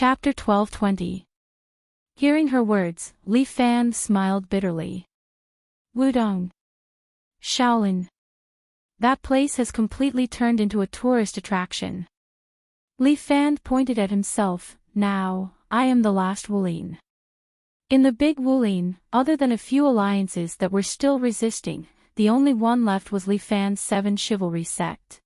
Chapter 12:20. Hearing her words, Li Fan smiled bitterly. Wudong. Shaolin. That place has completely turned into a tourist attraction. Li Fan pointed at himself. Now, I am the last Wulin. In the big Wulin, other than a few alliances that were still resisting, the only one left was Li Fan's 7 Chivalry sect.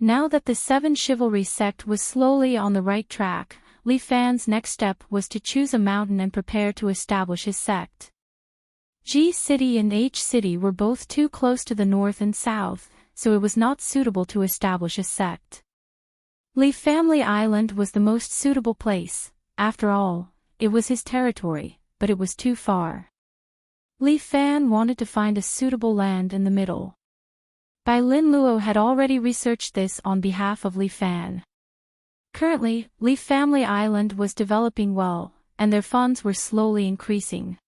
Now that the 7 Chivalry sect was slowly on the right track, Li Fan's next step was to choose a mountain and prepare to establish his sect. G City and H City were both too close to the north and south, so it was not suitable to establish a sect. Li Family Island was the most suitable place. After all, it was his territory, but it was too far. Li Fan wanted to find a suitable land in the middle. Bai Lin Luo had already researched this on behalf of Li Fan. Currently, Li Family Island was developing well, and their funds were slowly increasing.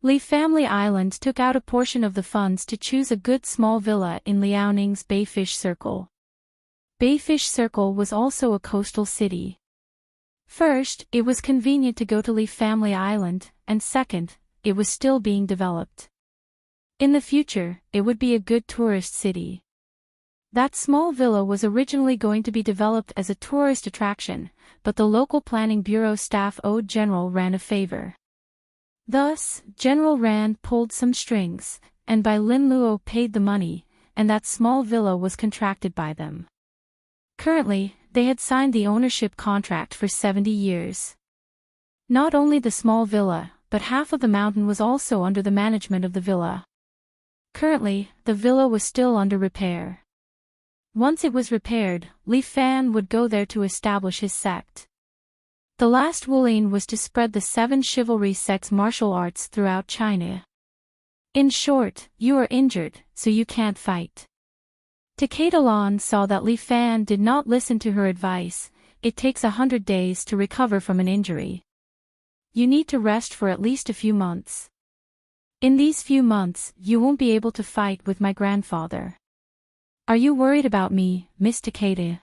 Li Family Island took out a portion of the funds to choose a good small villa in Liaoning's Bayfish Circle. Bayfish Circle was also a coastal city. First, it was convenient to go to Li Family Island, and second, it was still being developed. In the future, it would be a good tourist city. That small villa was originally going to be developed as a tourist attraction, but the local planning bureau staff owed General Ran a favor. Thus, General Ran pulled some strings, and Bai Lin Luo paid the money, and that small villa was contracted by them. Currently, they had signed the ownership contract for 70 years. Not only the small villa, but half of the mountain was also under the management of the villa. Currently, the villa was still under repair. Once it was repaired, Li Fan would go there to establish his sect. The last Wulin was to spread the 7 Chivalry sect's martial arts throughout China. In short, you are injured, so you can't fight. Takeda Lan saw that Li Fan did not listen to her advice. It takes 100 days to recover from an injury. You need to rest for at least a few months. In these few months, you won't be able to fight with my grandfather. Are you worried about me, Miss Takeda?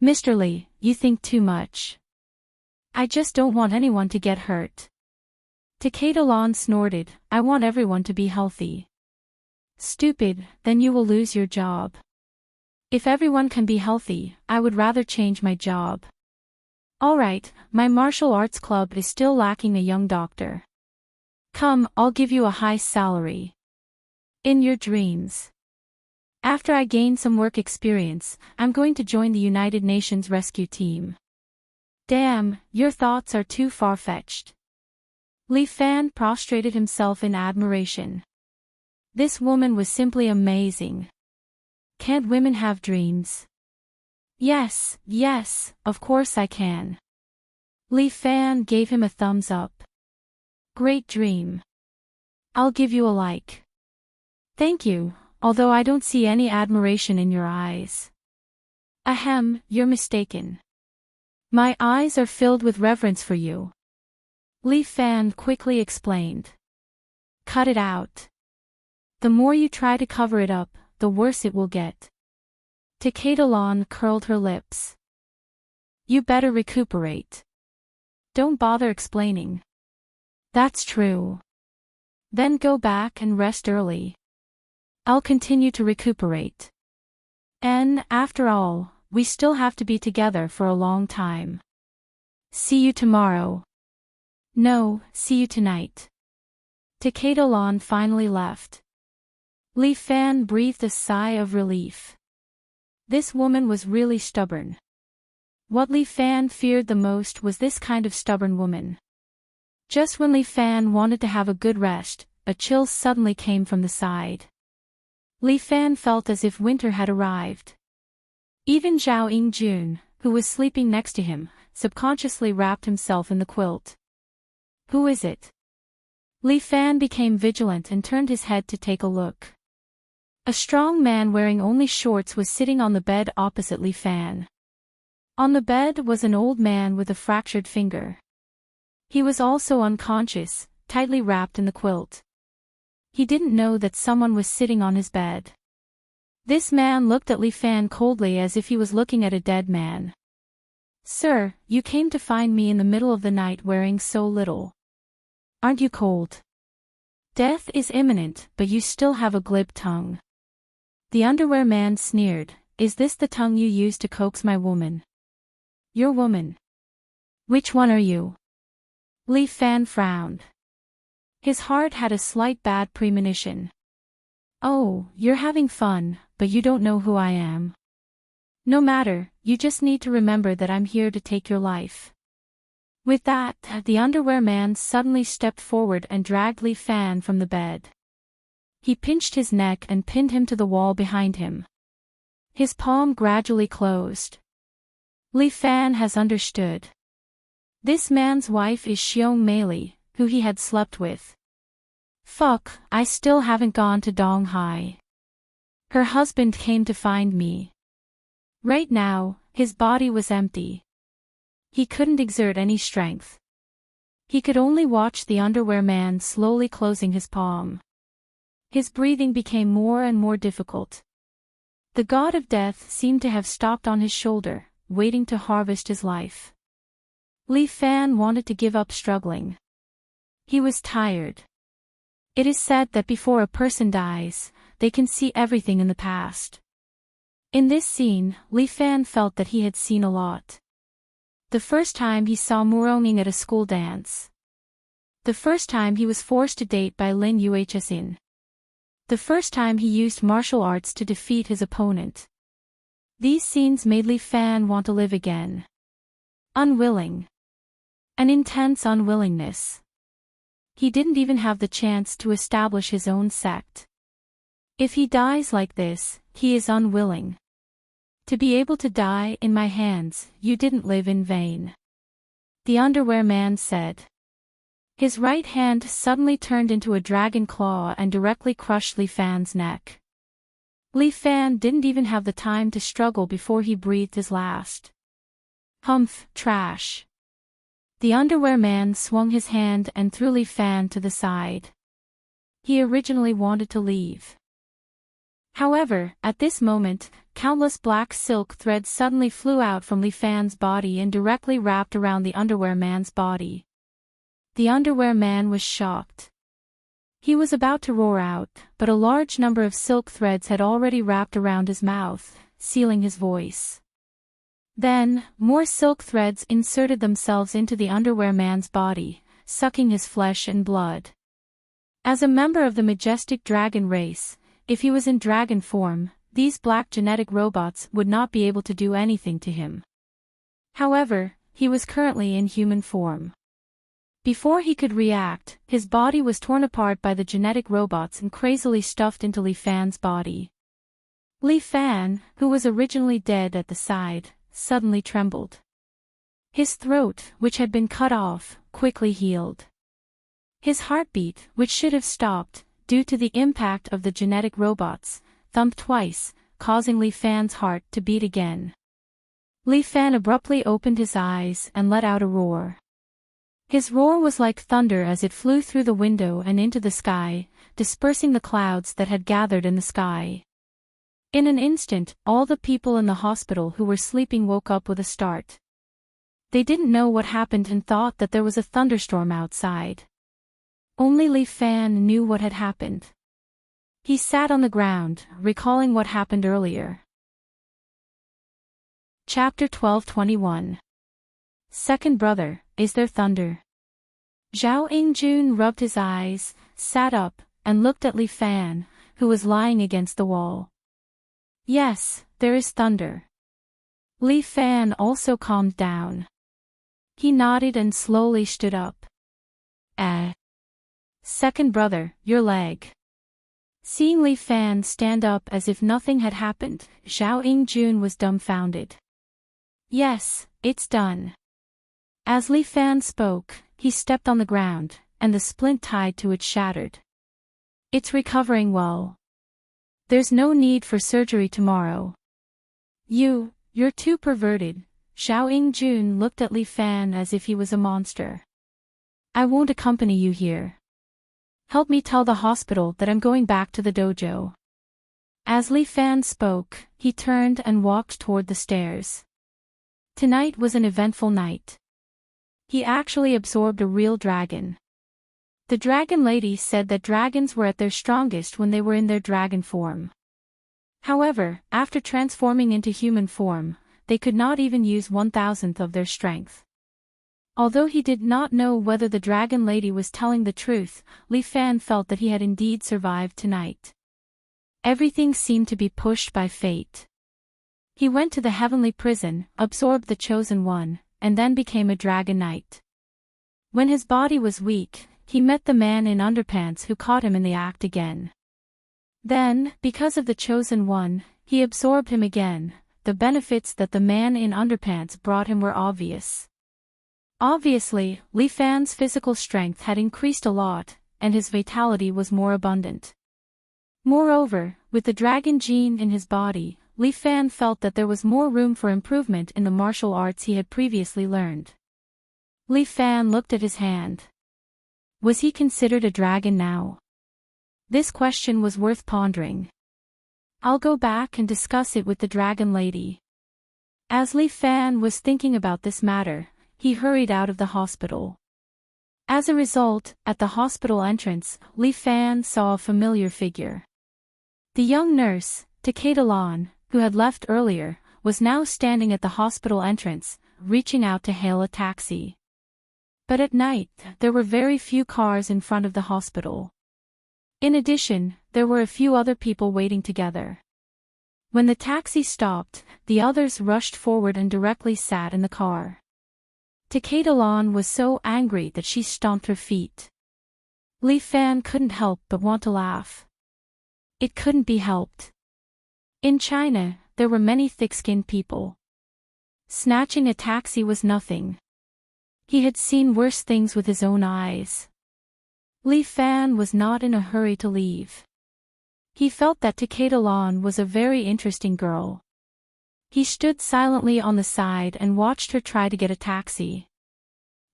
Mr. Li, you think too much. I just don't want anyone to get hurt. Takeda Lan snorted. I want everyone to be healthy. Stupid, then you will lose your job. If everyone can be healthy, I would rather change my job. Alright, my martial arts club is still lacking a young doctor. Come, I'll give you a high salary. In your dreams. After I gain some work experience, I'm going to join the United Nations rescue team. Damn, your thoughts are too far-fetched. Li Fan prostrated himself in admiration. This woman was simply amazing. Can't women have dreams? Yes, yes, of course I can. Li Fan gave him a thumbs up. Great dream. I'll give you a like. Thank you, although I don't see any admiration in your eyes. Ahem, you're mistaken. My eyes are filled with reverence for you. Li Fan quickly explained. Cut it out. The more you try to cover it up, the worse it will get. Takeda Lan curled her lips. You better recuperate. Don't bother explaining. That's true. Then go back and rest early. I'll continue to recuperate. And, after all, we still have to be together for a long time. See you tomorrow. No, see you tonight. Takeda Lan finally left. Li Fan breathed a sigh of relief. This woman was really stubborn. What Li Fan feared the most was this kind of stubborn woman. Just when Li Fan wanted to have a good rest, a chill suddenly came from the side. Li Fan felt as if winter had arrived. Even Zhao Yingjun, who was sleeping next to him, subconsciously wrapped himself in the quilt. Who is it? Li Fan became vigilant and turned his head to take a look. A strong man wearing only shorts was sitting on the bed opposite Li Fan. On the bed was an old man with a fractured finger. He was also unconscious, tightly wrapped in the quilt. He didn't know that someone was sitting on his bed. This man looked at Li Fan coldly as if he was looking at a dead man. Sir, you came to find me in the middle of the night wearing so little. Aren't you cold? Death is imminent, but you still have a glib tongue. The underwear man sneered. Is this the tongue you use to coax my woman? Your woman. Which one are you? Li Fan frowned. His heart had a slight bad premonition. Oh, you're having fun, but you don't know who I am. No matter, you just need to remember that I'm here to take your life. With that, the underwear man suddenly stepped forward and dragged Li Fan from the bed. He pinched his neck and pinned him to the wall behind him. His palm gradually closed. Li Fan has understood. This man's wife is Xiong Meili, who he had slept with. Fuck, I still haven't gone to Dong Hai. Her husband came to find me. Right now, his body was empty. He couldn't exert any strength. He could only watch the underwear man slowly closing his palm. His breathing became more and more difficult. The god of death seemed to have stopped on his shoulder, waiting to harvest his life. Li Fan wanted to give up struggling. He was tired. It is said that before a person dies, they can see everything in the past. In this scene, Li Fan felt that he had seen a lot. The first time he saw Muronging at a school dance. The first time he was forced to date by Lin Yuhsin. The first time he used martial arts to defeat his opponent. These scenes made Li Fan want to live again. Unwilling. An intense unwillingness. He didn't even have the chance to establish his own sect. If he dies like this, he is unwilling. To be able to die in my hands, you didn't live in vain. The underwear man said. His right hand suddenly turned into a dragon claw and directly crushed Li Fan's neck. Li Fan didn't even have the time to struggle before he breathed his last. Humph, trash. The underwear man swung his hand and threw Li Fan to the side. He originally wanted to leave. However, at this moment, countless black silk threads suddenly flew out from Li Fan's body and directly wrapped around the underwear man's body. The underwear man was shocked. He was about to roar out, but a large number of silk threads had already wrapped around his mouth, sealing his voice. Then, more silk threads inserted themselves into the underwear man's body, sucking his flesh and blood. As a member of the majestic dragon race, if he was in dragon form, these black genetic robots would not be able to do anything to him. However, he was currently in human form. Before he could react, his body was torn apart by the genetic robots and crazily stuffed into Li Fan's body. Li Fan, who was originally dead at the side, suddenly trembled. His throat, which had been cut off, quickly healed. His heartbeat, which should have stopped, due to the impact of the genetic robots, thumped twice, causing Li Fan's heart to beat again. Li Fan abruptly opened his eyes and let out a roar. His roar was like thunder as it flew through the window and into the sky, dispersing the clouds that had gathered in the sky. In an instant, all the people in the hospital who were sleeping woke up with a start. They didn't know what happened and thought that there was a thunderstorm outside. Only Li Fan knew what had happened. He sat on the ground, recalling what happened earlier. Chapter 12:21. Second brother, is there thunder? Zhao Yingjun rubbed his eyes, sat up, and looked at Li Fan, who was lying against the wall. Yes, there is thunder. Li Fan also calmed down. He nodded and slowly stood up. Second brother, your leg. Seeing Li Fan stand up as if nothing had happened, Zhao Yingjun was dumbfounded. Yes, it's done. As Li Fan spoke, he stepped on the ground, and the splint tied to it shattered. It's recovering well. There's no need for surgery tomorrow. You're too perverted. Zhao Yingjun looked at Li Fan as if he was a monster. I won't accompany you here. Help me tell the hospital that I'm going back to the dojo. As Li Fan spoke, he turned and walked toward the stairs. Tonight was an eventful night. He actually absorbed a real dragon. The dragon lady said that dragons were at their strongest when they were in their dragon form. However, after transforming into human form, they could not even use 1,000th of their strength. Although he did not know whether the dragon lady was telling the truth, Li Fan felt that he had indeed survived tonight. Everything seemed to be pushed by fate. He went to the heavenly prison, absorbed the chosen one, and then became a dragon knight. When his body was weak, he met the man in underpants who caught him in the act again. Then, because of the chosen one, he absorbed him again. The benefits that the man in underpants brought him were obvious. Obviously, Li Fan's physical strength had increased a lot, and his vitality was more abundant. Moreover, with the dragon gene in his body, Li Fan felt that there was more room for improvement in the martial arts he had previously learned. Li Fan looked at his hand. Was he considered a dragon now? This question was worth pondering. I'll go back and discuss it with the dragon lady. As Li Fan was thinking about this matter, he hurried out of the hospital. As a result, at the hospital entrance, Li Fan saw a familiar figure. The young nurse, Takeda Lan, who had left earlier, was now standing at the hospital entrance, reaching out to hail a taxi. But at night, there were very few cars in front of the hospital. In addition, there were a few other people waiting together. When the taxi stopped, the others rushed forward and directly sat in the car. Takeda Lan was so angry that she stomped her feet. Li Fan couldn't help but want to laugh. It couldn't be helped. In China, there were many thick-skinned people. Snatching a taxi was nothing. He had seen worse things with his own eyes. Li Fan was not in a hurry to leave. He felt that Takeda Lan was a very interesting girl. He stood silently on the side and watched her try to get a taxi.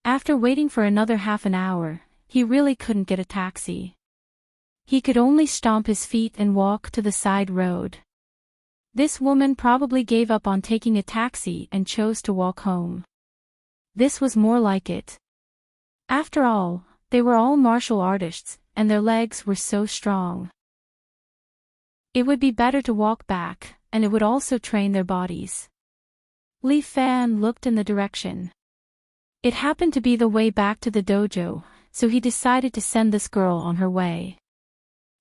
After waiting for another half an hour, he really couldn't get a taxi. He could only stomp his feet and walk to the side road. This woman probably gave up on taking a taxi and chose to walk home. This was more like it. After all, they were all martial artists, and their legs were so strong. It would be better to walk back, and it would also train their bodies. Li Fan looked in the direction. It happened to be the way back to the dojo, so he decided to send this girl on her way.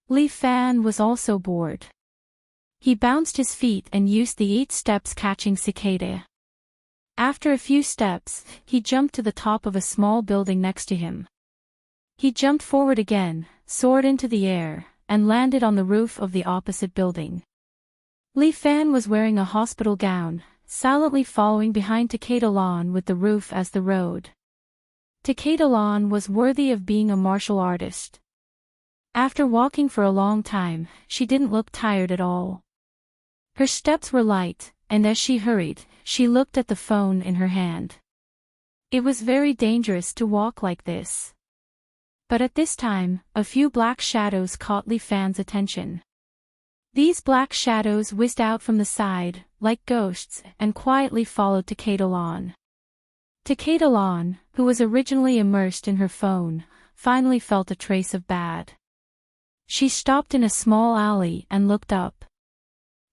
Li Fan was also bored. He bounced his feet and used the 8 steps catching cicada. After a few steps, he jumped to the top of a small building next to him. He jumped forward again, soared into the air, and landed on the roof of the opposite building. Li Fan was wearing a hospital gown, silently following behind Takeda Lan with the roof as the road. Takeda Lan was worthy of being a martial artist. After walking for a long time, she didn't look tired at all. Her steps were light, and as she hurried, she looked at the phone in her hand. It was very dangerous to walk like this. But at this time, a few black shadows caught Li Fan's attention. These black shadows whizzed out from the side, like ghosts, and quietly followed Takeda Lan. Takeda Lan, who was originally immersed in her phone, finally felt a trace of bad. She stopped in a small alley and looked up.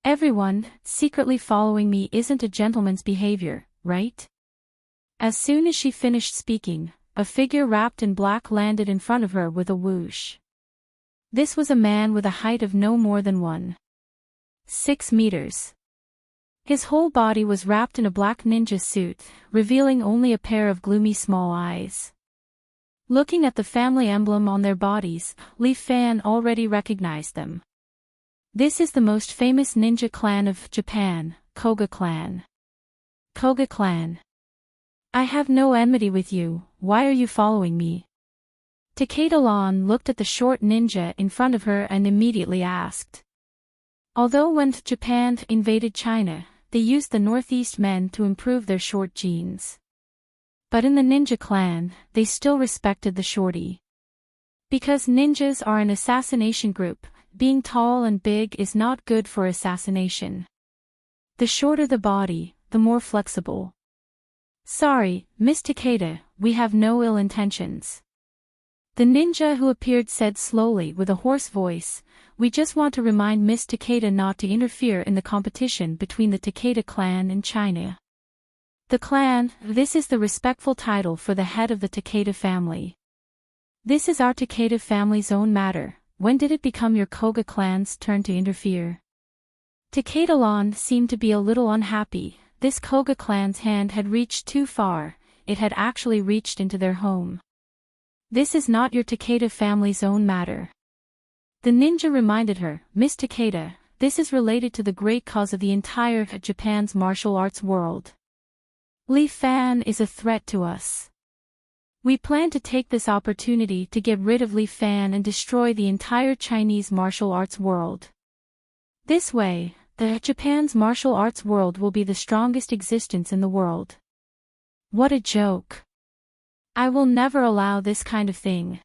Everyone, secretly following me isn't a gentleman's behavior, right? As soon as she finished speaking, a figure wrapped in black landed in front of her with a whoosh. This was a man with a height of no more than 1.6 meters. His whole body was wrapped in a black ninja suit, revealing only a pair of gloomy small eyes. Looking at the family emblem on their bodies, Li Fan already recognized them. This is the most famous ninja clan of Japan, Koga clan. Koga clan. I have no enmity with you, why are you following me? Takeda Lan looked at the short ninja in front of her and immediately asked. Although when Japan invaded China, they used the Northeast men to improve their short genes. But in the ninja clan, they still respected the shorty. Because ninjas are an assassination group, being tall and big is not good for assassination. The shorter the body, the more flexible. Sorry, Miss Takeda, we have no ill intentions. The ninja who appeared said slowly with a hoarse voice, we just want to remind Miss Takeda not to interfere in the competition between the Takeda clan and China. The clan, this is the respectful title for the head of the Takeda family. This is our Takeda family's own matter. When did it become your Koga clan's turn to interfere? Takeda-lan seemed to be a little unhappy. This Koga clan's hand had reached too far, it had actually reached into their home. This is not your Takeda family's own matter. The ninja reminded her, Miss Takeda, this is related to the great cause of the entire Japan's martial arts world. Li Fan is a threat to us. We plan to take this opportunity to get rid of Li Fan and destroy the entire Chinese martial arts world. This way, the Japan's martial arts world will be the strongest existence in the world. What a joke. I will never allow this kind of thing.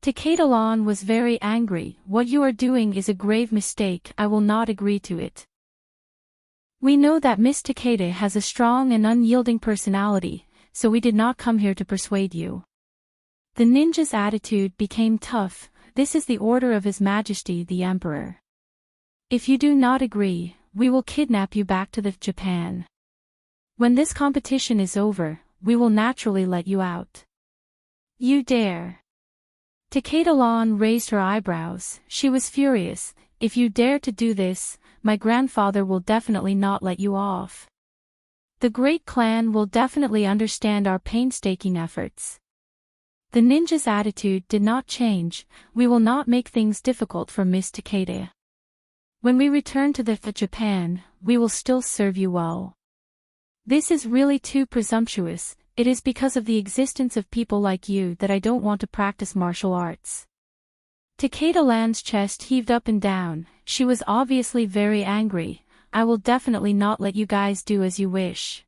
Takeda-lan was very angry. What you are doing is a grave mistake. I will not agree to it. We know that Miss Takeda has a strong and unyielding personality, so we did not come here to persuade you. The ninja's attitude became tough. This is the order of His Majesty the Emperor. If you do not agree, we will kidnap you back to Japan. When this competition is over, we will naturally let you out. You dare. Takeda-lan raised her eyebrows. She was furious. If you dare to do this, my grandfather will definitely not let you off. The great clan will definitely understand our painstaking efforts. The ninja's attitude did not change. We will not make things difficult for Miss Takeda. When we return to the Japan, we will still serve you well. This is really too presumptuous. It is because of the existence of people like you that I don't want to practice martial arts. Takeda-lan's chest heaved up and down. She was obviously very angry. I will definitely not let you guys do as you wish.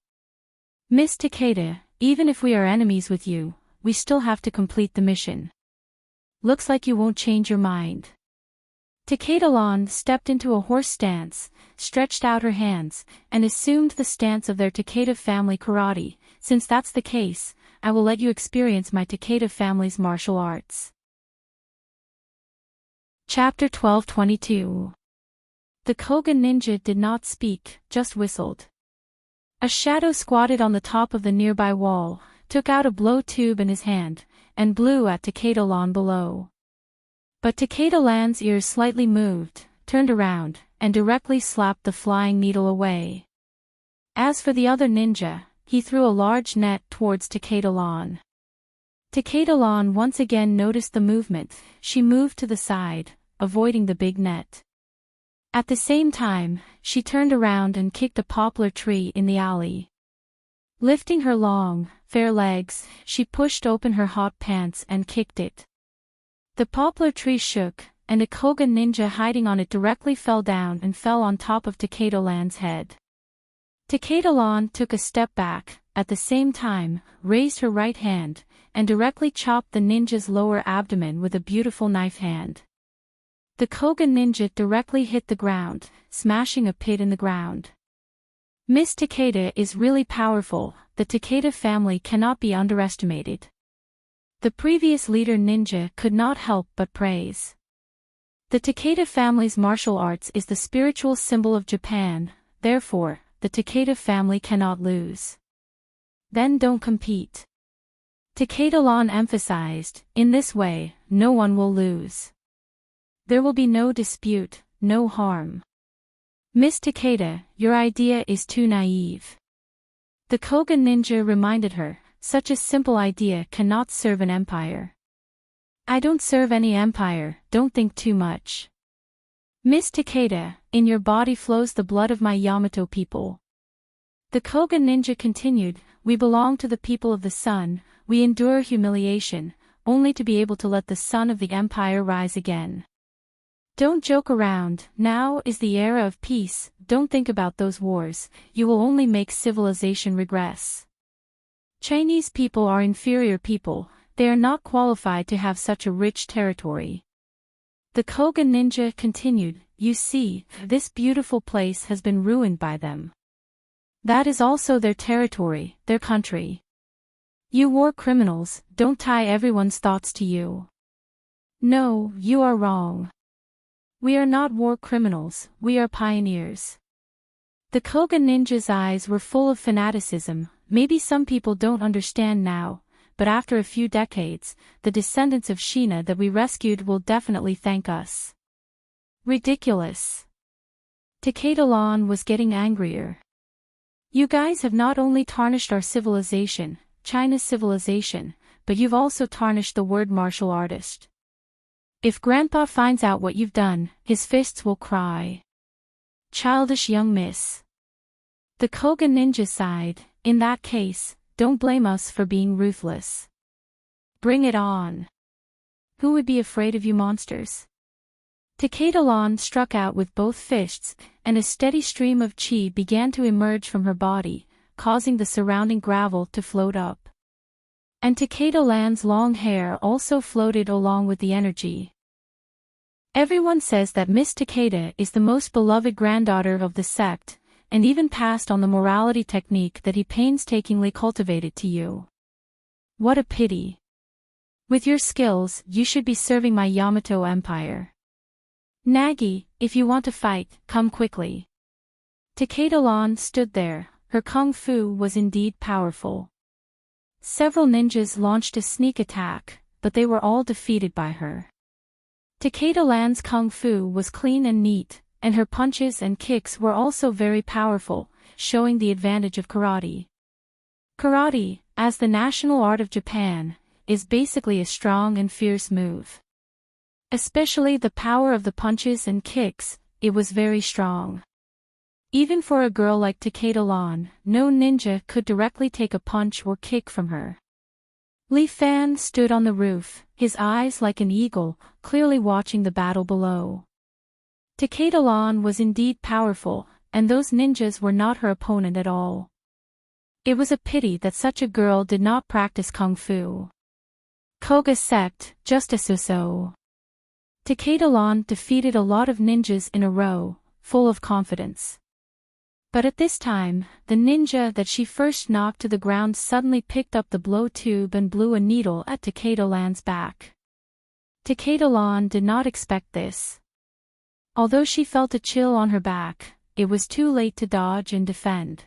Miss Takeda, even if we are enemies with you, we still have to complete the mission. Looks like you won't change your mind. Takeda-lan stepped into a horse stance, stretched out her hands, and assumed the stance of their Takeda family karate. Since that's the case, I will let you experience my Takeda family's martial arts. Chapter 12:22. The Koga ninja did not speak, just whistled. A shadow squatted on the top of the nearby wall, took out a blow tube in his hand, and blew at Takeda-lan below. But Takeda-lan's ears slightly moved, turned around, and directly slapped the flying needle away. As for the other ninja, he threw a large net towards Takeda-lan. Takeda-lan once again noticed the movement. She moved to the side, avoiding the big net. At the same time, she turned around and kicked a poplar tree in the alley. Lifting her long, fair legs, she pushed open her hot pants and kicked it. The poplar tree shook, and a Koga ninja hiding on it directly fell down and fell on top of Takeda-lan's head. Takeda-lan took a step back, at the same time, raised her right hand, and directly chopped the ninja's lower abdomen with a beautiful knife hand. The Koga ninja directly hit the ground, smashing a pit in the ground. Miss Takeda is really powerful. The Takeda family cannot be underestimated. The previous leader ninja could not help but praise. The Takeda family's martial arts is the spiritual symbol of Japan, therefore, the Takeda family cannot lose. Then don't compete. Takeda-lan emphasized, in this way, no one will lose. There will be no dispute, no harm. Miss Takeda, your idea is too naive. The Koga ninja reminded her, such a simple idea cannot serve an empire. I don't serve any empire, don't think too much. Miss Takeda, in your body flows the blood of my Yamato people. The Koga ninja continued, we belong to the people of the sun, we endure humiliation, only to be able to let the sun of the empire rise again. Don't joke around, now is the era of peace, don't think about those wars, you will only make civilization regress. Chinese people are inferior people, they are not qualified to have such a rich territory. The Koga ninja continued, you see, this beautiful place has been ruined by them. That is also their territory, their country. You war criminals, don't tie everyone's thoughts to you. No, you are wrong. We are not war criminals, we are pioneers. The Koga ninja's eyes were full of fanaticism. Maybe some people don't understand now, but after a few decades, the descendants of Sheena that we rescued will definitely thank us. Ridiculous. Takeda-lan was getting angrier. You guys have not only tarnished our civilization, China's civilization, but you've also tarnished the word martial artist. If Grandpa finds out what you've done, his fists will cry. Childish young miss. The Koga ninja sighed. In that case, don't blame us for being ruthless. Bring it on. Who would be afraid of you monsters? Takeda-lan struck out with both fists, and a steady stream of chi began to emerge from her body, causing the surrounding gravel to float up. And Takeda-lan's long hair also floated along with the energy. Everyone says that Miss Takeda is the most beloved granddaughter of the sect, and even passed on the morality technique that he painstakingly cultivated to you. What a pity. With your skills, you should be serving my Yamato Empire. Nagi, if you want to fight, come quickly. Takeda-lan stood there, her kung fu was indeed powerful. Several ninjas launched a sneak attack, but they were all defeated by her. Takeda-lan's kung fu was clean and neat, and her punches and kicks were also very powerful, showing the advantage of karate. Karate, as the national art of Japan, is basically a strong and fierce move. Especially the power of the punches and kicks, it was very strong. Even for a girl like Takeda-lan, no ninja could directly take a punch or kick from her. Li Fan stood on the roof, his eyes like an eagle, clearly watching the battle below. Takeda-lan was indeed powerful, and those ninjas were not her opponent at all. It was a pity that such a girl did not practice kung fu. Koga sect, just a so-so. Takeda-lan defeated a lot of ninjas in a row, full of confidence. But at this time, the ninja that she first knocked to the ground suddenly picked up the blow tube and blew a needle at Takeda-lan's back. Takeda-lan did not expect this. Although she felt a chill on her back, it was too late to dodge and defend.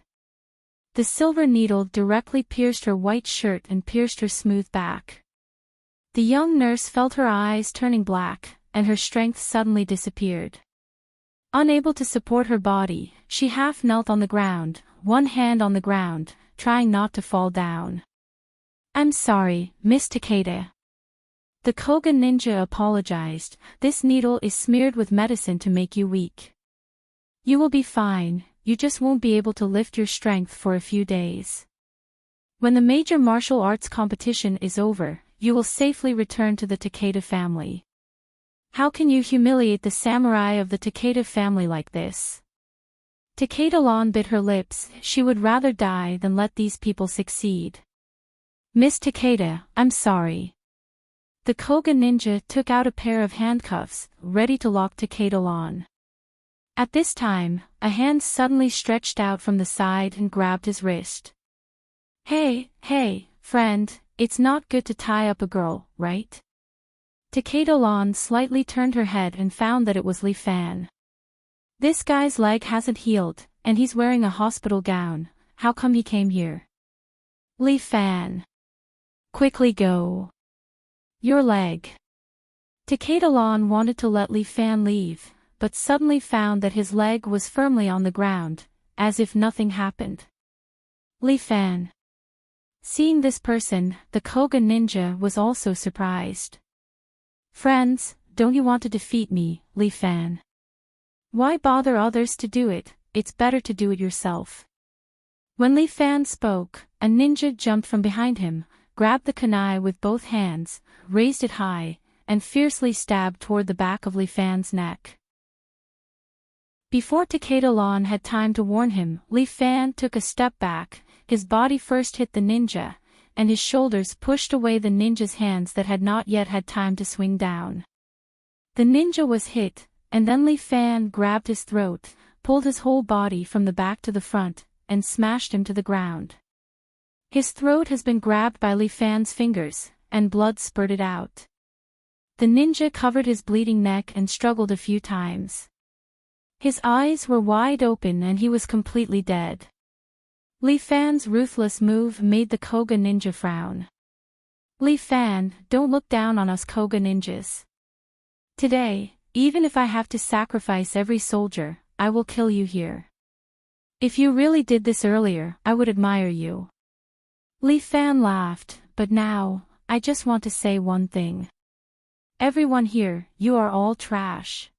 The silver needle directly pierced her white shirt and pierced her smooth back. The young nurse felt her eyes turning black, and her strength suddenly disappeared. Unable to support her body, she half knelt on the ground, one hand on the ground, trying not to fall down. I'm sorry, Miss Takeda. The Koga ninja apologized. This needle is smeared with medicine to make you weak. You will be fine, you just won't be able to lift your strength for a few days. When the major martial arts competition is over, you will safely return to the Takeda family. How can you humiliate the samurai of the Takeda family like this? Takeda-lan bit her lips. She would rather die than let these people succeed. Miss Takeda, I'm sorry. The Koga ninja took out a pair of handcuffs, ready to lock Takeda-lan. At this time, a hand suddenly stretched out from the side and grabbed his wrist. Hey, friend, it's not good to tie up a girl, right? Takeda-lan slightly turned her head and found that it was Li Fan. This guy's leg hasn't healed, and he's wearing a hospital gown. How come he came here? Li Fan. Quickly go. Your leg. Takeda-lan wanted to let Li Fan leave, but suddenly found that his leg was firmly on the ground, as if nothing happened. Li Fan. Seeing this person, the Koga ninja was also surprised. Friends, don't you want to defeat me, Li Fan? Why bother others to do it? It's better to do it yourself. When Li Fan spoke, a ninja jumped from behind him, grabbed the kunai with both hands, raised it high, and fiercely stabbed toward the back of Li Fan's neck. Before Takeda-lan had time to warn him, Li Fan took a step back, his body first hit the ninja, and his shoulders pushed away the ninja's hands that had not yet had time to swing down. The ninja was hit, and then Li Fan grabbed his throat, pulled his whole body from the back to the front, and smashed him to the ground. His throat has been grabbed by Li Fan's fingers, and blood spurted out. The ninja covered his bleeding neck and struggled a few times. His eyes were wide open and he was completely dead. Li Fan's ruthless move made the Koga ninja frown. Li Fan, don't look down on us Koga ninjas. Today, even if I have to sacrifice every soldier, I will kill you here. If you really did this earlier, I would admire you. Li Fan laughed, but now, I just want to say one thing. Everyone here, you are all trash.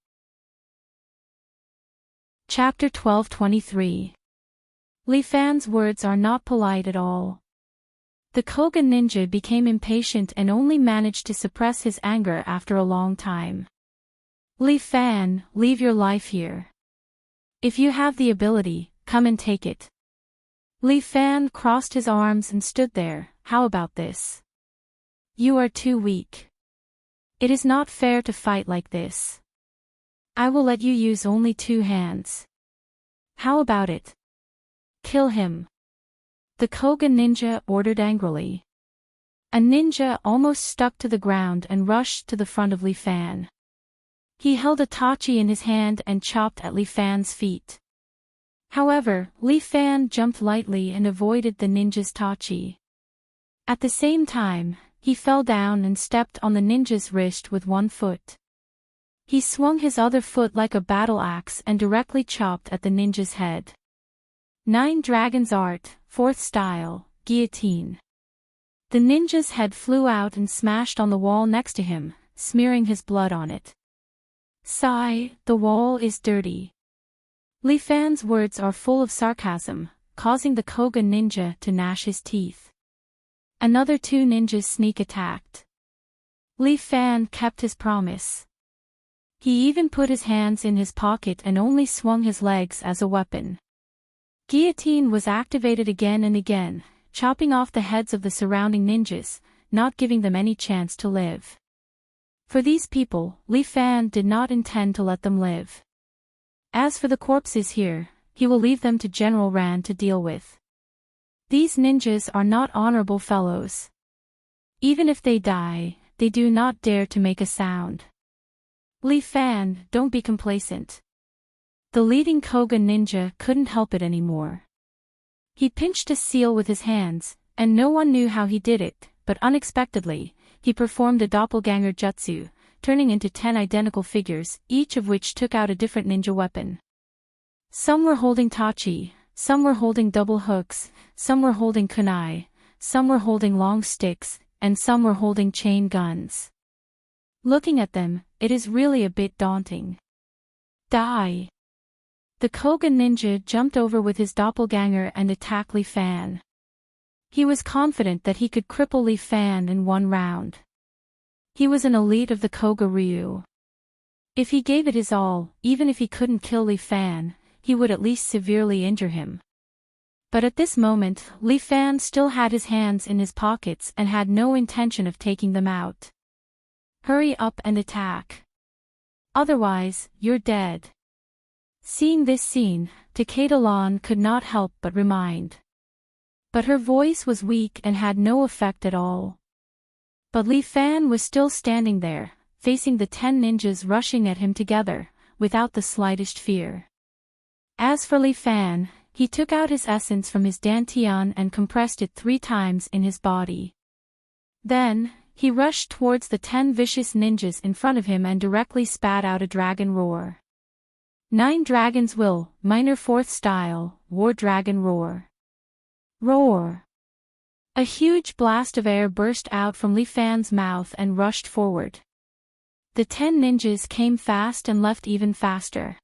Chapter 12:23. Li Fan's words are not polite at all. The Koga ninja became impatient and only managed to suppress his anger after a long time. Li Fan, leave your life here. If you have the ability, come and take it. Li Fan crossed his arms and stood there. How about this? You are too weak. It is not fair to fight like this. I will let you use only 2 hands. How about it? Kill him. The Koga ninja ordered angrily. A ninja almost stuck to the ground and rushed to the front of Li Fan. He held a tachi in his hand and chopped at Li Fan's feet. However, Li Fan jumped lightly and avoided the ninja's tachi. At the same time, he fell down and stepped on the ninja's wrist with one foot. He swung his other foot like a battle axe and directly chopped at the ninja's head. 9 Dragons Art, 4th Style, Guillotine. The ninja's head flew out and smashed on the wall next to him, smearing his blood on it. Sigh, the wall is dirty. Li Fan's words are full of sarcasm, causing the Koga ninja to gnash his teeth. Another 2 ninjas sneak attacked. Li Fan kept his promise. He even put his hands in his pocket and only swung his legs as a weapon. Guillotine was activated again and again, chopping off the heads of the surrounding ninjas, not giving them any chance to live. For these people, Li Fan did not intend to let them live. As for the corpses here, he will leave them to General Ran to deal with. These ninjas are not honorable fellows. Even if they die, they do not dare to make a sound. Li Fan, don't be complacent. The leading Koga ninja couldn't help it anymore. He pinched a seal with his hands, and no one knew how he did it, but unexpectedly, he performed a doppelganger jutsu, turning into 10 identical figures, each of which took out a different ninja weapon. Some were holding tachi, some were holding double hooks, some were holding kunai, some were holding long sticks, and some were holding chain guns. Looking at them, it is really a bit daunting. Die! The Koga ninja jumped over with his doppelganger and attacked Li Fan. He was confident that he could cripple Li Fan in 1 round. He was an elite of the Koga Ryu. If he gave it his all, even if he couldn't kill Li Fan, he would at least severely injure him. But at this moment, Li Fan still had his hands in his pockets and had no intention of taking them out. Hurry up and attack. Otherwise, you're dead. Seeing this scene, Takeda-lan could not help but remind. But her voice was weak and had no effect at all. But Li Fan was still standing there, facing the 10 ninjas rushing at him together, without the slightest fear. As for Li Fan, he took out his essence from his dantian and compressed it 3 times in his body. Then, he rushed towards the 10 vicious ninjas in front of him and directly spat out a dragon roar. 9 Dragons Will, Minor 4th Style, War Dragon Roar. Roar! A huge blast of air burst out from Li Fan's mouth and rushed forward. The 10 ninjas came fast and left even faster.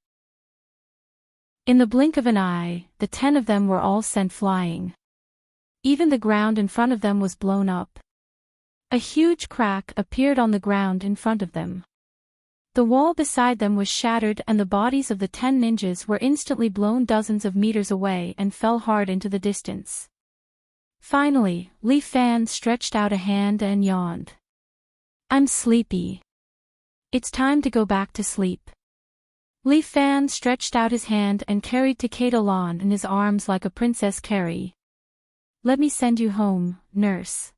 In the blink of an eye, the 10 of them were all sent flying. Even the ground in front of them was blown up. A huge crack appeared on the ground in front of them. The wall beside them was shattered and the bodies of the 10 ninjas were instantly blown dozens of meters away and fell hard into the distance. Finally, Li Fan stretched out a hand and yawned. I'm sleepy. It's time to go back to sleep. Li Fan stretched out his hand and carried Takeda Lan in his arms like a princess carry. Let me send you home, nurse.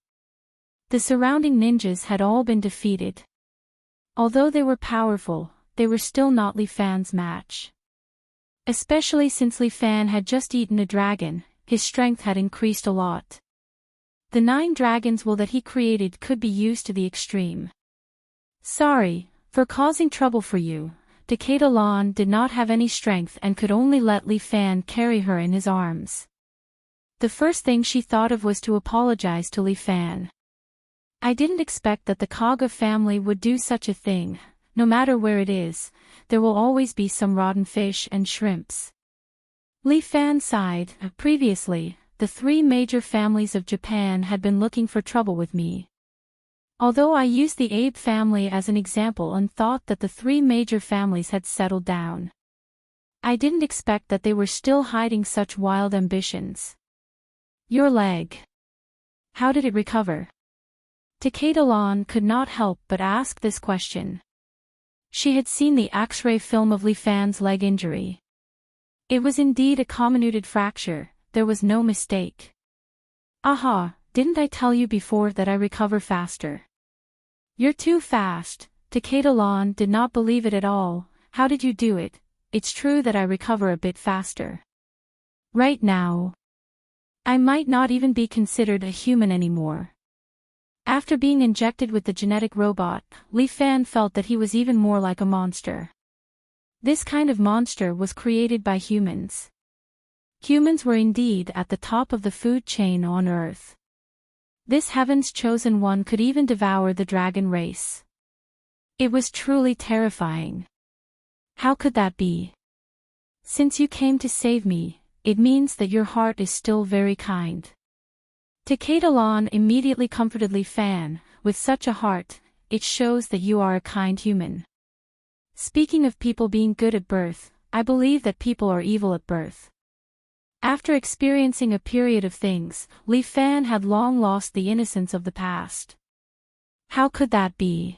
The surrounding ninjas had all been defeated. Although they were powerful, they were still not Li Fan's match. Especially since Li Fan had just eaten a dragon, his strength had increased a lot. The 9 dragons will that he created could be used to the extreme. Sorry, for causing trouble for you. Takeda Lan did not have any strength and could only let Li Fan carry her in his arms. The first thing she thought of was to apologize to Li Fan. I didn't expect that the Kaga family would do such a thing. No matter where it is, there will always be some rotten fish and shrimps. Li Fan sighed. Previously, the 3 major families of Japan had been looking for trouble with me. Although I used the Abe family as an example and thought that the 3 major families had settled down, I didn't expect that they were still hiding such wild ambitions. Your leg. How did it recover? Takeda Lan could not help but ask this question. She had seen the X-ray film of Li Fan's leg injury. It was indeed a comminuted fracture, there was no mistake. Aha, didn't I tell you before that I recover faster? You're too fast. Takeda Lan did not believe it at all. How did you do it? It's true that I recover a bit faster. Right now, I might not even be considered a human anymore. After being injected with the genetic robot, Li Fan felt that he was even more like a monster. This kind of monster was created by humans. Humans were indeed at the top of the food chain on Earth. This heaven's chosen one could even devour the dragon race. It was truly terrifying. How could that be? Since you came to save me, it means that your heart is still very kind. Takeda Lan immediately comforted Li Fan. With such a heart, it shows that you are a kind human. Speaking of people being good at birth, I believe that people are evil at birth. After experiencing a period of things, Li Fan had long lost the innocence of the past. How could that be?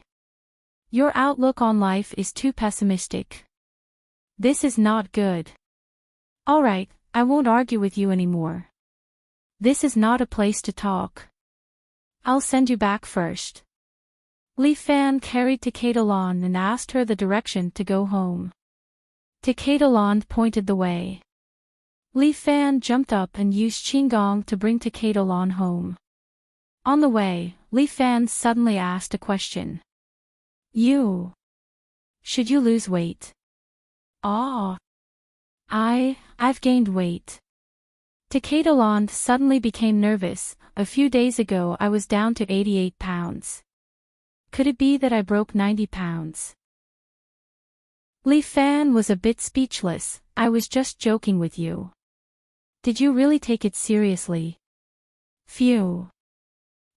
Your outlook on life is too pessimistic. This is not good. Alright, I won't argue with you anymore. This is not a place to talk. I'll send you back first. Li Fan carried Takeda Lan and asked her the direction to go home. Takeda Lan pointed the way. Li Fan jumped up and used Qinggong to bring Takeda Lan home. On the way, Li Fan suddenly asked a question. Should you lose weight? Ah. I've gained weight. Takeda Lan suddenly became nervous. A few days ago I was down to 88 pounds. Could it be that I broke 90 pounds? Li Fan was a bit speechless. I was just joking with you. Did you really take it seriously? Phew.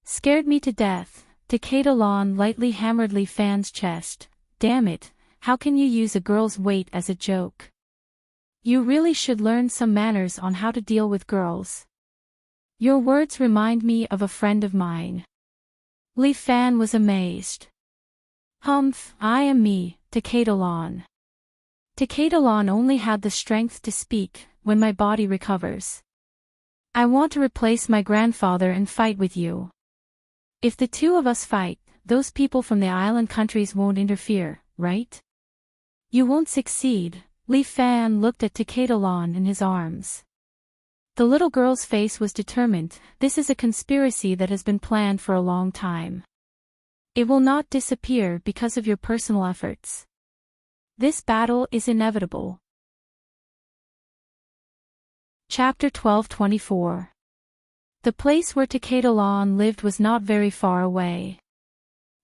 Scared me to death. Takeda Lan lightly hammered Li Fan's chest. Damn it, how can you use a girl's weight as a joke? You really should learn some manners on how to deal with girls. Your words remind me of a friend of mine. Li Fan was amazed. Humph, I am me, Takeda Lan. Takeda Lan only had the strength to speak. When my body recovers, I want to replace my grandfather and fight with you. If the 2 of us fight, those people from the island countries won't interfere, right? You won't succeed. Li Fan looked at Takeda Lan in his arms. The little girl's face was determined. This is a conspiracy that has been planned for a long time. It will not disappear because of your personal efforts. This battle is inevitable. Chapter 12:24. The place where Takeda Lan lived was not very far away.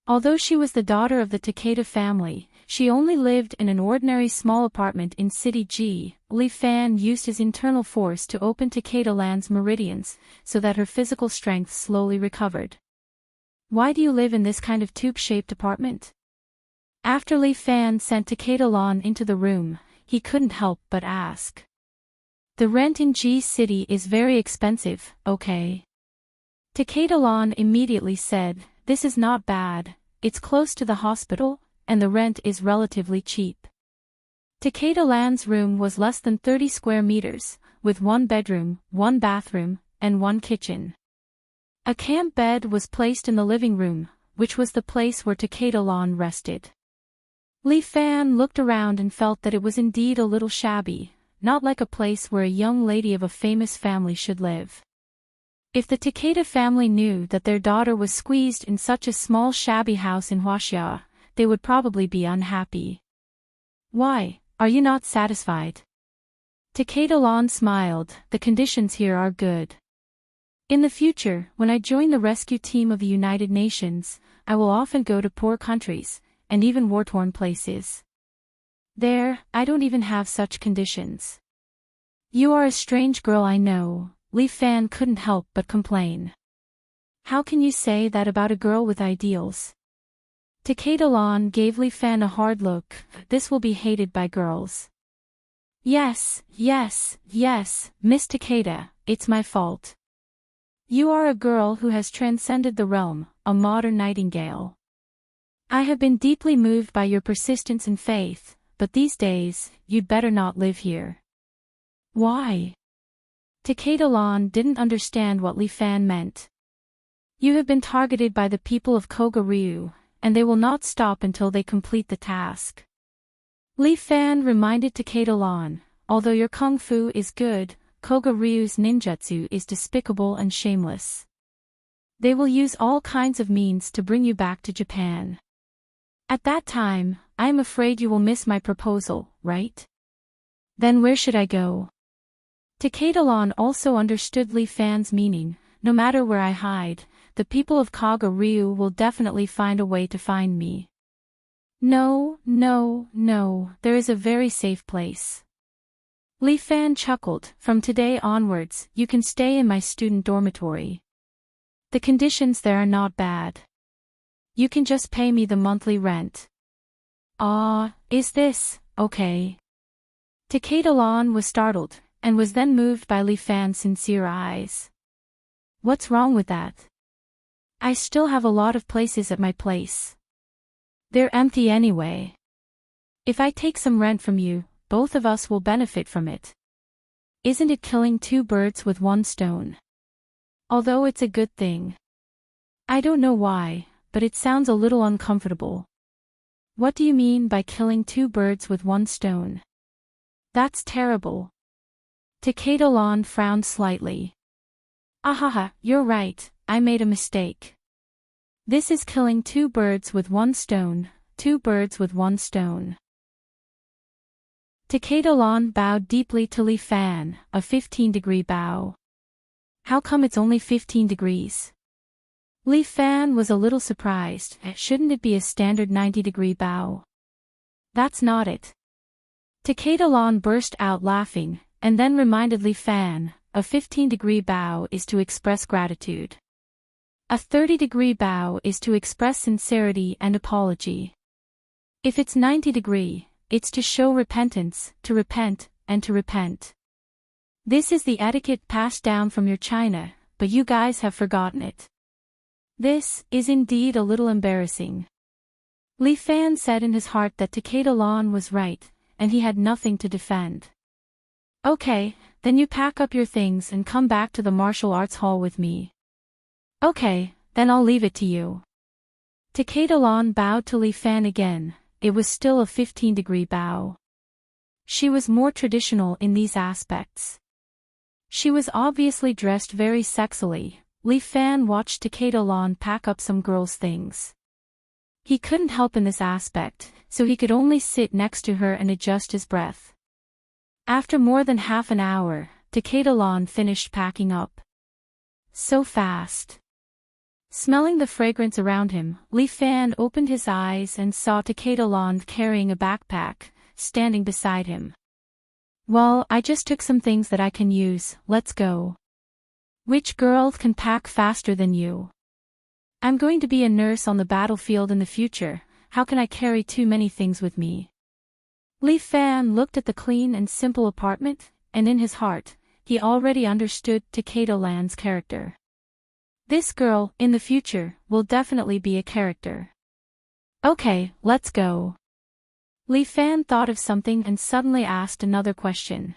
Although she was the daughter of the Takeda family, she only lived in an ordinary small apartment in City G. Li Fan used his internal force to open Takeda Lan's meridians, so that her physical strength slowly recovered. Why do you live in this kind of tube-shaped apartment? After Li Fan sent Takeda Lan into the room, he couldn't help but ask. The rent in G City is very expensive, okay? Takeda Lan immediately said, this is not bad, it's close to the hospital, and the rent is relatively cheap. Takeda Land's room was less than 30 square meters, with one bedroom, one bathroom, and one kitchen. A camp bed was placed in the living room, which was the place where Takeda Land rested. Li Fan looked around and felt that it was indeed a little shabby, not like a place where a young lady of a famous family should live. If the Takeda family knew that their daughter was squeezed in such a small shabby house in Huaxia, they would probably be unhappy. Why, are you not satisfied? Takeda Land smiled. The conditions here are good. In the future, when I join the rescue team of the United Nations, I will often go to poor countries, and even war-torn places. There, I don't even have such conditions. You are a strange girl, I know, Li Fan couldn't help but complain. How can you say that about a girl with ideals? Takeda Land gave Li Fan a hard look. This will be hated by girls. Yes, Miss Takeda, it's my fault. You are a girl who has transcended the realm, a modern nightingale. I have been deeply moved by your persistence and faith, but these days, you'd better not live here. Why? Takeda Land didn't understand what Li Fan meant. You have been targeted by the people of Koga-ryu, and they will not stop until they complete the task. Li Fan reminded Takeda Land, although your kung fu is good, Koga-ryu's ninjutsu is despicable and shameless. They will use all kinds of means to bring you back to Japan. At that time, I am afraid you will miss my proposal, right? Then where should I go? Takeda Land also understood Li Fan's meaning. No matter where I hide, the people of Koga-ryu will definitely find a way to find me. No, there is a very safe place. Li Fan chuckled. From today onwards, you can stay in my student dormitory. The conditions there are not bad. You can just pay me the monthly rent. Ah, is this, okay? Takeda Land was startled, and was then moved by Li Fan's sincere eyes. What's wrong with that? I still have a lot of places at my place. They're empty anyway. If I take some rent from you, both of us will benefit from it. Isn't it killing two birds with one stone? Although it's a good thing. I don't know why, but it sounds a little uncomfortable. What do you mean by killing two birds with one stone? That's terrible. Takeda Land frowned slightly. Ahaha, you're right, I made a mistake. This is killing two birds with one stone, two birds with one stone. Takeda Land bowed deeply to Li Fan, a 15-degree bow. How come it's only 15 degrees? Li Fan was a little surprised. Shouldn't it be a standard 90-degree bow? That's not it. Takeda Land burst out laughing, and then reminded Li Fan, a 15-degree bow is to express gratitude. A 30-degree bow is to express sincerity and apology. If it's 90-degree, it's to show repentance, to repent, and to repent. This is the etiquette passed down from your China, but you guys have forgotten it. This is indeed a little embarrassing. Li Fan said in his heart that Takeda Land was right, and he had nothing to defend. Okay, then you pack up your things and come back to the martial arts hall with me. Okay, then I'll leave it to you. Takeda Land bowed to Li Fan again. It was still a 15-degree bow. She was more traditional in these aspects. She was obviously dressed very sexily. Li Fan watched Takeda Land pack up some girl's things. He couldn't help in this aspect, so he could only sit next to her and adjust his breath. After more than half an hour, Takeda Land finished packing up. So fast. Smelling the fragrance around him, Li Fan opened his eyes and saw Takeda Land carrying a backpack, standing beside him. Well, I just took some things that I can use, let's go. Which girl can pack faster than you? I'm going to be a nurse on the battlefield in the future, how can I carry too many things with me? Li Fan looked at the clean and simple apartment, and in his heart, he already understood Takeda Land's character. This girl, in the future, will definitely be a character. Okay, let's go. Li Fan thought of something and suddenly asked another question.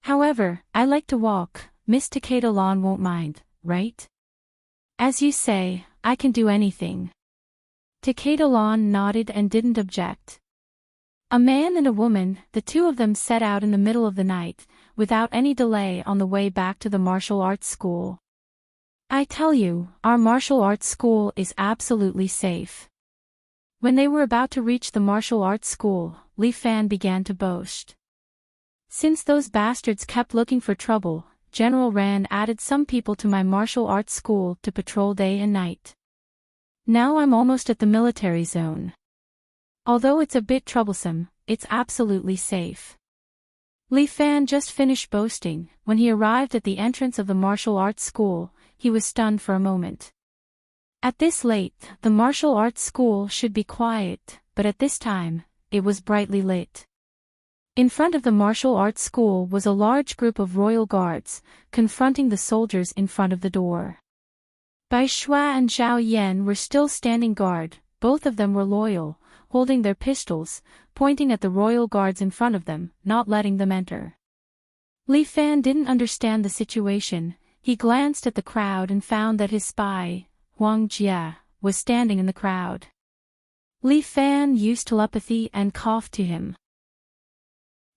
However, I like to walk, Miss Takeda Lawn won't mind, right? As you say, I can do anything. Takeda Lawn nodded and didn't object. A man and a woman, the two of them set out in the middle of the night, without any delay on the way back to the martial arts school. I tell you, our martial arts school is absolutely safe. When they were about to reach the martial arts school, Li Fan began to boast. Since those bastards kept looking for trouble, General Ran added some people to my martial arts school to patrol day and night. Now I'm almost at the military zone. Although it's a bit troublesome, it's absolutely safe. Li Fan just finished boasting. When he arrived at the entrance of the martial arts school, he was stunned for a moment. At this late, the martial arts school should be quiet, but at this time, it was brightly lit. In front of the martial arts school was a large group of royal guards, confronting the soldiers in front of the door. Bai Shuai and Zhao Yan were still standing guard. Both of them were loyal, holding their pistols, pointing at the royal guards in front of them, not letting them enter. Li Fan didn't understand the situation. He glanced at the crowd and found that his spy, Huang Jie, was standing in the crowd. Li Fan used telepathy and coughed to him.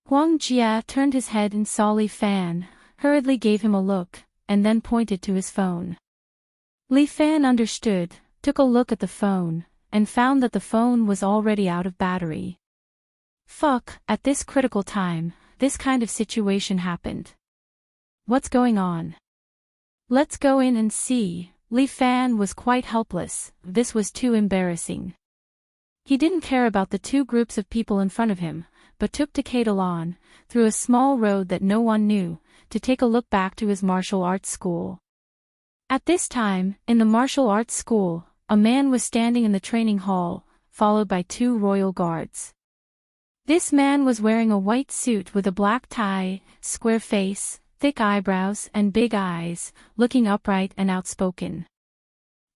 Huang Jie turned his head and saw Li Fan, hurriedly gave him a look, and then pointed to his phone. Li Fan understood, took a look at the phone, and found that the phone was already out of battery. Fuck, at this critical time, this kind of situation happened. What's going on? Let's go in and see. Li Fan was quite helpless. This was too embarrassing. He didn't care about the two groups of people in front of him, but took Takeda Lawn, through a small road that no one knew, to take a look back to his martial arts school. At this time, in the martial arts school, a man was standing in the training hall, followed by two royal guards. This man was wearing a white suit with a black tie, square face, thick eyebrows and big eyes, looking upright and outspoken.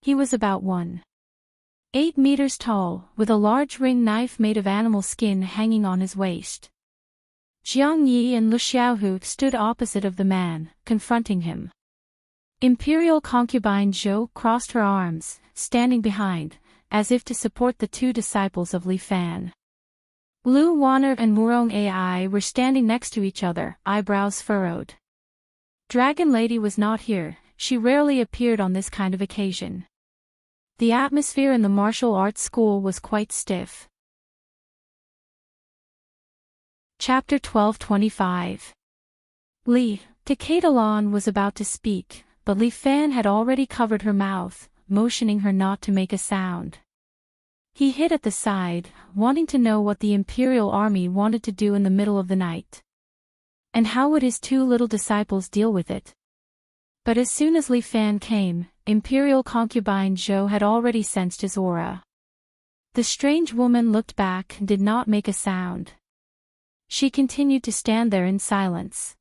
He was about 1.8 meters tall, with a large ring knife made of animal skin hanging on his waist. Jiang Yi and Lu Xiaohu stood opposite of the man, confronting him. Imperial concubine Zhou crossed her arms, standing behind, as if to support the two disciples of Li Fan. Lu Wanner and Murong Ai were standing next to each other, eyebrows furrowed. Dragon Lady was not here. She rarely appeared on this kind of occasion. The atmosphere in the martial arts school was quite stiff. Chapter 12:25. Li, Takeda Lawn was about to speak, but Li Fan had already covered her mouth, motioning her not to make a sound. He hid at the side, wanting to know what the Imperial Army wanted to do in the middle of the night. And how would his two little disciples deal with it? But as soon as Li Fan came, Imperial concubine Zhou had already sensed his aura. The strange woman looked back and did not make a sound. She continued to stand there in silence.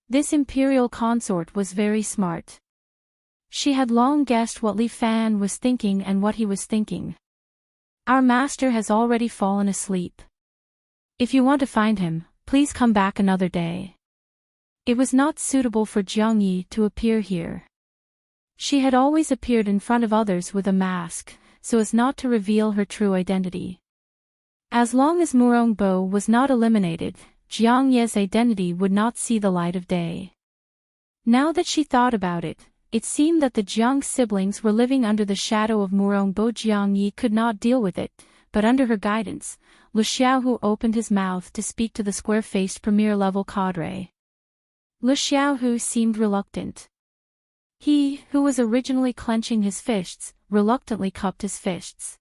This imperial consort was very smart. She had long guessed what Li Fan was thinking and what he was thinking. Our master has already fallen asleep. If you want to find him, please come back another day. It was not suitable for Jiang Yi to appear here. She had always appeared in front of others with a mask, so as not to reveal her true identity. As long as Murong Bo was not eliminated, Jiang Ye's identity would not see the light of day. Now that she thought about it, it seemed that the Jiang siblings were living under the shadow of Murong Bo. Jiang Yi could not deal with it, but under her guidance, Lu Xiaohu opened his mouth to speak to the square-faced premier-level cadre. Lu Xiaohu seemed reluctant. He, who was originally clenching his fists, reluctantly cupped his fists.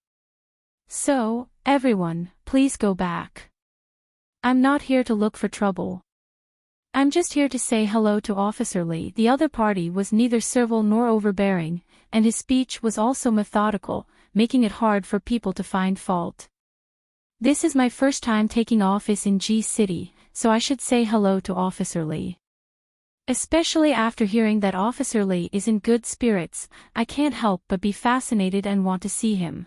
So, everyone, please go back. I'm not here to look for trouble. I'm just here to say hello to Officer Li. The other party was neither servile nor overbearing, and his speech was also methodical, making it hard for people to find fault. This is my first time taking office in G City, so I should say hello to Officer Li. Especially after hearing that Officer Li is in good spirits, I can't help but be fascinated and want to see him.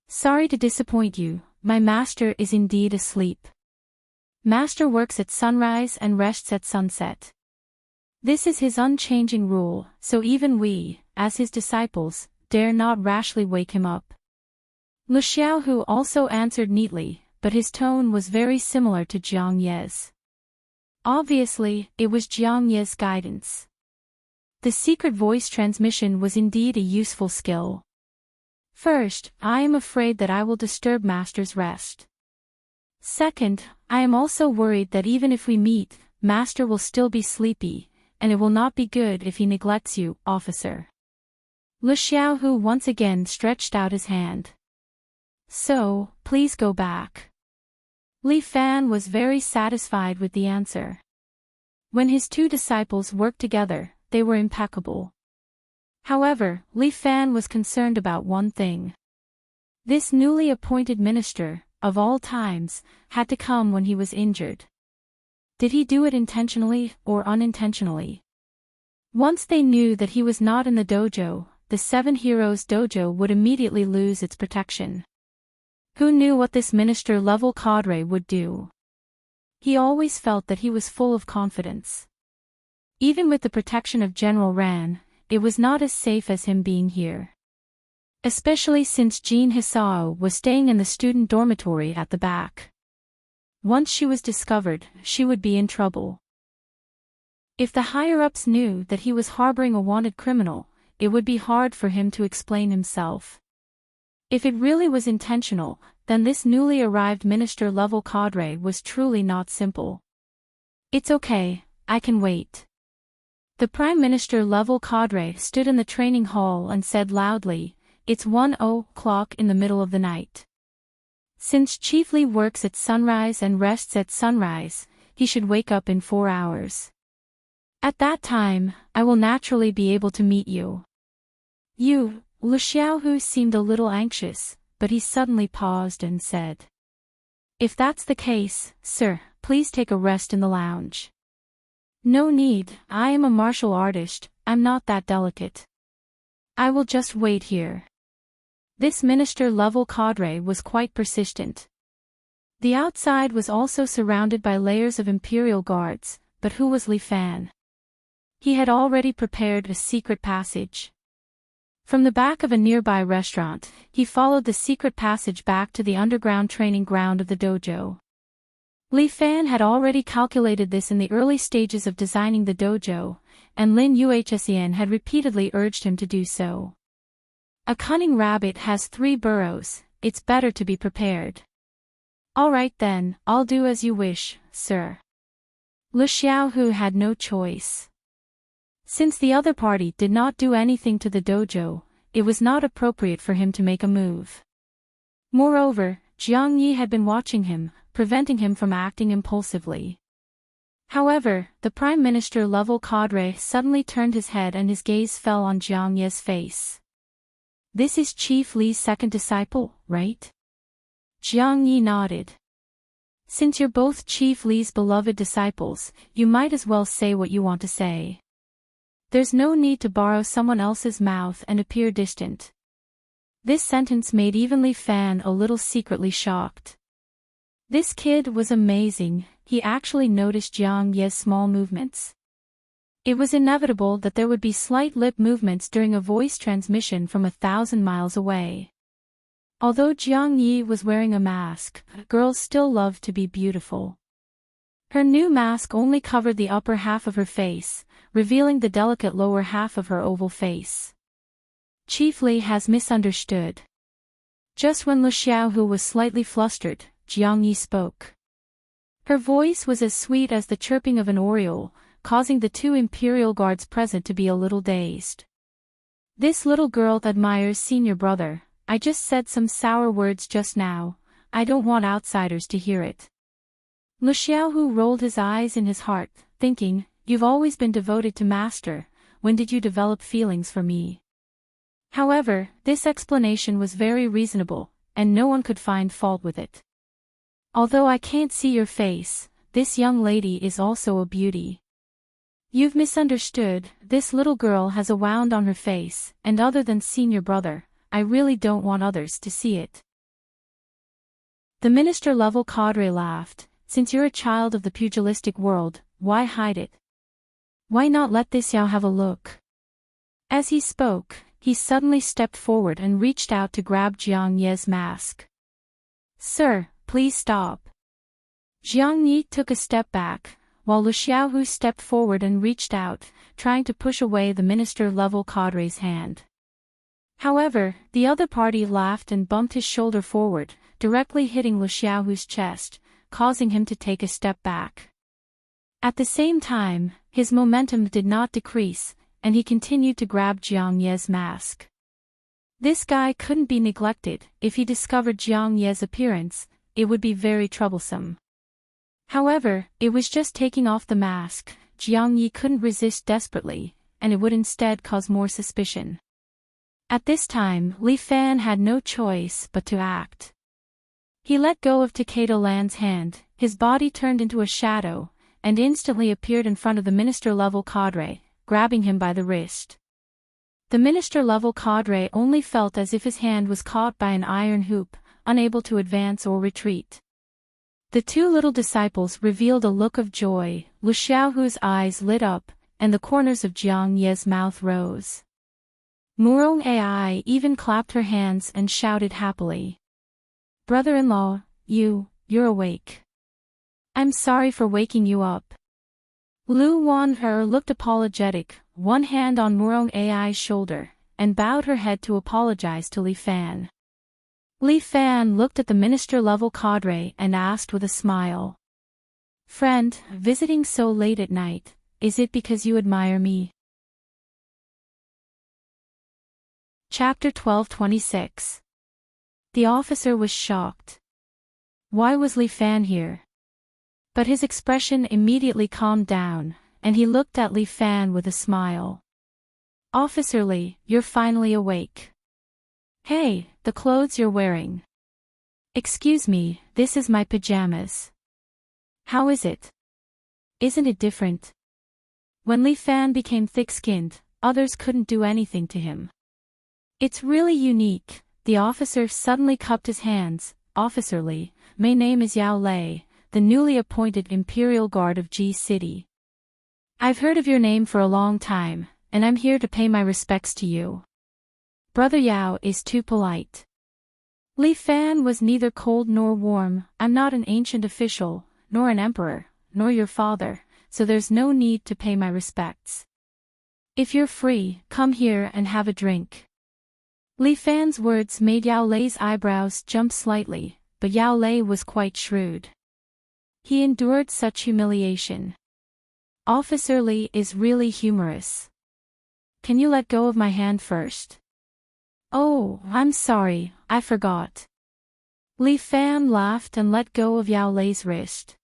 Sorry to disappoint you, my master is indeed asleep. Master works at sunrise and rests at sunset. This is his unchanging rule, so even we, as his disciples, dare not rashly wake him up. Lu Xiaohu also answered neatly, but his tone was very similar to Jiang Ye's. Obviously, it was Jiang Ye's guidance. The secret voice transmission was indeed a useful skill. First, I am afraid that I will disturb Master's rest. Second, I am also worried that even if we meet, Master will still be sleepy, and it will not be good if he neglects you, officer. Lu Xiaohu once again stretched out his hand. So, please go back. Li Fan was very satisfied with the answer. When his two disciples worked together, they were impeccable. However, Li Fan was concerned about one thing. This newly appointed minister, of all times, had to come when he was injured. Did he do it intentionally or unintentionally? Once they knew that he was not in the dojo, the Seven Heroes dojo would immediately lose its protection. Who knew what this minister-level cadre would do? He always felt that he was full of confidence. Even with the protection of General Ran, it was not as safe as him being here. Especially since Jean Hisao was staying in the student dormitory at the back. Once she was discovered, she would be in trouble. If the higher-ups knew that he was harboring a wanted criminal, it would be hard for him to explain himself. If it really was intentional, then this newly arrived minister-level cadre was truly not simple. It's okay, I can wait. The Prime Minister-level cadre stood in the training hall and said loudly, "It's 1:00 in the middle of the night. Since Chief Li works at sunrise and rests at sunrise, he should wake up in 4 hours. At that time, I will naturally be able to meet you." Lu Xiaohu seemed a little anxious, but he suddenly paused and said, "If that's the case, sir, please take a rest in the lounge." "No need, I am a martial artist, I'm not that delicate. I will just wait here." This minister-level cadre was quite persistent. The outside was also surrounded by layers of imperial guards, but who was Li Fan? He had already prepared a secret passage. From the back of a nearby restaurant, he followed the secret passage back to the underground training ground of the dojo. Li Fan had already calculated this in the early stages of designing the dojo, and Lin Yuhsian had repeatedly urged him to do so. A cunning rabbit has 3 burrows, it's better to be prepared. All right then, I'll do as you wish, sir. Lu Xiaohu had no choice. Since the other party did not do anything to the dojo, it was not appropriate for him to make a move. Moreover, Jiang Yi had been watching him, preventing him from acting impulsively. However, the Prime Minister-level cadre suddenly turned his head and his gaze fell on Jiang Yi's face. "This is Chief Li's second disciple, right?" Jiang Yi nodded. "Since you're both Chief Li's beloved disciples, you might as well say what you want to say. There's no need to borrow someone else's mouth and appear distant." This sentence made even Li Fan a little secretly shocked. This kid was amazing, he actually noticed Jiang Ye's small movements. It was inevitable that there would be slight lip movements during a voice transmission from 1,000 miles away. Although Jiang Yi was wearing a mask, girls still loved to be beautiful. Her new mask only covered the upper half of her face, revealing the delicate lower half of her oval face. Chief Li has misunderstood. Just when Lu Xiaohu was slightly flustered, Jiang Yi spoke. Her voice was as sweet as the chirping of an oriole, causing the 2 imperial guards present to be a little dazed. "This little girl admires senior brother, I just said some sour words just now, I don't want outsiders to hear it." Lu Xiaohu rolled his eyes in his heart, thinking, "You've always been devoted to master, when did you develop feelings for me?" However, this explanation was very reasonable, and no one could find fault with it. "Although I can't see your face, this young lady is also a beauty." "You've misunderstood, this little girl has a wound on her face, and other than senior brother, I really don't want others to see it." The minister-level cadre laughed. Since you're a child of the pugilistic world, why hide it? Why not let this Yao have a look? As he spoke, he suddenly stepped forward and reached out to grab Jiang Ye's mask. Sir, please stop. Jiang Yi took a step back, while Lu Xiaohu stepped forward and reached out, trying to push away the minister-level cadre's hand. However, the other party laughed and bumped his shoulder forward, directly hitting Lu Xiaohu's chest, causing him to take a step back. At the same time, his momentum did not decrease, and he continued to grab Jiang Ye's mask. This guy couldn't be neglected. If he discovered Jiang Ye's appearance, it would be very troublesome. However, it was just taking off the mask. Jiang Yi couldn't resist desperately, and it would instead cause more suspicion. At this time, Li Fan had no choice but to act. He let go of Takeda Lan's hand, his body turned into a shadow, and instantly appeared in front of the minister-level cadre, grabbing him by the wrist. The minister-level cadre only felt as if his hand was caught by an iron hoop, unable to advance or retreat. The two little disciples revealed a look of joy. Lu Xiaohu's eyes lit up, and the corners of Jiang Ye's mouth rose. Murong Ai even clapped her hands and shouted happily. Brother-in-law, you're awake. I'm sorry for waking you up. Lu Wanhe looked apologetic, one hand on Murong Ai's shoulder, and bowed her head to apologize to Li Fan. Li Fan looked at the minister-level cadre and asked with a smile. Friend, visiting so late at night, is it because you admire me? Chapter 12:26. The officer was shocked. Why was Li Fan here? But his expression immediately calmed down, and he looked at Li Fan with a smile. Officer Li, you're finally awake. Hey, the clothes you're wearing. Excuse me, this is my pajamas. How is it? Isn't it different? When Li Fan became thick-skinned, others couldn't do anything to him. It's really unique. The officer suddenly cupped his hands. Officer Li, my name is Yao Lei, the newly appointed Imperial Guard of Ji City. I've heard of your name for a long time, and I'm here to pay my respects to you. Brother Yao is too polite. Li Fan was neither cold nor warm. I'm not an ancient official, nor an emperor, nor your father, so there's no need to pay my respects. If you're free, come here and have a drink. Li Fan's words made Yao Lei's eyebrows jump slightly, but Yao Lei was quite shrewd. He endured such humiliation. Officer Li is really humorous. Can you let go of my hand first? Oh, I'm sorry, I forgot. Li Fan laughed and let go of Yao Lei's wrist.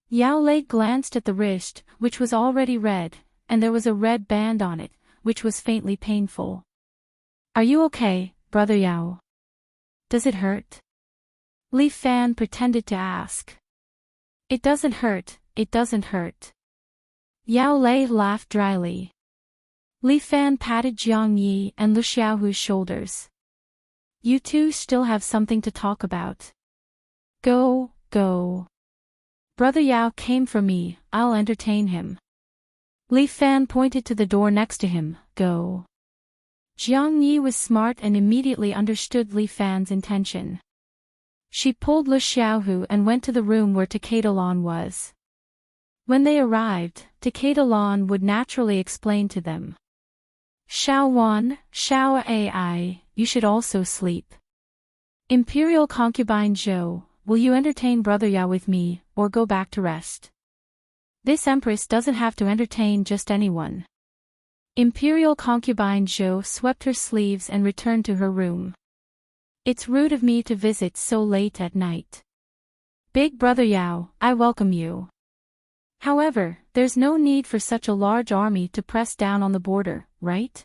Yao Lei glanced at the wrist, which was already red, and there was a red band on it, which was faintly painful. Are you okay, Brother Yao? Does it hurt? Li Fan pretended to ask. It doesn't hurt, it doesn't hurt. Yao Lei laughed dryly. Li Fan patted Jiang Yi and Lu Xiaohu's shoulders. You two still have something to talk about. Go. Brother Yao came for me, I'll entertain him. Li Fan pointed to the door next to him. Go. Jiang Yi was smart and immediately understood Li Fan's intention. She pulled Lu Xiaohu and went to the room where Takeda Lan was. When they arrived, Takeda Lan would naturally explain to them. Shao Wan, Shao Ai, you should also sleep. Imperial concubine Zhou, will you entertain Brother Yao with me, or go back to rest? This empress doesn't have to entertain just anyone. Imperial concubine Zhou swept her sleeves and returned to her room. It's rude of me to visit so late at night. Big Brother Yao, I welcome you. However, there's no need for such a large army to press down on the border, right?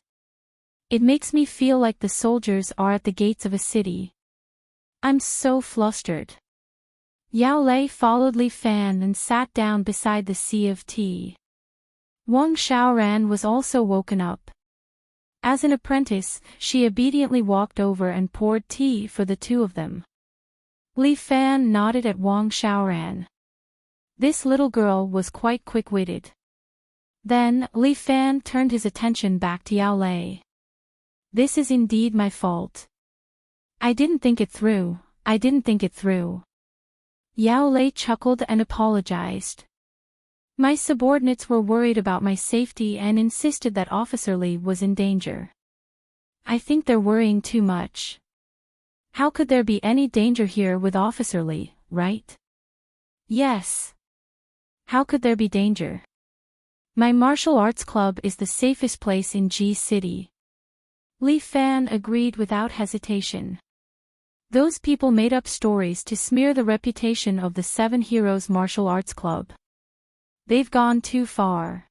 It makes me feel like the soldiers are at the gates of a city. I'm so flustered. Yao Lei followed Li Fan and sat down beside the sea of tea. Wang Xiaoran was also woken up. As an apprentice, she obediently walked over and poured tea for the two of them. Li Fan nodded at Wang Xiaoran. This little girl was quite quick-witted. Then, Li Fan turned his attention back to Yao Lei. This is indeed my fault. I didn't think it through. Yao Lei chuckled and apologized. My subordinates were worried about my safety and insisted that Officer Li was in danger. I think they're worrying too much. How could there be any danger here with Officer Li, right? Yes. How could there be danger? My martial arts club is the safest place in G City. Li Fan agreed without hesitation. Those people made up stories to smear the reputation of the Seven Heroes Martial Arts Club. They've gone too far.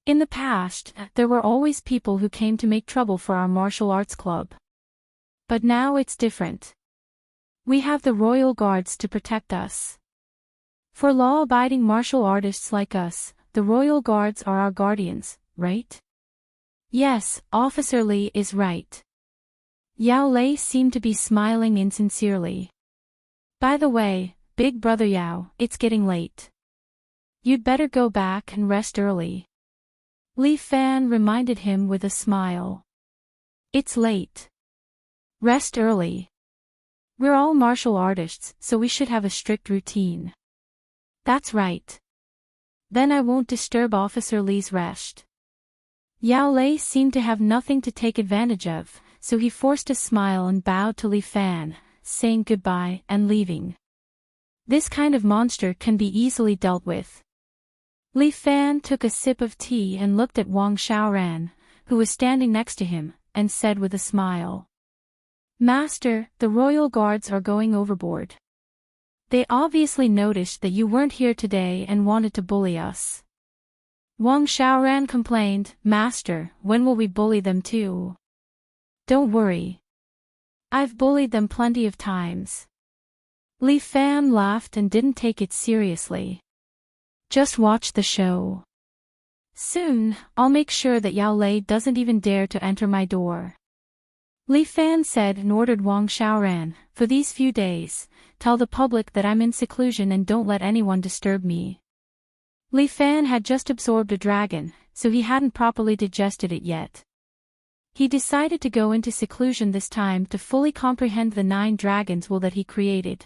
In the past, there were always people who came to make trouble for our martial arts club. But now it's different. We have the royal guards to protect us. For law-abiding martial artists like us, the royal guards are our guardians, right? Yes, Officer Li is right. Yao Lei seemed to be smiling insincerely. By the way, Big Brother Yao, it's getting late. You'd better go back and rest early. Li Fan reminded him with a smile. It's late. Rest early. We're all martial artists, so we should have a strict routine. That's right. Then I won't disturb Officer Li's rest. Yao Lei seemed to have nothing to take advantage of, so he forced a smile and bowed to Li Fan, saying goodbye and leaving. This kind of monster can be easily dealt with. Li Fan took a sip of tea and looked at Wang Xiaoran, who was standing next to him, and said with a smile. Master, the royal guards are going overboard. They obviously noticed that you weren't here today and wanted to bully us. Wang Xiaoran complained, Master, when will we bully them too? Don't worry. I've bullied them plenty of times. Li Fan laughed and didn't take it seriously. Just watch the show. Soon, I'll make sure that Yao Lei doesn't even dare to enter my door. Li Fan said and ordered Wang Xiaoran, for these few days, tell the public that I'm in seclusion and don't let anyone disturb me. Li Fan had just absorbed a dragon, so he hadn't properly digested it yet. He decided to go into seclusion this time to fully comprehend the 9 dragons will that he created.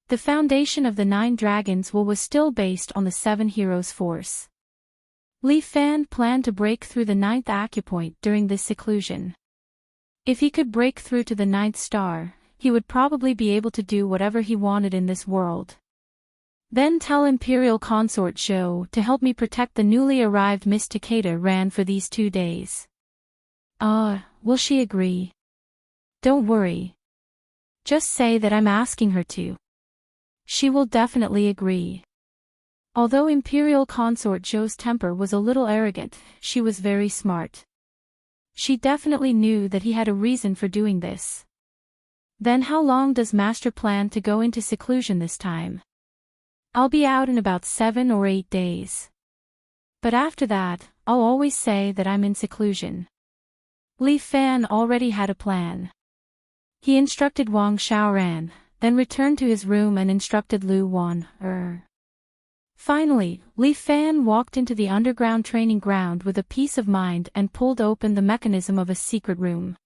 The foundation of the 9 dragons will was still based on the 7 heroes force. Li Fan planned to break through the 9th acupoint during this seclusion. If he could break through to the 9th star, he would probably be able to do whatever he wanted in this world. Then tell Imperial Consort Zhou to help me protect the newly arrived Miss Takeda Ran for these 2 days. Will she agree? Don't worry. Just say that I'm asking her to. She will definitely agree. Although Imperial Consort Zhou's temper was a little arrogant, she was very smart. She definitely knew that he had a reason for doing this. Then how long does Master plan to go into seclusion this time? I'll be out in about 7 or 8 days. But after that, I'll always say that I'm in seclusion. Li Fan already had a plan. He instructed Wang Xiaoran, then returned to his room and instructed Lu Wan. Finally, Li Fan walked into the underground training ground with a peace of mind and pulled open the mechanism of a secret room.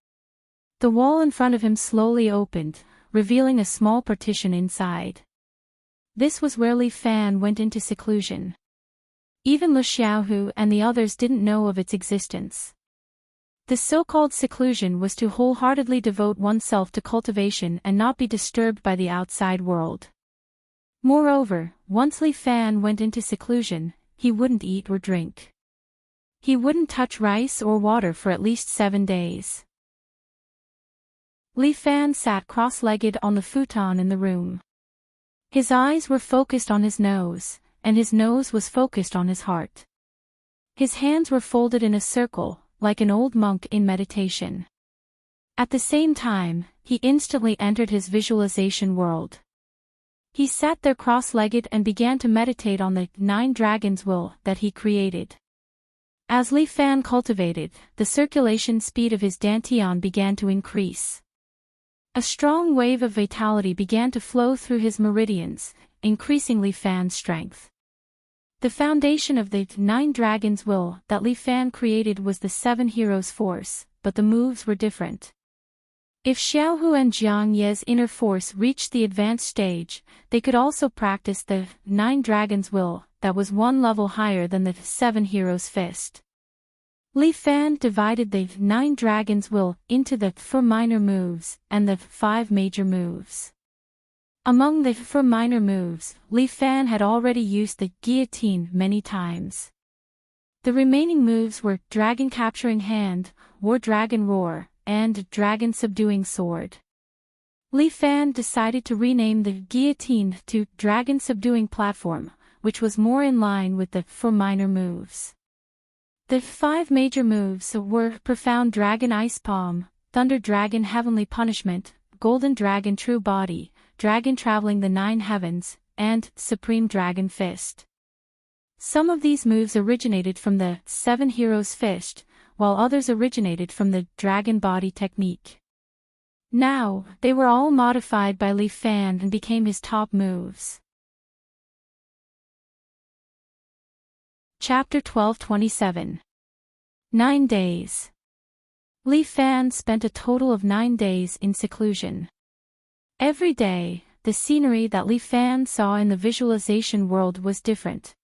The wall in front of him slowly opened, revealing a small partition inside. This was where Li Fan went into seclusion. Even Lu Xiaohu and the others didn't know of its existence. The so-called seclusion was to wholeheartedly devote oneself to cultivation and not be disturbed by the outside world. Moreover, once Li Fan went into seclusion, he wouldn't eat or drink. He wouldn't touch rice or water for at least 7 days. Li Fan sat cross-legged on the futon in the room. His eyes were focused on his nose, and his nose was focused on his heart. His hands were folded in a circle, like an old monk in meditation. At the same time, he instantly entered his visualization world. He sat there cross-legged and began to meditate on the 9 dragons will that he created. As Li Fan cultivated, the circulation speed of his dantian began to increase. A strong wave of vitality began to flow through his meridians, increasing Li Fan's strength. The foundation of the 9 Dragons' will that Li Fan created was the 7 Heroes' force, but the moves were different. If Xiaohu and Jiang Ye's inner force reached the advanced stage, they could also practice the 9 Dragons' will that was 1 level higher than the 7 Heroes' fist. Li Fan divided the 9 Dragons' will into the 4 minor moves and the 5 major moves. Among the 4 minor moves, Li Fan had already used the guillotine many times. The remaining moves were Dragon Capturing Hand, War Dragon Roar, and Dragon Subduing Sword. Li Fan decided to rename the guillotine to Dragon Subduing Platform, which was more in line with the 4 minor moves. The 5 major moves were Profound Dragon Ice Palm, Thunder Dragon Heavenly Punishment, Golden Dragon True Body, Dragon Traveling the 9 Heavens, and Supreme Dragon Fist. Some of these moves originated from the 7 Heroes' Fist, while others originated from the Dragon Body technique. Now, they were all modified by Li Fan and became his top moves. Chapter 12:27. 9 days. Li Fan spent a total of 9 days in seclusion. Every day, the scenery that Li Fan saw in the visualization world was different.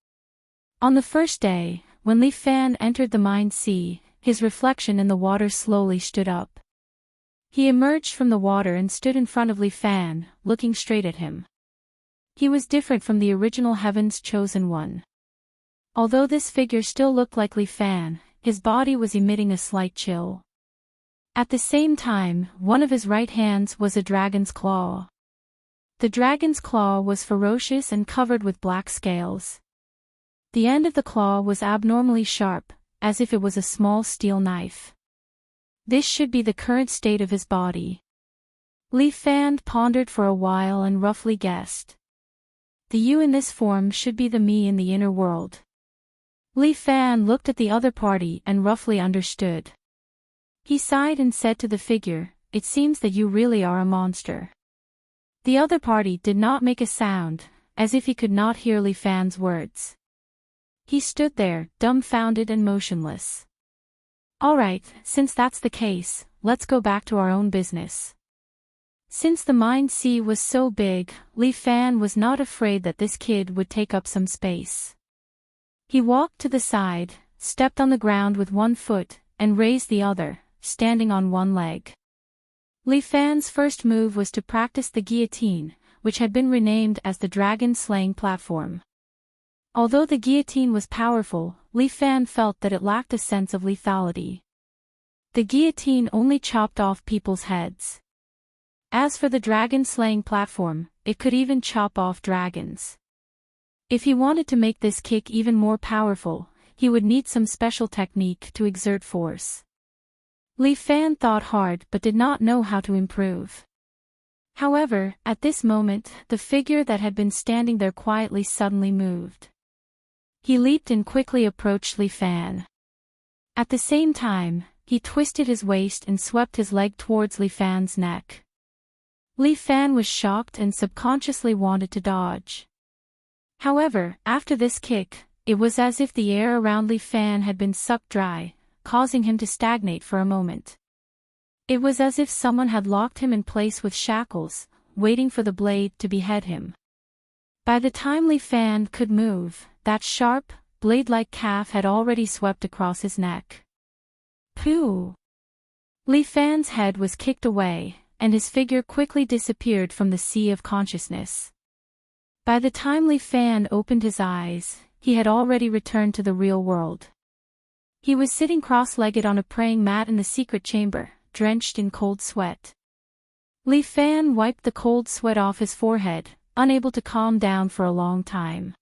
On the first day, when Li Fan entered the Mind Sea, his reflection in the water slowly stood up. He emerged from the water and stood in front of Li Fan, looking straight at him. He was different from the original Heaven's Chosen One. Although this figure still looked like Li Fan, his body was emitting a slight chill. At the same time, one of his right hands was a dragon's claw. The dragon's claw was ferocious and covered with black scales. The end of the claw was abnormally sharp, as if it was a small steel knife. This should be the current state of his body. Li Fan pondered for a while and roughly guessed. The you in this form should be the me in the inner world. Li Fan looked at the other party and roughly understood. He sighed and said to the figure, "It seems that you really are a monster." The other party did not make a sound, as if he could not hear Li Fan's words. He stood there, dumbfounded and motionless. "All right, since that's the case, let's go back to our own business." Since the Mind Sea was so big, Li Fan was not afraid that this kid would take up some space. He walked to the side, stepped on the ground with one foot, and raised the other, standing on one leg. Li Fan's first move was to practice the guillotine, which had been renamed as the Dragon Slaying Platform. Although the guillotine was powerful, Li Fan felt that it lacked a sense of lethality. The guillotine only chopped off people's heads. As for the Dragon Slaying Platform, it could even chop off dragons. If he wanted to make this kick even more powerful, he would need some special technique to exert force. Li Fan thought hard but did not know how to improve. However, at this moment, the figure that had been standing there quietly suddenly moved. He leaped and quickly approached Li Fan. At the same time, he twisted his waist and swept his leg towards Li Fan's neck. Li Fan was shocked and subconsciously wanted to dodge. However, after this kick, it was as if the air around Li Fan had been sucked dry, causing him to stagnate for a moment. It was as if someone had locked him in place with shackles, waiting for the blade to behead him. By the time Li Fan could move, that sharp, blade-like calf had already swept across his neck. Pooh! Li Fan's head was kicked away, and his figure quickly disappeared from the sea of consciousness. By the time Li Fan opened his eyes, he had already returned to the real world. He was sitting cross-legged on a praying mat in the secret chamber, drenched in cold sweat. Li Fan wiped the cold sweat off his forehead, unable to calm down for a long time.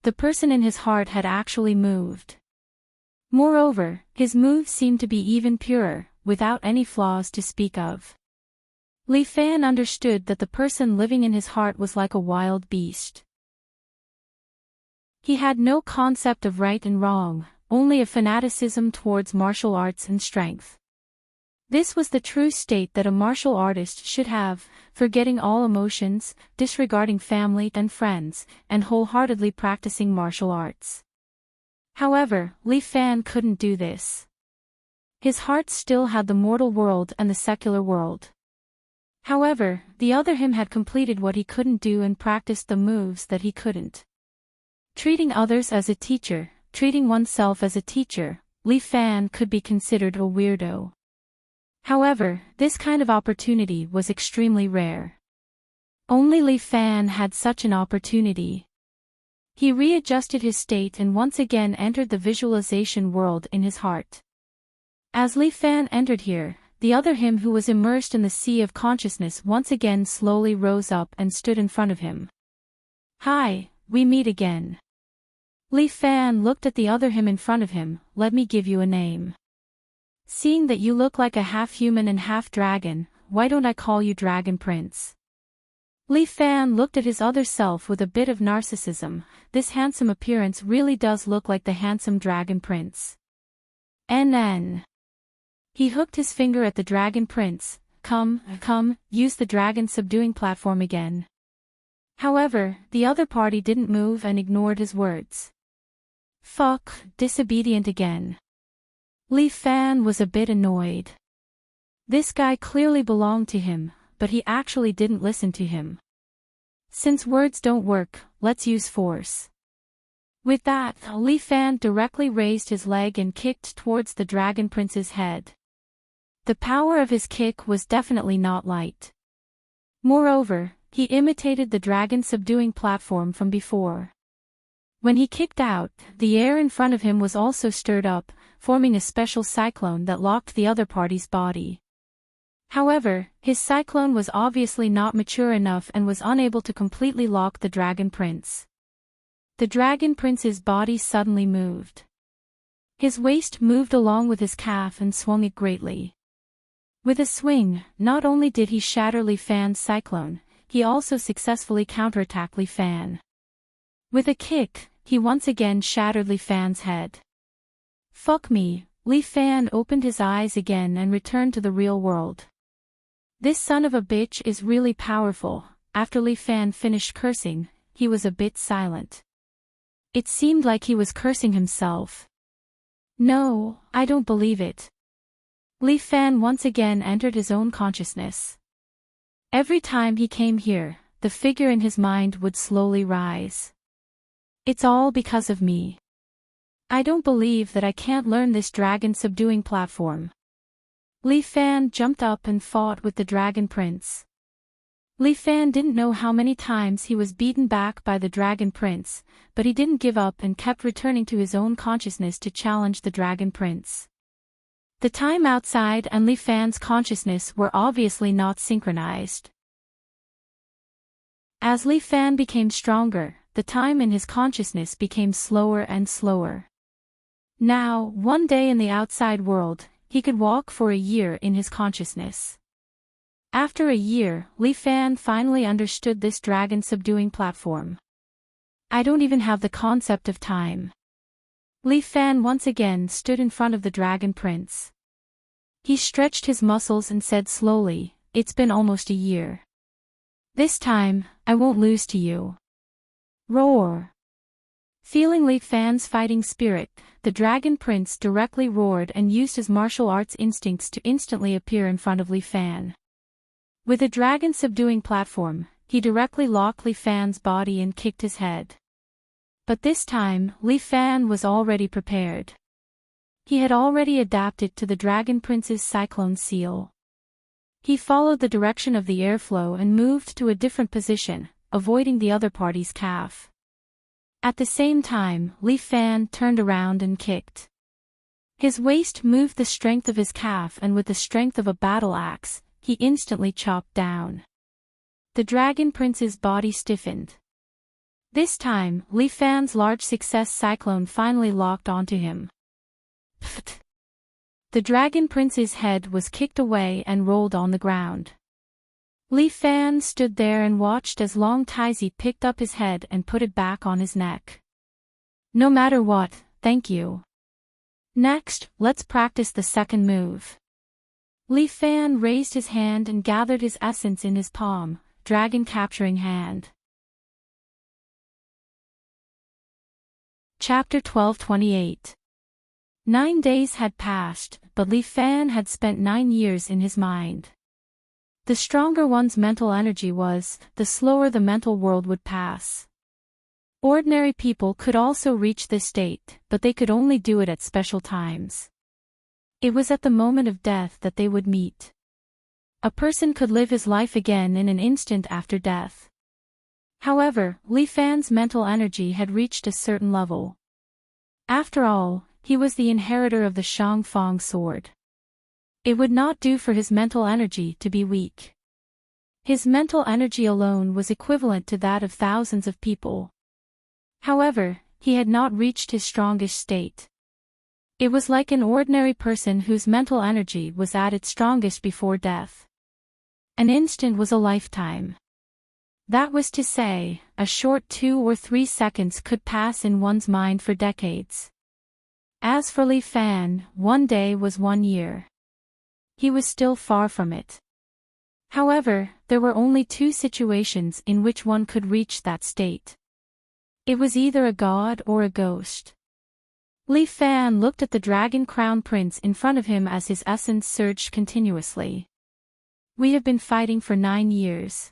The person in his heart had actually moved. Moreover, his moves seemed to be even purer, without any flaws to speak of. Li Fan understood that the person living in his heart was like a wild beast. He had no concept of right and wrong, only a fanaticism towards martial arts and strength. This was the true state that a martial artist should have, forgetting all emotions, disregarding family and friends, and wholeheartedly practicing martial arts. However, Li Fan couldn't do this. His heart still had the mortal world and the secular world. However, the other him had completed what he couldn't do and practiced the moves that he couldn't. Treating others as a teacher, treating oneself as a teacher, Li Fan could be considered a weirdo. However, this kind of opportunity was extremely rare. Only Li Fan had such an opportunity. He readjusted his state and once again entered the visualization world in his heart. As Li Fan entered here, the other him who was immersed in the sea of consciousness once again slowly rose up and stood in front of him. "Hi, we meet again." Li Fan looked at the other him in front of him. "Let me give you a name. Seeing that you look like a half-human and half-dragon, why don't I call you Dragon Prince?" Li Fan looked at his other self with a bit of narcissism. This handsome appearance really does look like the handsome Dragon Prince. NN. He hooked his finger at the Dragon Prince. Come, use the dragon subduing platform again." However, the other party didn't move and ignored his words. Fuck, disobedient again. Li Fan was a bit annoyed. This guy clearly belonged to him, but he actually didn't listen to him. Since words don't work, let's use force. With that, Li Fan directly raised his leg and kicked towards the Dragon Prince's head. The power of his kick was definitely not light. Moreover, he imitated the dragon subduing platform from before. When he kicked out, the air in front of him was also stirred up, forming a special cyclone that locked the other party's body. However, his cyclone was obviously not mature enough and was unable to completely lock the Dragon Prince. The Dragon Prince's body suddenly moved. His waist moved along with his calf and swung it greatly. With a swing, not only did he shatter Li Fan's cyclone, he also successfully counterattacked Li Fan. With a kick, he once again shattered Li Fan's head. Fuck me, Li Fan opened his eyes again and returned to the real world. This son of a bitch is really powerful. After Li Fan finished cursing, he was a bit silent. It seemed like he was cursing himself. No, I don't believe it. Li Fan once again entered his own consciousness. Every time he came here, the figure in his mind would slowly rise. It's all because of me. I don't believe that I can't learn this dragon subduing platform. Li Fan jumped up and fought with the Dragon Prince. Li Fan didn't know how many times he was beaten back by the Dragon Prince, but he didn't give up and kept returning to his own consciousness to challenge the Dragon Prince. The time outside and Li Fan's consciousness were obviously not synchronized. As Li Fan became stronger, the time in his consciousness became slower and slower. Now, one day in the outside world, he could walk for a year in his consciousness. After a year, Li Fan finally understood this dragon subduing platform. I don't even have the concept of time. Li Fan once again stood in front of the Dragon Prince. He stretched his muscles and said slowly, "It's been almost a year. This time, I won't lose to you." Roar! Feeling Li Fan's fighting spirit, the Dragon Prince directly roared and used his martial arts instincts to instantly appear in front of Li Fan. With a dragon subduing platform, he directly locked Li Fan's body and kicked his head. But this time, Li Fan was already prepared. He had already adapted to the Dragon Prince's cyclone seal. He followed the direction of the airflow and moved to a different position, avoiding the other party's calf. At the same time, Li Fan turned around and kicked. His waist moved the strength of his calf, and with the strength of a battle axe, he instantly chopped down. The Dragon Prince's body stiffened. This time, Li Fan's large success cyclone finally locked onto him. Pfft! The Dragon Prince's head was kicked away and rolled on the ground. Li Fan stood there and watched as Long Taizi picked up his head and put it back on his neck. No matter what, thank you. Next, let's practice the second move. Li Fan raised his hand and gathered his essence in his palm, dragon capturing hand. Chapter 12:28. 9 days had passed, but Li Fan had spent 9 years in his mind. The stronger one's mental energy was, the slower the mental world would pass. Ordinary people could also reach this state, but they could only do it at special times. It was at the moment of death that they would meet. A person could live his life again in an instant after death. However, Li Fan's mental energy had reached a certain level. After all, he was the inheritor of the Shang Fang sword. It would not do for his mental energy to be weak. His mental energy alone was equivalent to that of thousands of people. However, he had not reached his strongest state. It was like an ordinary person whose mental energy was at its strongest before death. An instant was a lifetime. That was to say, a short 2 or 3 seconds could pass in one's mind for decades. As for Li Fan, 1 day was 1 year. He was still far from it. However, there were only 2 situations in which one could reach that state. It was either a god or a ghost. Li Fan looked at the Dragon Crown Prince in front of him as his essence surged continuously. We have been fighting for 9 years.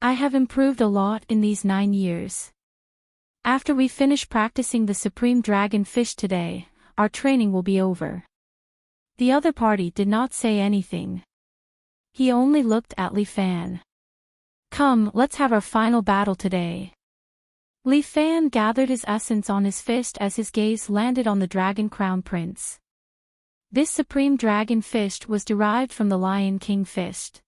I have improved a lot in these 9 years. After we finish practicing the Supreme Dragon Fish today, our training will be over. The other party did not say anything. He only looked at Li Fan. Come, let's have our final battle today. Li Fan gathered his essence on his fist as his gaze landed on the Dragon Crown Prince. This Supreme Dragon Fist was derived from the Lion King Fist.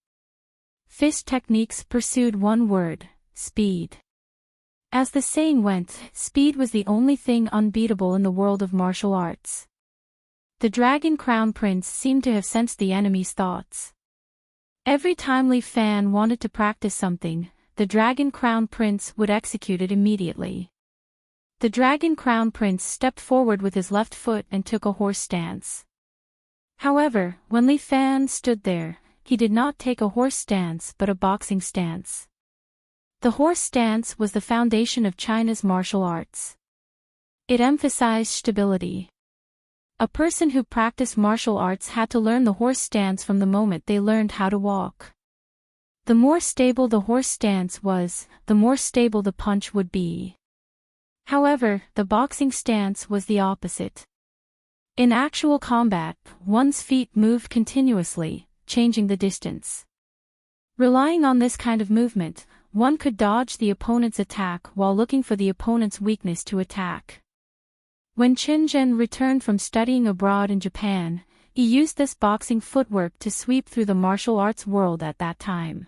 Fist techniques pursued one word: speed. As the saying went, speed was the only thing unbeatable in the world of martial arts. The Dragon Crown Prince seemed to have sensed the enemy's thoughts. Every time Li Fan wanted to practice something, the Dragon Crown Prince would execute it immediately. The Dragon Crown Prince stepped forward with his left foot and took a horse stance. However, when Li Fan stood there, he did not take a horse stance but a boxing stance. The horse stance was the foundation of China's martial arts. It emphasized stability. A person who practiced martial arts had to learn the horse stance from the moment they learned how to walk. The more stable the horse stance was, the more stable the punch would be. However, the boxing stance was the opposite. In actual combat, one's feet moved continuously, changing the distance. Relying on this kind of movement, one could dodge the opponent's attack while looking for the opponent's weakness to attack. When Qin Zhen returned from studying abroad in Japan, he used this boxing footwork to sweep through the martial arts world at that time.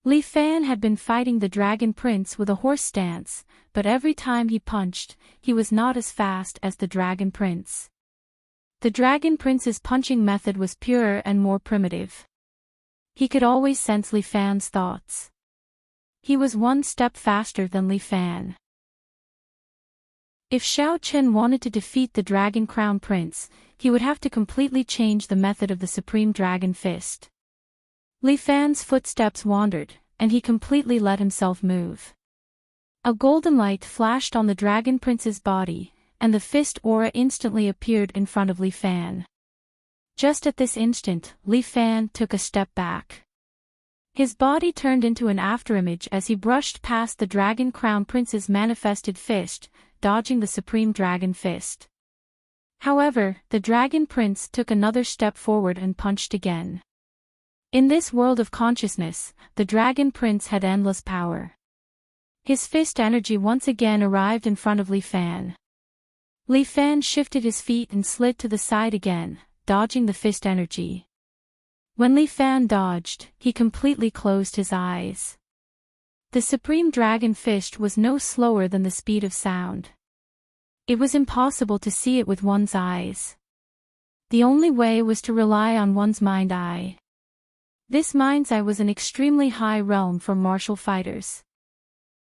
Li Fan had been fighting the Dragon Prince with a horse stance, but every time he punched, he was not as fast as the Dragon Prince. The Dragon Prince's punching method was purer and more primitive. He could always sense Li Fan's thoughts. He was 1 step faster than Li Fan. If Xiao Chen wanted to defeat the Dragon Crown Prince, he would have to completely change the method of the Supreme Dragon Fist. Li Fan's footsteps wandered, and he completely let himself move. A golden light flashed on the Dragon Prince's body, and the fist aura instantly appeared in front of Li Fan. Just at this instant, Li Fan took a step back. His body turned into an afterimage as he brushed past the Dragon Crown Prince's manifested fist, dodging the Supreme Dragon Fist. However, the Dragon Prince took another step forward and punched again. In this world of consciousness, the Dragon Prince had endless power. His fist energy once again arrived in front of Li Fan. Li Fan shifted his feet and slid to the side again, dodging the fist energy. When Li Fan dodged, he completely closed his eyes. The Supreme Dragon Fist was no slower than the speed of sound. It was impossible to see it with one's eyes. The only way was to rely on one's mind-eye. This mind's eye was an extremely high realm for martial fighters.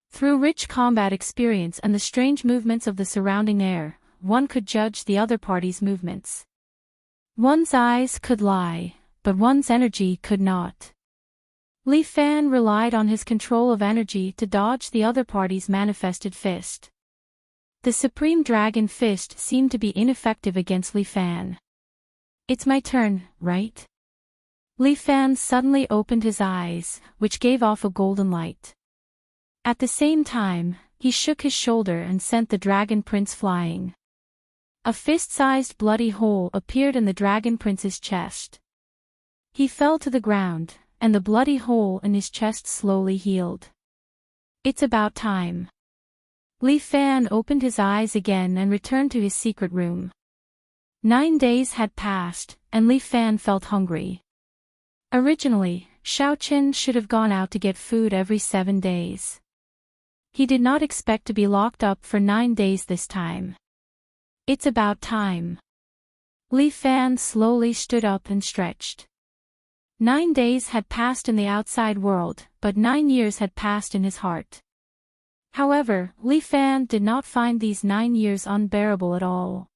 Through rich combat experience and the strange movements of the surrounding air, one could judge the other party's movements. One's eyes could lie, but one's energy could not. Li Fan relied on his control of energy to dodge the other party's manifested fist. The Supreme Dragon Fist seemed to be ineffective against Li Fan. It's my turn, right? Li Fan suddenly opened his eyes, which gave off a golden light. At the same time, he shook his shoulder and sent the Dragon Prince flying. A fist-sized bloody hole appeared in the Dragon Prince's chest. He fell to the ground, and the bloody hole in his chest slowly healed. It's about time. Li Fan opened his eyes again and returned to his secret room. 9 days had passed, and Li Fan felt hungry. Originally, Xiaoqin should have gone out to get food every 7 days. He did not expect to be locked up for 9 days this time. It's about time. Li Fan slowly stood up and stretched. 9 days had passed in the outside world, but 9 years had passed in his heart. However, Li Fan did not find these 9 years unbearable at all.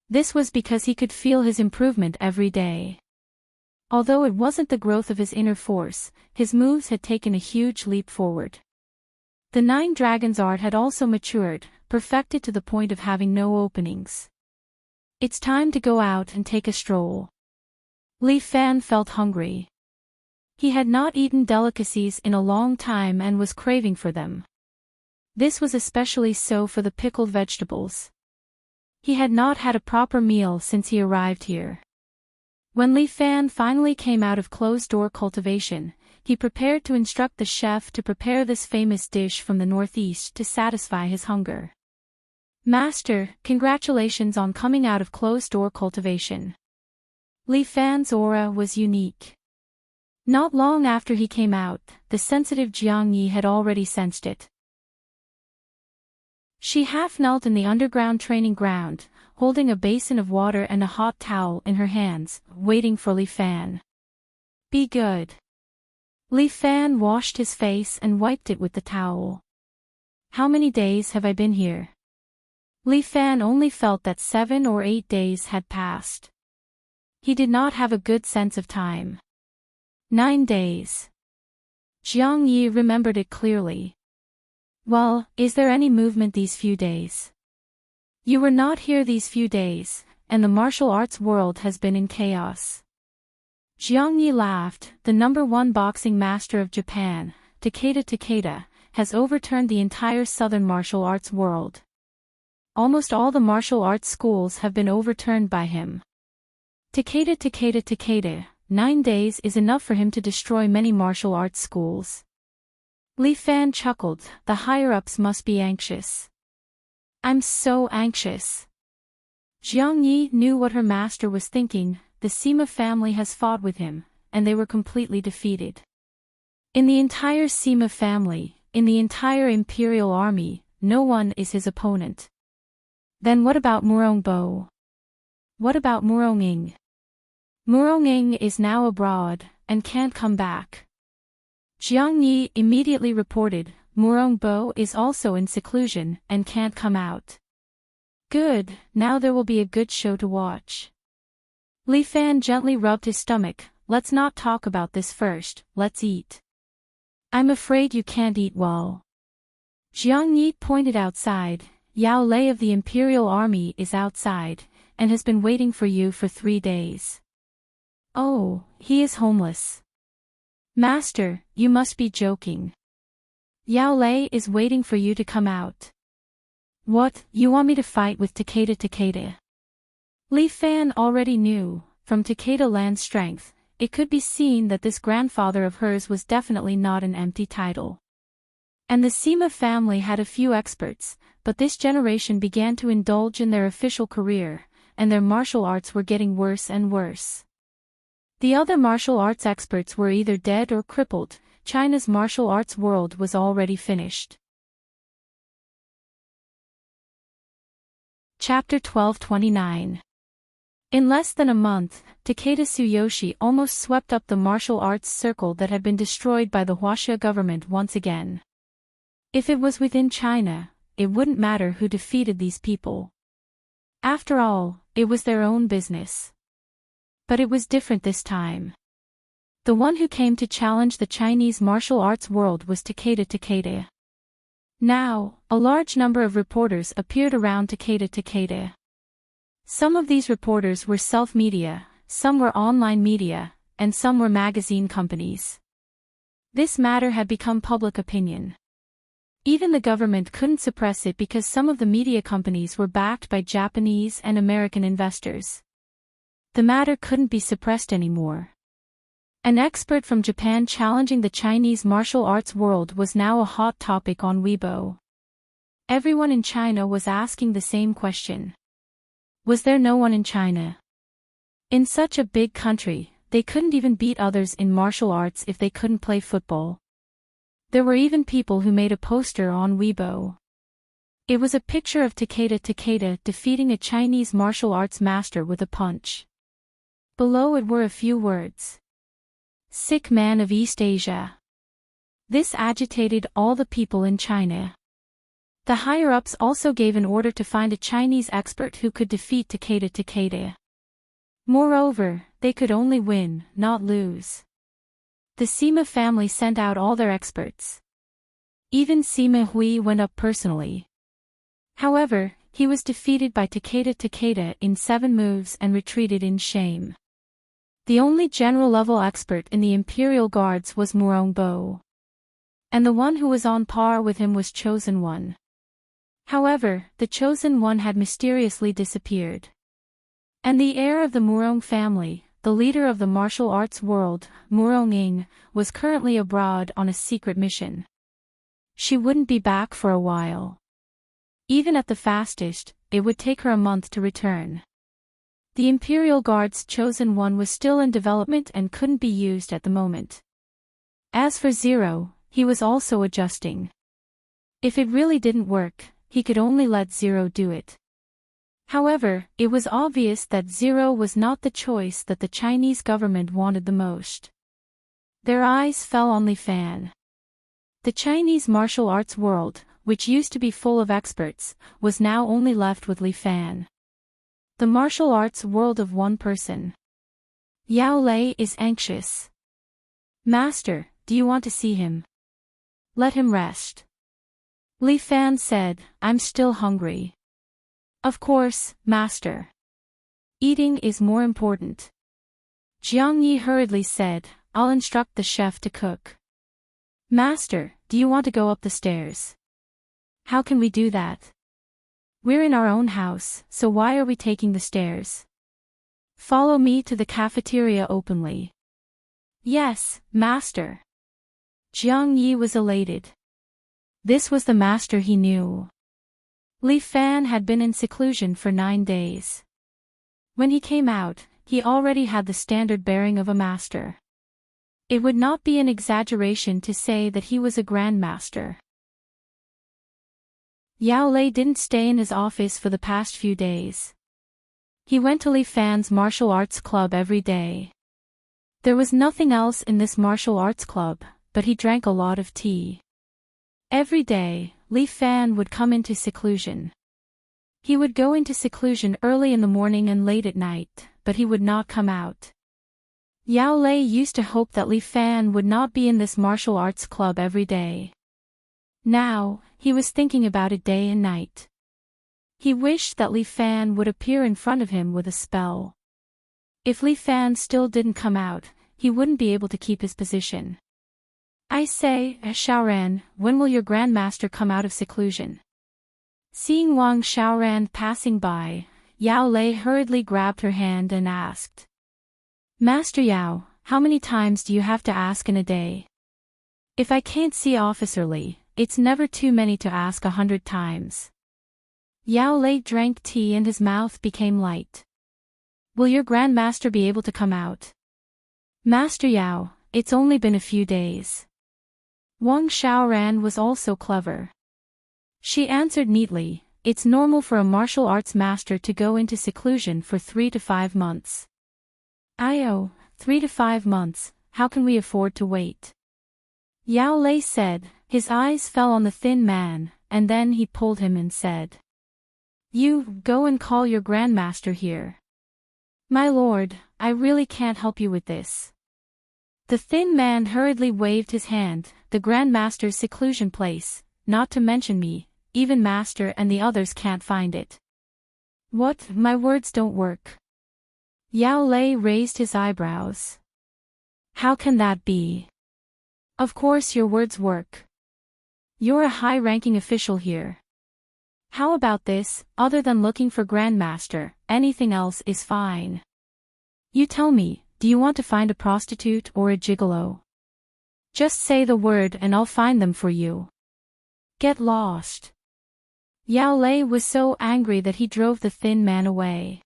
This was because he could feel his improvement every day. Although it wasn't the growth of his inner force, his moves had taken a huge leap forward. The 9 Dragons art had also matured, perfected to the point of having no openings. It's time to go out and take a stroll. Li Fan felt hungry. He had not eaten delicacies in a long time and was craving for them. This was especially so for the pickled vegetables. He had not had a proper meal since he arrived here. When Li Fan finally came out of closed-door cultivation, he prepared to instruct the chef to prepare this famous dish from the northeast to satisfy his hunger. Master, congratulations on coming out of closed-door cultivation. Li Fan's aura was unique. Not long after he came out, the sensitive Jiang Yi had already sensed it. She half knelt in the underground training ground, holding a basin of water and a hot towel in her hands, waiting for Li Fan. Be good. Li Fan washed his face and wiped it with the towel. How many days have I been here? Li Fan only felt that 7 or 8 days had passed. He did not have a good sense of time. 9 days. Jiang Yi remembered it clearly. Well, is there any movement these few days? You were not here these few days, and the martial arts world has been in chaos. Jiang Yi laughed. The #1 boxing master of Japan, Takeda, has overturned the entire southern martial arts world. Almost all the martial arts schools have been overturned by him. Takeda, 9 days is enough for him to destroy many martial arts schools. Li Fan chuckled. The higher-ups must be anxious. I'm so anxious. Jiang Yi knew what her master was thinking. The Sima family has fought with him, and they were completely defeated. In the entire Sima family, in the entire imperial army, no one is his opponent. Then what about Murongbo? What about Muronging? Muronging is now abroad, and can't come back. Jiang Yi immediately reported, Murongbo is also in seclusion, and can't come out. Good, now there will be a good show to watch. Li Fan gently rubbed his stomach. Let's not talk about this first, let's eat. I'm afraid you can't eat well. Jiang Yi pointed outside. Yao Lei of the Imperial Army is outside, and has been waiting for you for 3 days. Oh, he is homeless. Master, you must be joking. Yao Lei is waiting for you to come out. What, you want me to fight with Takeda? Li Fan already knew, from Takeda Land's strength, it could be seen that this grandfather of hers was definitely not an empty title. And the Sima family had a few experts, but this generation began to indulge in their official career, and their martial arts were getting worse and worse. The other martial arts experts were either dead or crippled. China's martial arts world was already finished. Chapter 1229. In less than a month, Takeda Tsuyoshi almost swept up the martial arts circle that had been destroyed by the Huaxia government once again. If it was within China, it wouldn't matter who defeated these people. After all, it was their own business. But it was different this time. The one who came to challenge the Chinese martial arts world was Takeda. Now, a large number of reporters appeared around Takeda. Some of these reporters were self-media, some were online media, and some were magazine companies. This matter had become public opinion. Even the government couldn't suppress it because some of the media companies were backed by Japanese and American investors. The matter couldn't be suppressed anymore. An expert from Japan challenging the Chinese martial arts world was now a hot topic on Weibo. Everyone in China was asking the same question. Was there no one in China? In such a big country, they couldn't even beat others in martial arts if they couldn't play football. There were even people who made a poster on Weibo. It was a picture of Takeda defeating a Chinese martial arts master with a punch. Below it were a few words. Sick man of East Asia. This agitated all the people in China. The higher-ups also gave an order to find a Chinese expert who could defeat Takeda. Moreover, they could only win, not lose. The Sima family sent out all their experts. Even Sima Hui went up personally. However, he was defeated by Takeda in 7 moves and retreated in shame. The only general-level expert in the Imperial Guards was Murong Bo. And the one who was on par with him was Chosen One. However, the Chosen One had mysteriously disappeared. And the heir of the Murong family, the leader of the martial arts world, Murong Ying, was currently abroad on a secret mission. She wouldn't be back for a while. Even at the fastest, it would take her a month to return. The Imperial Guard's Chosen One was still in development and couldn't be used at the moment. As for Zero, he was also adjusting. If it really didn't work, he could only let Zero do it. However, it was obvious that Zero was not the choice that the Chinese government wanted the most. Their eyes fell on Li Fan. The Chinese martial arts world, which used to be full of experts, was now only left with Li Fan. The martial arts world of one person. Yao Lei is anxious. Master, do you want to see him? Let him rest. Li Fan said, I'm still hungry. Of course, Master. Eating is more important. Jiang Yi hurriedly said, I'll instruct the chef to cook. Master, do you want to go up the stairs? How can we do that? We're in our own house, so why are we taking the stairs? Follow me to the cafeteria openly. Yes, Master. Jiang Yi was elated. This was the master he knew. Li Fan had been in seclusion for 9 days. When he came out, he already had the standard bearing of a master. It would not be an exaggeration to say that he was a grandmaster. Yao Lei didn't stay in his office for the past few days. He went to Li Fan's martial arts club every day. There was nothing else in this martial arts club, but he drank a lot of tea. Every day, Li Fan would come into seclusion. He would go into seclusion early in the morning and late at night, but he would not come out. Yao Lei used to hope that Li Fan would not be in this martial arts club every day. Now, he was thinking about it day and night. He wished that Li Fan would appear in front of him with a spell. If Li Fan still didn't come out, he wouldn't be able to keep his position. I say, Xiaoran, when will your grandmaster come out of seclusion? Seeing Wang Xiaoran passing by, Yao Lei hurriedly grabbed her hand and asked. Master Yao, how many times do you have to ask in a day? If I can't see Officer Li, it's never too many to ask 100 times. Yao Lei drank tea and his mouth became light. Will your grandmaster be able to come out? Master Yao, it's only been a few days. Wang Xiaoran was also clever. She answered neatly, it's normal for a martial arts master to go into seclusion for 3 to 5 months. 3 to 5 months, how can we afford to wait? Yao Lei said. His eyes fell on the thin man, and then he pulled him and said. You, go and call your grandmaster here. My lord, I really can't help you with this. The thin man hurriedly waved his hand. The Grand Master's seclusion place, not to mention me, even Master and the others can't find it. What, my words don't work? Yao Lei raised his eyebrows. How can that be? Of course your words work. You're a high-ranking official here. How about this, other than looking for Grandmaster, anything else is fine. You tell me, do you want to find a prostitute or a gigolo? Just say the word and I'll find them for you. Get lost. Yao Lei was so angry that he drove the thin man away.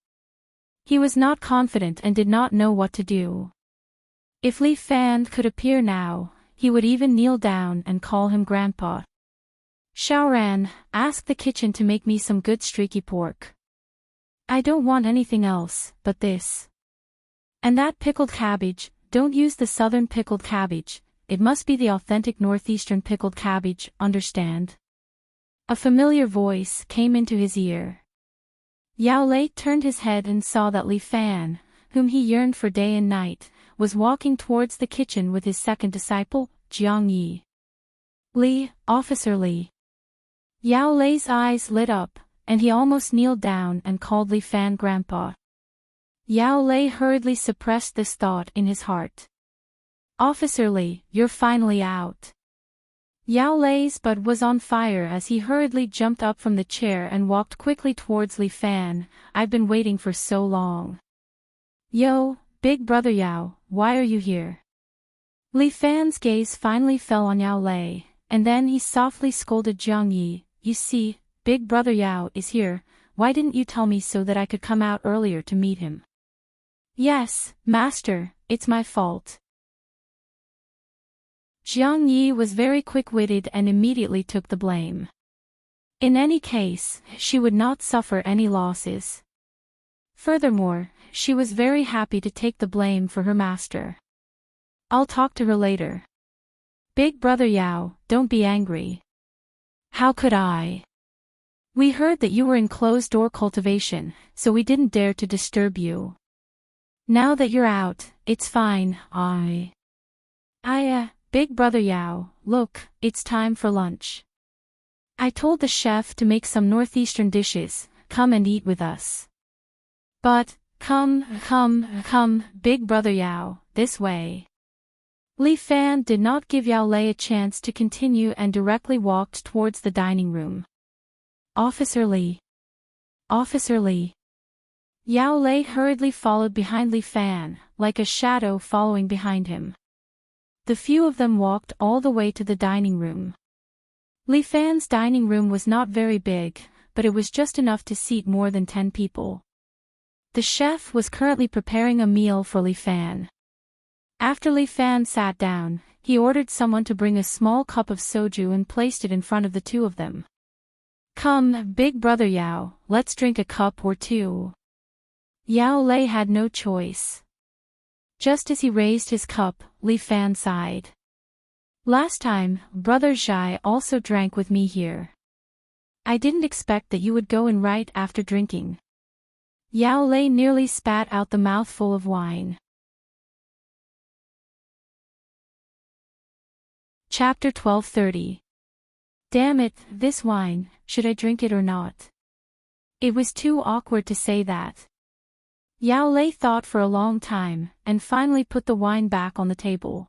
He was not confident and did not know what to do. If Li Fan could appear now, he would even kneel down and call him Grandpa. Xiaoran, ask the kitchen to make me some good streaky pork. I don't want anything else, but this. And that pickled cabbage, don't use the southern pickled cabbage, it must be the authentic northeastern pickled cabbage, understand? A familiar voice came into his ear. Yao Lei turned his head and saw that Li Fan, whom he yearned for day and night, was walking towards the kitchen with his second disciple, Jiang Yi. Li, Officer Li. Yao Lei's eyes lit up, and he almost kneeled down and called Li Fan Grandpa. Yao Lei hurriedly suppressed this thought in his heart. Officer Li, you're finally out. Yao Lei's blood was on fire as he hurriedly jumped up from the chair and walked quickly towards Li Fan. I've been waiting for so long. Yo, big brother Yao, why are you here? Li Fan's gaze finally fell on Yao Lei, and then he softly scolded Jiang Yi. You see, big brother Yao is here, why didn't you tell me so that I could come out earlier to meet him? Yes, master, it's my fault. Jiang Yi was very quick-witted and immediately took the blame. In any case, she would not suffer any losses. Furthermore, she was very happy to take the blame for her master. I'll talk to her later. Big brother Yao, don't be angry. How could I? We heard that you were in closed-door cultivation, so we didn't dare to disturb you. Now that you're out, it's fine. Big brother Yao, look, it's time for lunch. I told the chef to make some northeastern dishes, come and eat with us. But, come, big brother Yao, this way. Li Fan did not give Yao Lei a chance to continue and directly walked towards the dining room. Officer Li. Officer Li. Yao Lei hurriedly followed behind Li Fan, like a shadow following behind him. The few of them walked all the way to the dining room. Li Fan's dining room was not very big, but it was just enough to seat more than 10 people. The chef was currently preparing a meal for Li Fan. After Li Fan sat down, he ordered someone to bring a small cup of soju and placed it in front of the two of them. Come, big brother Yao, let's drink a cup or two. Yao Lei had no choice. Just as he raised his cup, Li Fan sighed. Last time, brother Zhai also drank with me here. I didn't expect that you would go in right after drinking. Yao Lei nearly spat out the mouthful of wine. Chapter 12:30. Damn it, this wine, should I drink it or not? It was too awkward to say that. Yao Lei thought for a long time, and finally put the wine back on the table.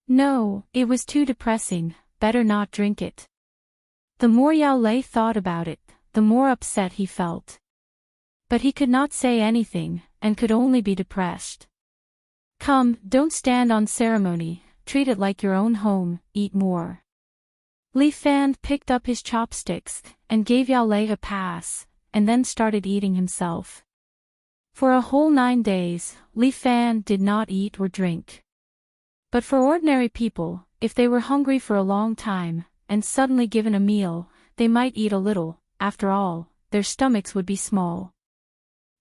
No, it was too depressing, better not drink it. The more Yao Lei thought about it, the more upset he felt. But he could not say anything, and could only be depressed. Come, don't stand on ceremony, treat it like your own home, eat more. Li Fan picked up his chopsticks, and gave Yao Lei a pass, and then started eating himself. For a whole 9 days, Li Fan did not eat or drink. But for ordinary people, if they were hungry for a long time, and suddenly given a meal, they might eat a little, after all, their stomachs would be small.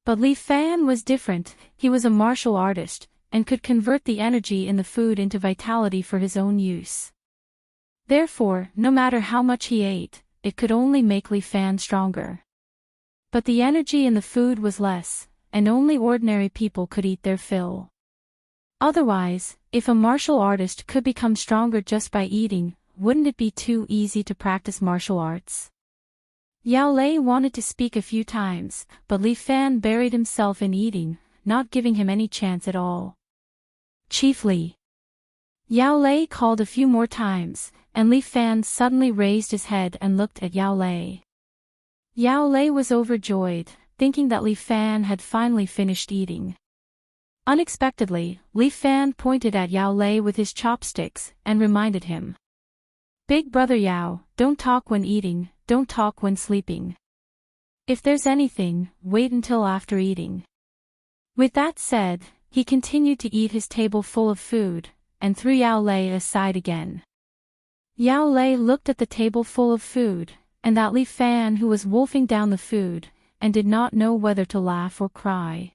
But Li Fan was different, he was a martial artist, and could convert the energy in the food into vitality for his own use. Therefore, no matter how much he ate, it could only make Li Fan stronger. But the energy in the food was less, and only ordinary people could eat their fill. Otherwise, if a martial artist could become stronger just by eating, wouldn't it be too easy to practice martial arts? Yao Lei wanted to speak a few times, but Li Fan buried himself in eating, not giving him any chance at all. Chief Li. Yao Lei called a few more times, and Li Fan suddenly raised his head and looked at Yao Lei. Yao Lei was overjoyed, thinking that Li Fan had finally finished eating. Unexpectedly, Li Fan pointed at Yao Lei with his chopsticks and reminded him. Big brother Yao, don't talk when eating, don't talk when sleeping. If there's anything, wait until after eating. With that said, he continued to eat his table full of food, and threw Yao Lei aside again. Yao Lei looked at the table full of food, and at Li Fan who was wolfing down the food, and did not know whether to laugh or cry.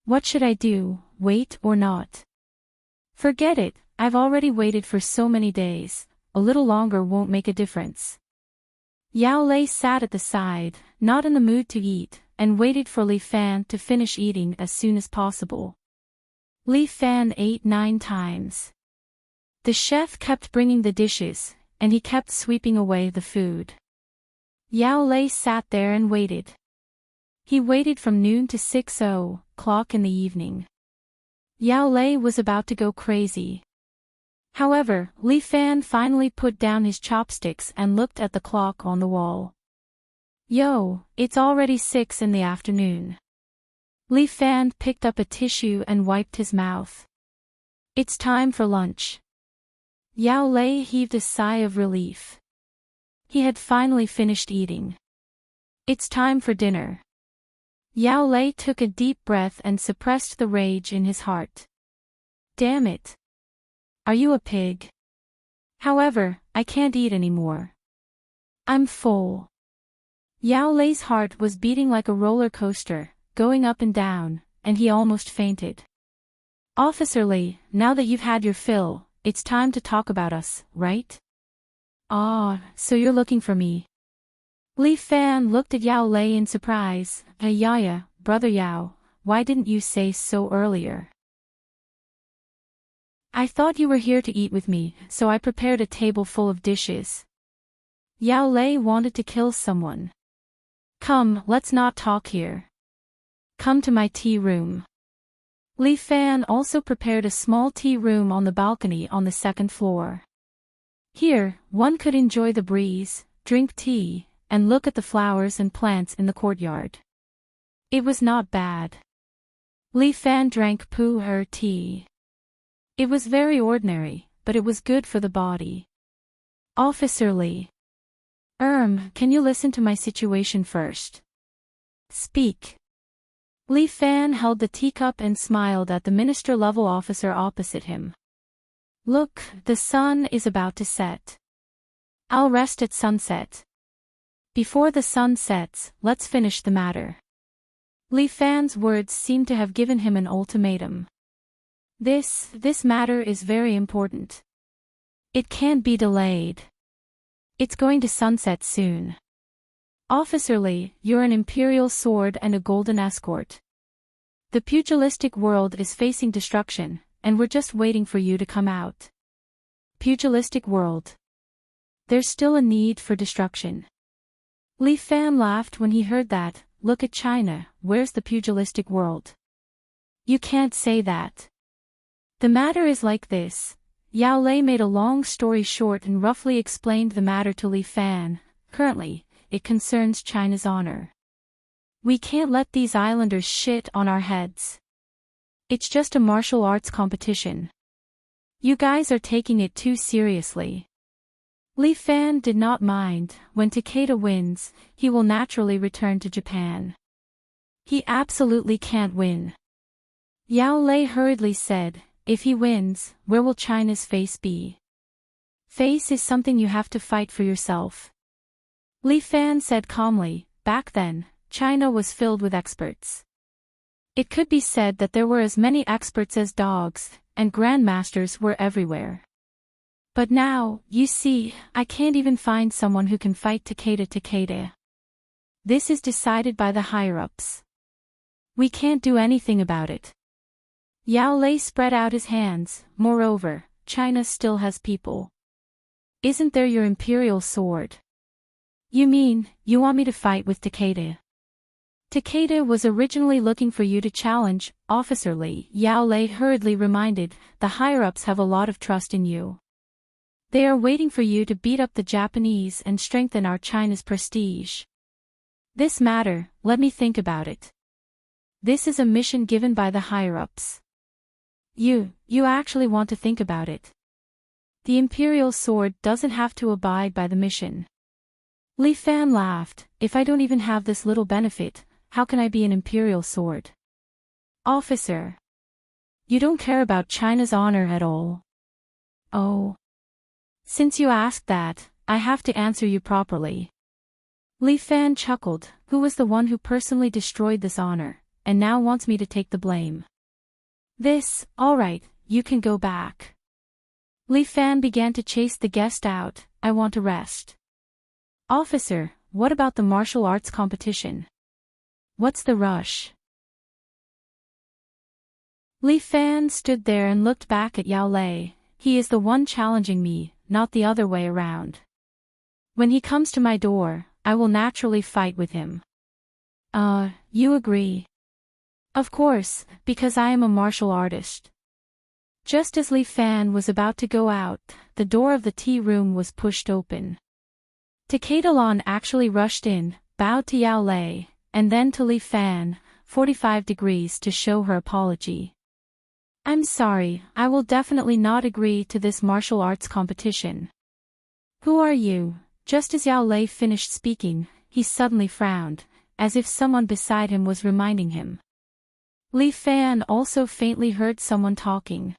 What should I do, wait or not? Forget it, I've already waited for so many days, a little longer won't make a difference. Yao Lei sat at the side, not in the mood to eat, and waited for Li Fan to finish eating as soon as possible. Li Fan ate 9 times. The chef kept bringing the dishes, and he kept sweeping away the food. Yao Lei sat there and waited. He waited from noon to 6:00 in the evening. Yao Lei was about to go crazy. However, Li Fan finally put down his chopsticks and looked at the clock on the wall. Yo, it's already 6 in the afternoon. Li Fan picked up a tissue and wiped his mouth. It's time for lunch. Yao Lei heaved a sigh of relief. He had finally finished eating. It's time for dinner. Yao Lei took a deep breath and suppressed the rage in his heart. Damn it. Are you a pig? However, I can't eat anymore. I'm full. Yao Lei's heart was beating like a roller coaster, going up and down, and he almost fainted. Officer Li, now that you've had your fill, it's time to talk about us, right? Ah, so you're looking for me. Li Fan looked at Yao Lei in surprise. Yaya, brother Yao, why didn't you say so earlier? I thought you were here to eat with me, so I prepared a table full of dishes. Yao Lei wanted to kill someone. Come, let's not talk here. Come to my tea room. Li Fan also prepared a small tea room on the balcony on the 2nd floor. Here, one could enjoy the breeze, drink tea, and look at the flowers and plants in the courtyard. It was not bad. Li Fan drank pu'er tea. It was very ordinary, but it was good for the body. Officer Li. Can you listen to my situation first? Speak. Li Fan held the teacup and smiled at the minister-level officer opposite him. Look, the sun is about to set. I'll rest at sunset. Before the sun sets, let's finish the matter. Li Fan's words seemed to have given him an ultimatum. This matter is very important. It can't be delayed. It's going to sunset soon. Officer Li, you're an imperial sword and a golden escort. The pugilistic world is facing destruction, and we're just waiting for you to come out. Pugilistic world. There's still a need for destruction. Li Fan laughed when he heard that. Look at China, where's the pugilistic world? You can't say that. The matter is like this. Yao Lei made a long story short and roughly explained the matter to Li Fan. Currently, it concerns China's honor. We can't let these islanders shit on our heads. It's just a martial arts competition. You guys are taking it too seriously. Li Fan did not mind. When Takeda wins, he will naturally return to Japan. He absolutely can't win. Yao Lei hurriedly said, if he wins, where will China's face be? Face is something you have to fight for yourself. Li Fan said calmly, back then, China was filled with experts. It could be said that there were as many experts as dogs, and grandmasters were everywhere. But now, you see, I can't even find someone who can fight Takeda. This is decided by the higher-ups. We can't do anything about it. Yao Lei spread out his hands. Moreover, China still has people. Isn't there your imperial sword? You mean, you want me to fight with Takeda? Takeda was originally looking for you to challenge, Officer Li, Yao Lei hurriedly reminded. The higher-ups have a lot of trust in you. They are waiting for you to beat up the Japanese and strengthen our China's prestige. This matter, let me think about it. This is a mission given by the higher-ups. You actually want to think about it. The imperial sword doesn't have to abide by the mission. Li Fan laughed. If I don't even have this little benefit, how can I be an imperial sword? Officer. You don't care about China's honor at all. Oh. Since you asked that, I have to answer you properly. Li Fan chuckled. Who was the one who personally destroyed this honor, and now wants me to take the blame? All right, you can go back. Li Fan began to chase the guest out. I want to rest. Officer, what about the martial arts competition? What's the rush? Li Fan stood there and looked back at Yao Lei. He is the one challenging me, not the other way around. When he comes to my door, I will naturally fight with him. You agree? Of course, because I am a martial artist. Just as Li Fan was about to go out, the door of the tea room was pushed open. Takeda Lan actually rushed in, bowed to Yao Lei, and then to Li Fan, 45 degrees to show her apology. I'm sorry, I will definitely not agree to this martial arts competition. Who are you? Just as Yao Lei finished speaking, he suddenly frowned, as if someone beside him was reminding him. Li Fan also faintly heard someone talking.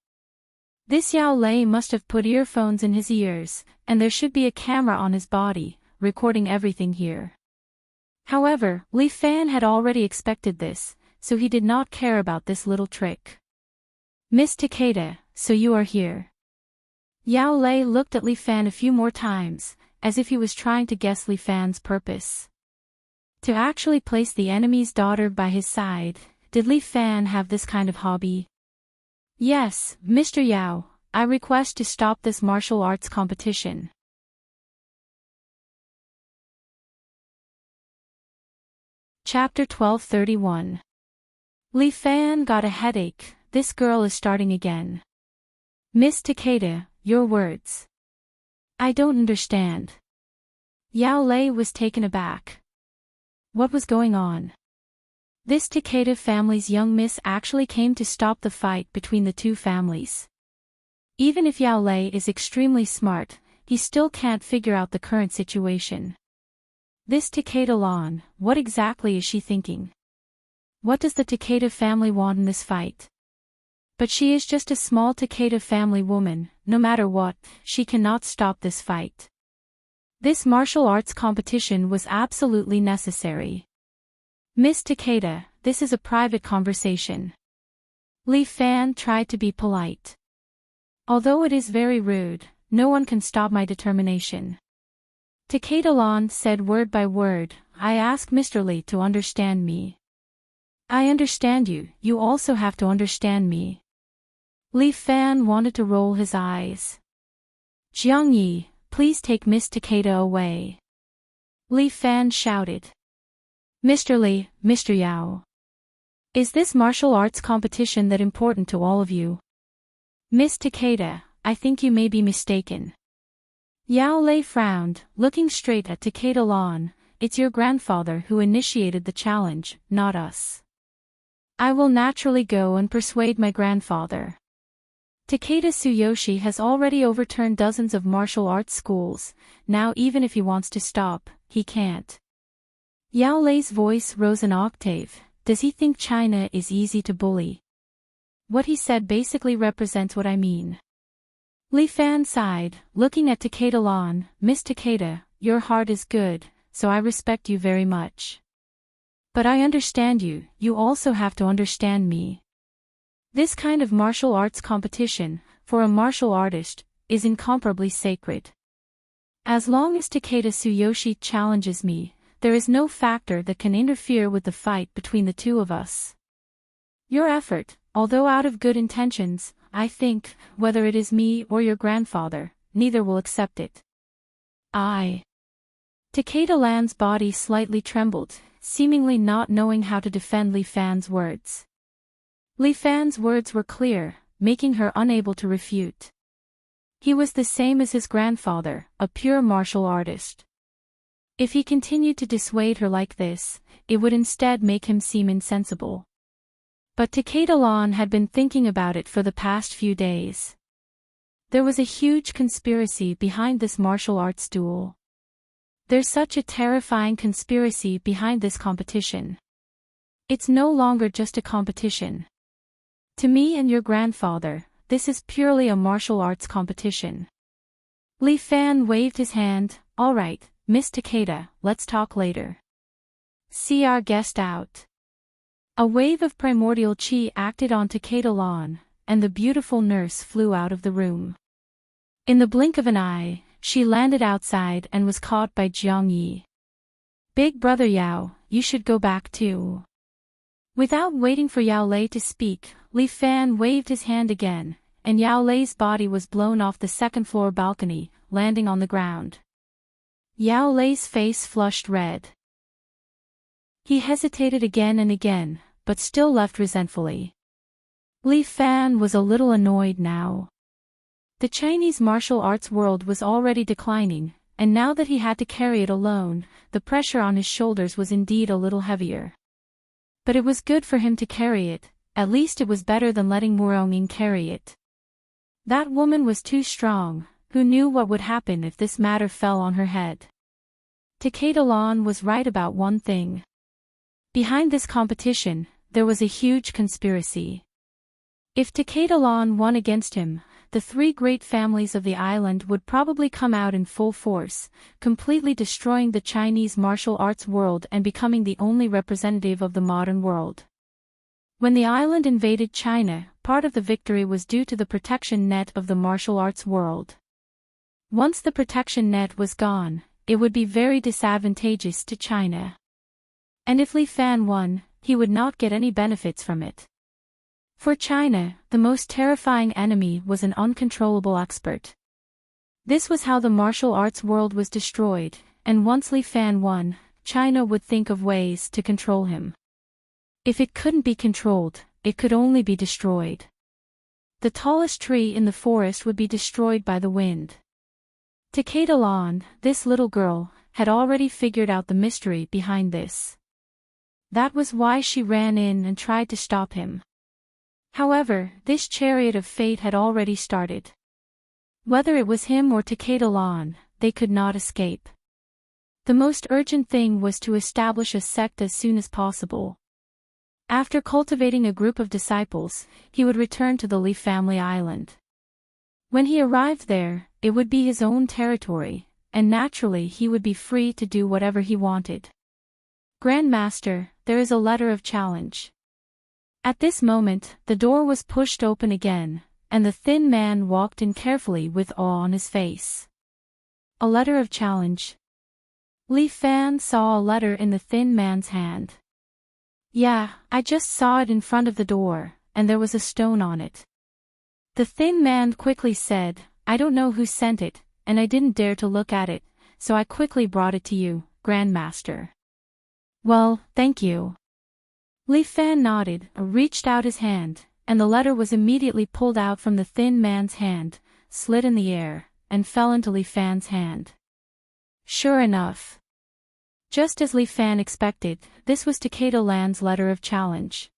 This Yao Lei must have put earphones in his ears, and there should be a camera on his body, recording everything here. However, Li Fan had already expected this, so he did not care about this little trick. Miss Takeda, so you are here. Yao Lei looked at Li Fan a few more times, as if he was trying to guess Li Fan's purpose. To actually place the enemy's daughter by his side, did Li Fan have this kind of hobby? Yes, Mr. Yao, I request to stop this martial arts competition. Chapter 1231. Li Fan got a headache. This girl is starting again. Miss Takeda, your words. I don't understand. Yao Lei was taken aback. What was going on? This Takeda family's young miss actually came to stop the fight between the two families. Even if Yao Lei is extremely smart, he still can't figure out the current situation. This Takeda Lan, what exactly is she thinking? What does the Takeda family want in this fight? But she is just a small Takeda family woman. No matter what, she cannot stop this fight. This martial arts competition was absolutely necessary. Miss Takeda, this is a private conversation. Li Fan tried to be polite. Although it is very rude, no one can stop my determination. Takeda Lan said word by word, I ask Mr. Li to understand me. I understand you, you also have to understand me. Li Fan wanted to roll his eyes. Jiang Yi, please take Miss Takeda away. Li Fan shouted. Mr. Li, Mr. Yao. Is this martial arts competition that important to all of you? Miss Takeda, I think you may be mistaken. Yao Lei frowned, looking straight at Takeda Lan. It's your grandfather who initiated the challenge, not us. I will naturally go and persuade my grandfather. Takeda Tsuyoshi has already overturned dozens of martial arts schools. Now even if he wants to stop, he can't. Yao Lei's voice rose an octave. Does he think China is easy to bully? What he said basically represents what I mean. Li Fan sighed, looking at Takeda Lan. Miss Takeda, your heart is good, so I respect you very much. But I understand you, you also have to understand me. This kind of martial arts competition, for a martial artist, is incomparably sacred. As long as Takeda Tsuyoshi challenges me, there is no factor that can interfere with the fight between the two of us. Your effort, although out of good intentions, I think, whether it is me or your grandfather, neither will accept it. Takeda Lan's body slightly trembled, seemingly not knowing how to defend Li Fan's words. Li Fan's words were clear, making her unable to refute. He was the same as his grandfather, a pure martial artist. If he continued to dissuade her like this, it would instead make him seem insensible. But Takeda Lan had been thinking about it for the past few days. There was a huge conspiracy behind this martial arts duel. There's such a terrifying conspiracy behind this competition. It's no longer just a competition. To me and your grandfather, this is purely a martial arts competition. Li Fan waved his hand. All right, Miss Takeda, let's talk later. See our guest out. A wave of primordial chi acted on Takeda Lan, and the beautiful nurse flew out of the room. In the blink of an eye, she landed outside and was caught by Jiang Yi. Big brother Yao, you should go back too. Without waiting for Yao Lei to speak, Li Fan waved his hand again, and Yao Lei's body was blown off the second-floor balcony, landing on the ground. Yao Lei's face flushed red. He hesitated again and again, but still left resentfully. Li Fan was a little annoyed now. The Chinese martial arts world was already declining, and now that he had to carry it alone, the pressure on his shoulders was indeed a little heavier. But it was good for him to carry it, at least it was better than letting Muronging carry it. That woman was too strong, who knew what would happen if this matter fell on her head. Takeda Lan was right about one thing. Behind this competition, there was a huge conspiracy. If Takeda Lan won against him, the three great families of the island would probably come out in full force, completely destroying the Chinese martial arts world and becoming the only representative of the modern world. When the island invaded China, part of the victory was due to the protection net of the martial arts world. Once the protection net was gone, it would be very disadvantageous to China. And if Li Fan won, he would not get any benefits from it. For China, the most terrifying enemy was an uncontrollable expert. This was how the martial arts world was destroyed, and once Li Fan won, China would think of ways to control him. If it couldn't be controlled, it could only be destroyed. The tallest tree in the forest would be destroyed by the wind. Takeda Lan, this little girl, had already figured out the mystery behind this. That was why she ran in and tried to stop him. However, this chariot of fate had already started. Whether it was him or Takeda Lan, they could not escape. The most urgent thing was to establish a sect as soon as possible. After cultivating a group of disciples, he would return to the Li family island. When he arrived there, it would be his own territory, and naturally he would be free to do whatever he wanted. Grandmaster, there is a letter of challenge. At this moment, the door was pushed open again, and the thin man walked in carefully with awe on his face. A letter of challenge. Li Fan saw a letter in the thin man's hand. Yeah, I just saw it in front of the door, and there was a stone on it. The thin man quickly said, I don't know who sent it, and I didn't dare to look at it, so I quickly brought it to you, Grandmaster. Well, thank you. Li Fan nodded, reached out his hand, and the letter was immediately pulled out from the thin man's hand, slid in the air, and fell into Li Fan's hand. Sure enough. Just as Li Fan expected, this was Takeda Lan's letter of challenge.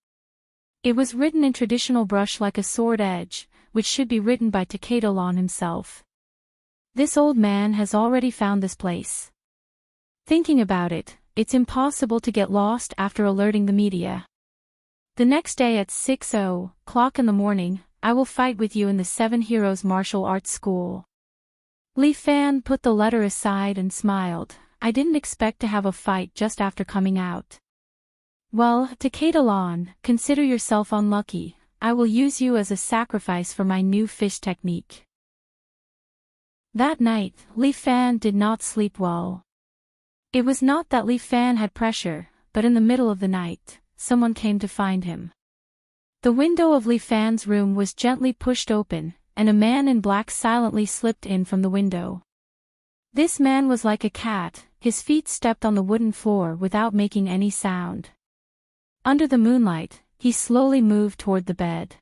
It was written in traditional brush like a sword edge, which should be written by Takeda Lan himself. This old man has already found this place. Thinking about it, it's impossible to get lost after alerting the media. The next day at 6:00 in the morning, I will fight with you in the Seven Heroes Martial Arts School. Li Fan put the letter aside and smiled. I didn't expect to have a fight just after coming out. Well, Takeda Lan, consider yourself unlucky. I will use you as a sacrifice for my new fish technique. That night, Li Fan did not sleep well. It was not that Li Fan had pressure, but in the middle of the night, someone came to find him. The window of Li Fan's room was gently pushed open, and a man in black silently slipped in from the window. This man was like a cat, his feet stepped on the wooden floor without making any sound. Under the moonlight, he slowly moved toward the bed.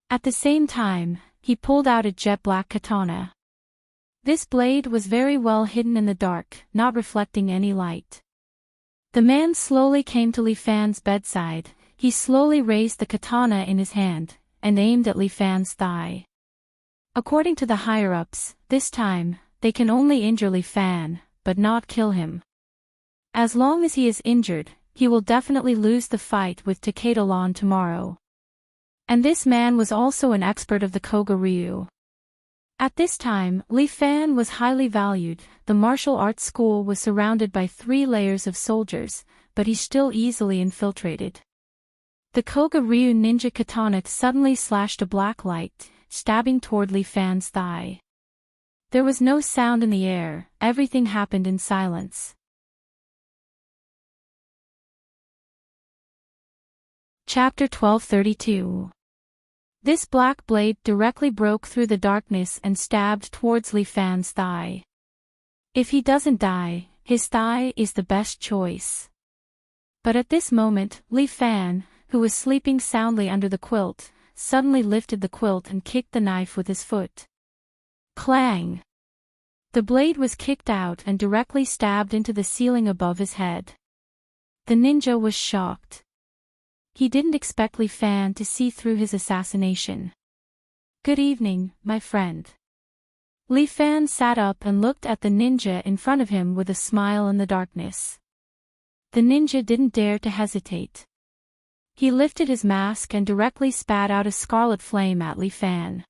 At the same time, he pulled out a jet-black katana. This blade was very well hidden in the dark, not reflecting any light. The man slowly came to Li Fan's bedside. He slowly raised the katana in his hand, and aimed at Li Fan's thigh. According to the higher-ups, this time, they can only injure Li Fan, but not kill him. As long as he is injured, he will definitely lose the fight with Takeda Lan tomorrow. And this man was also an expert of the Koga Ryu. At this time, Li Fan was highly valued. The martial arts school was surrounded by 3 layers of soldiers, but he still easily infiltrated. The Koga Ryu ninja katana suddenly slashed a black light, stabbing toward Li Fan's thigh. There was no sound in the air, everything happened in silence. Chapter 1232. This black blade directly broke through the darkness and stabbed towards Li Fan's thigh. If he doesn't die, his thigh is the best choice. But at this moment, Li Fan, who was sleeping soundly under the quilt, suddenly lifted the quilt and kicked the knife with his foot. Clang! The blade was kicked out and directly stabbed into the ceiling above his head. The ninja was shocked. He didn't expect Li Fan to see through his assassination. Good evening, my friend. Li Fan sat up and looked at the ninja in front of him with a smile in the darkness. The ninja didn't dare to hesitate. He lifted his mask and directly spat out a scarlet flame at Li Fan.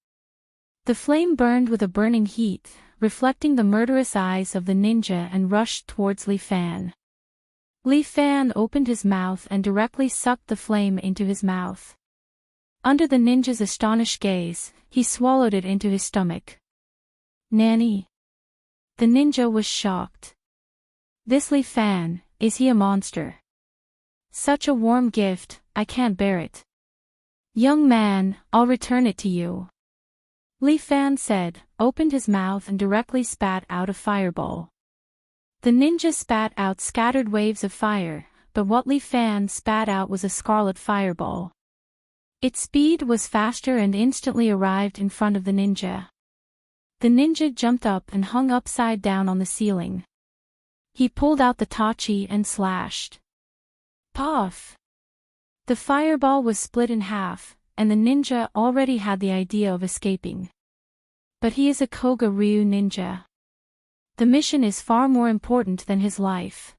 The flame burned with a burning heat, reflecting the murderous eyes of the ninja, and rushed towards Li Fan. Li Fan opened his mouth and directly sucked the flame into his mouth. Under the ninja's astonished gaze, he swallowed it into his stomach. Nanny! The ninja was shocked. This Li Fan, is he a monster? Such a warm gift, I can't bear it. Young man, I'll return it to you. Li Fan said, opened his mouth and directly spat out a fireball. The ninja spat out scattered waves of fire, but what Li Fan spat out was a scarlet fireball. Its speed was faster and instantly arrived in front of the ninja. The ninja jumped up and hung upside down on the ceiling. He pulled out the tachi and slashed. Puff! The fireball was split in half, and the ninja already had the idea of escaping. But he is a Koga Ryu ninja. The mission is far more important than his life.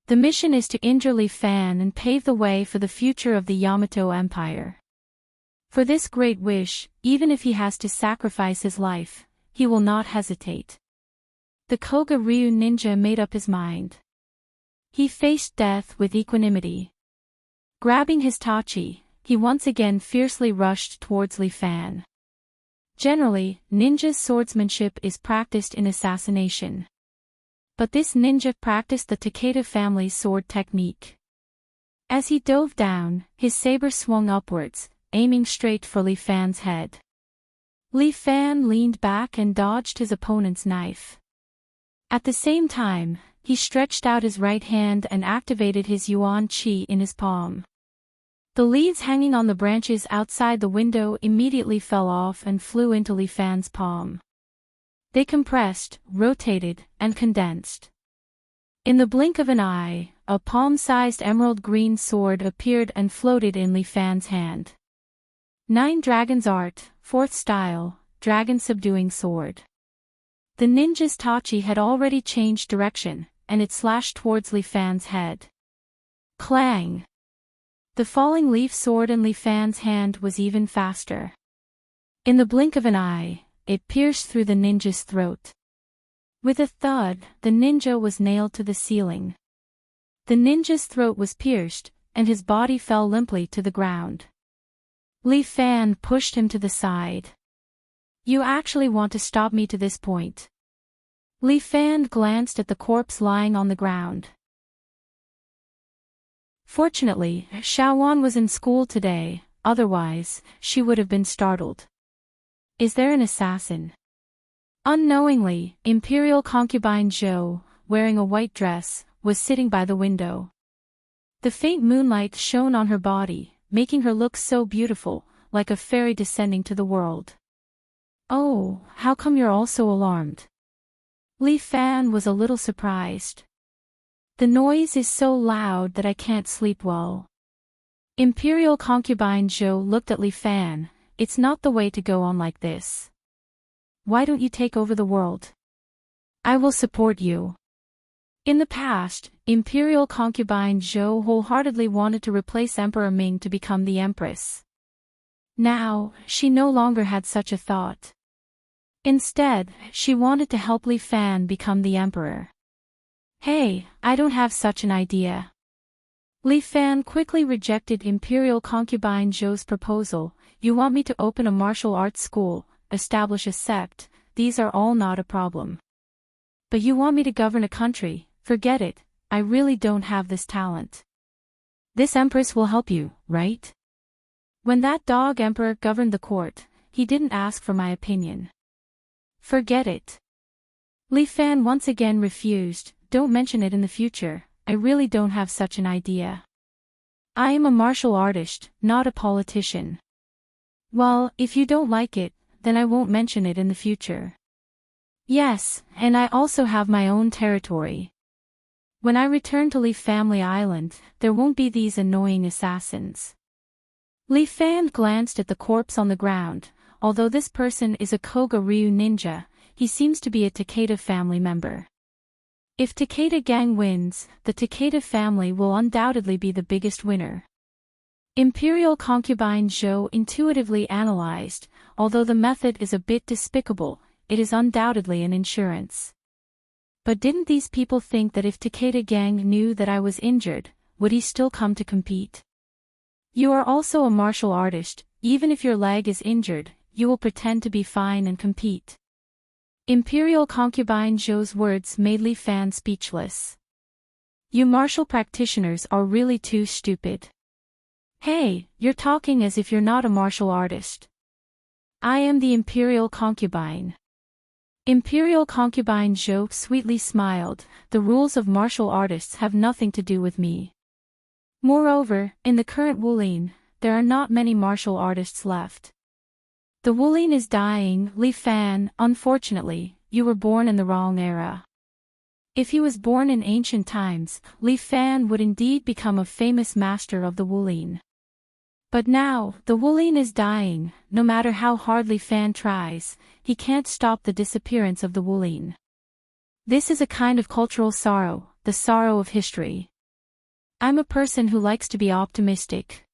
The mission is to injure Li Fan and pave the way for the future of the Yamato Empire. For this great wish, even if he has to sacrifice his life, he will not hesitate. The Koga Ryu ninja made up his mind. He faced death with equanimity. Grabbing his tachi, he once again fiercely rushed towards Li Fan. Generally, ninja's swordsmanship is practiced in assassination. But this ninja practiced the Takeda family's sword technique. As he dove down, his saber swung upwards, aiming straight for Li Fan's head. Li Fan leaned back and dodged his opponent's knife. At the same time, he stretched out his right hand and activated his Yuan Qi in his palm. The leaves hanging on the branches outside the window immediately fell off and flew into Li Fan's palm. They compressed, rotated, and condensed. In the blink of an eye, a palm-sized emerald green sword appeared and floated in Li Fan's hand. 9 Dragon's Art, 4th Style, Dragon Subduing Sword. The ninja's tachi had already changed direction, and it slashed towards Li Fan's head. Clang! The falling leaf sword in Li Fan's hand was even faster. In the blink of an eye, it pierced through the ninja's throat. With a thud, the ninja was nailed to the ceiling. The ninja's throat was pierced, and his body fell limply to the ground. Li Fan pushed him to the side. You actually want to stop me to this point? Li Fan glanced at the corpse lying on the ground. Fortunately, Xiaowan was in school today. otherwise, she would have been startled. Is there an assassin? Unknowingly, Imperial concubine Zhou, wearing a white dress, was sitting by the window. The faint moonlight shone on her body, making her look so beautiful, like a fairy descending to the world. Oh, how come you're all so alarmed? Li Fan was a little surprised. The noise is so loud that I can't sleep well. Imperial concubine Zhou looked at Li Fan. It's not the way to go on like this. Why don't you take over the world? I will support you. In the past, Imperial concubine Zhou wholeheartedly wanted to replace Emperor Ming to become the Empress. Now, she no longer had such a thought. Instead, she wanted to help Li Fan become the Emperor. Hey, I don't have such an idea. Li Fan quickly rejected Imperial concubine Zhou's proposal. You want me to open a martial arts school, establish a sect, these are all not a problem. But you want me to govern a country, forget it, I really don't have this talent. This Empress will help you, right? When that dog emperor governed the court, he didn't ask for my opinion. Forget it. Li Fan once again refused, don't mention it in the future, I really don't have such an idea. I am a martial artist, not a politician. Well, if you don't like it, then I won't mention it in the future. Yes, and I also have my own territory. When I return to Leaf Family Island, there won't be these annoying assassins. Li Fan glanced at the corpse on the ground. Although this person is a Koga Ryu ninja, he seems to be a Takeda family member. If Takeda gang wins, the Takeda family will undoubtedly be the biggest winner. Imperial concubine Zhou intuitively analyzed, although the method is a bit despicable, it is undoubtedly an insurance. But didn't these people think that if Takeda gang knew that I was injured, would he still come to compete? You are also a martial artist, even if your leg is injured, you will pretend to be fine and compete. Imperial concubine Zhou's words made Li Fan speechless. You martial practitioners are really too stupid. Hey, you're talking as if you're not a martial artist. I am the Imperial concubine. Imperial concubine Zhou sweetly smiled, the rules of martial artists have nothing to do with me. Moreover, in the current Wulin, there are not many martial artists left. The Wulin is dying, Li Fan, unfortunately, you were born in the wrong era. If he was born in ancient times, Li Fan would indeed become a famous master of the Wulin. But now, the Wulin is dying, no matter how hard Li Fan tries, he can't stop the disappearance of the Wulin. This is a kind of cultural sorrow, the sorrow of history. I'm a person who likes to be optimistic.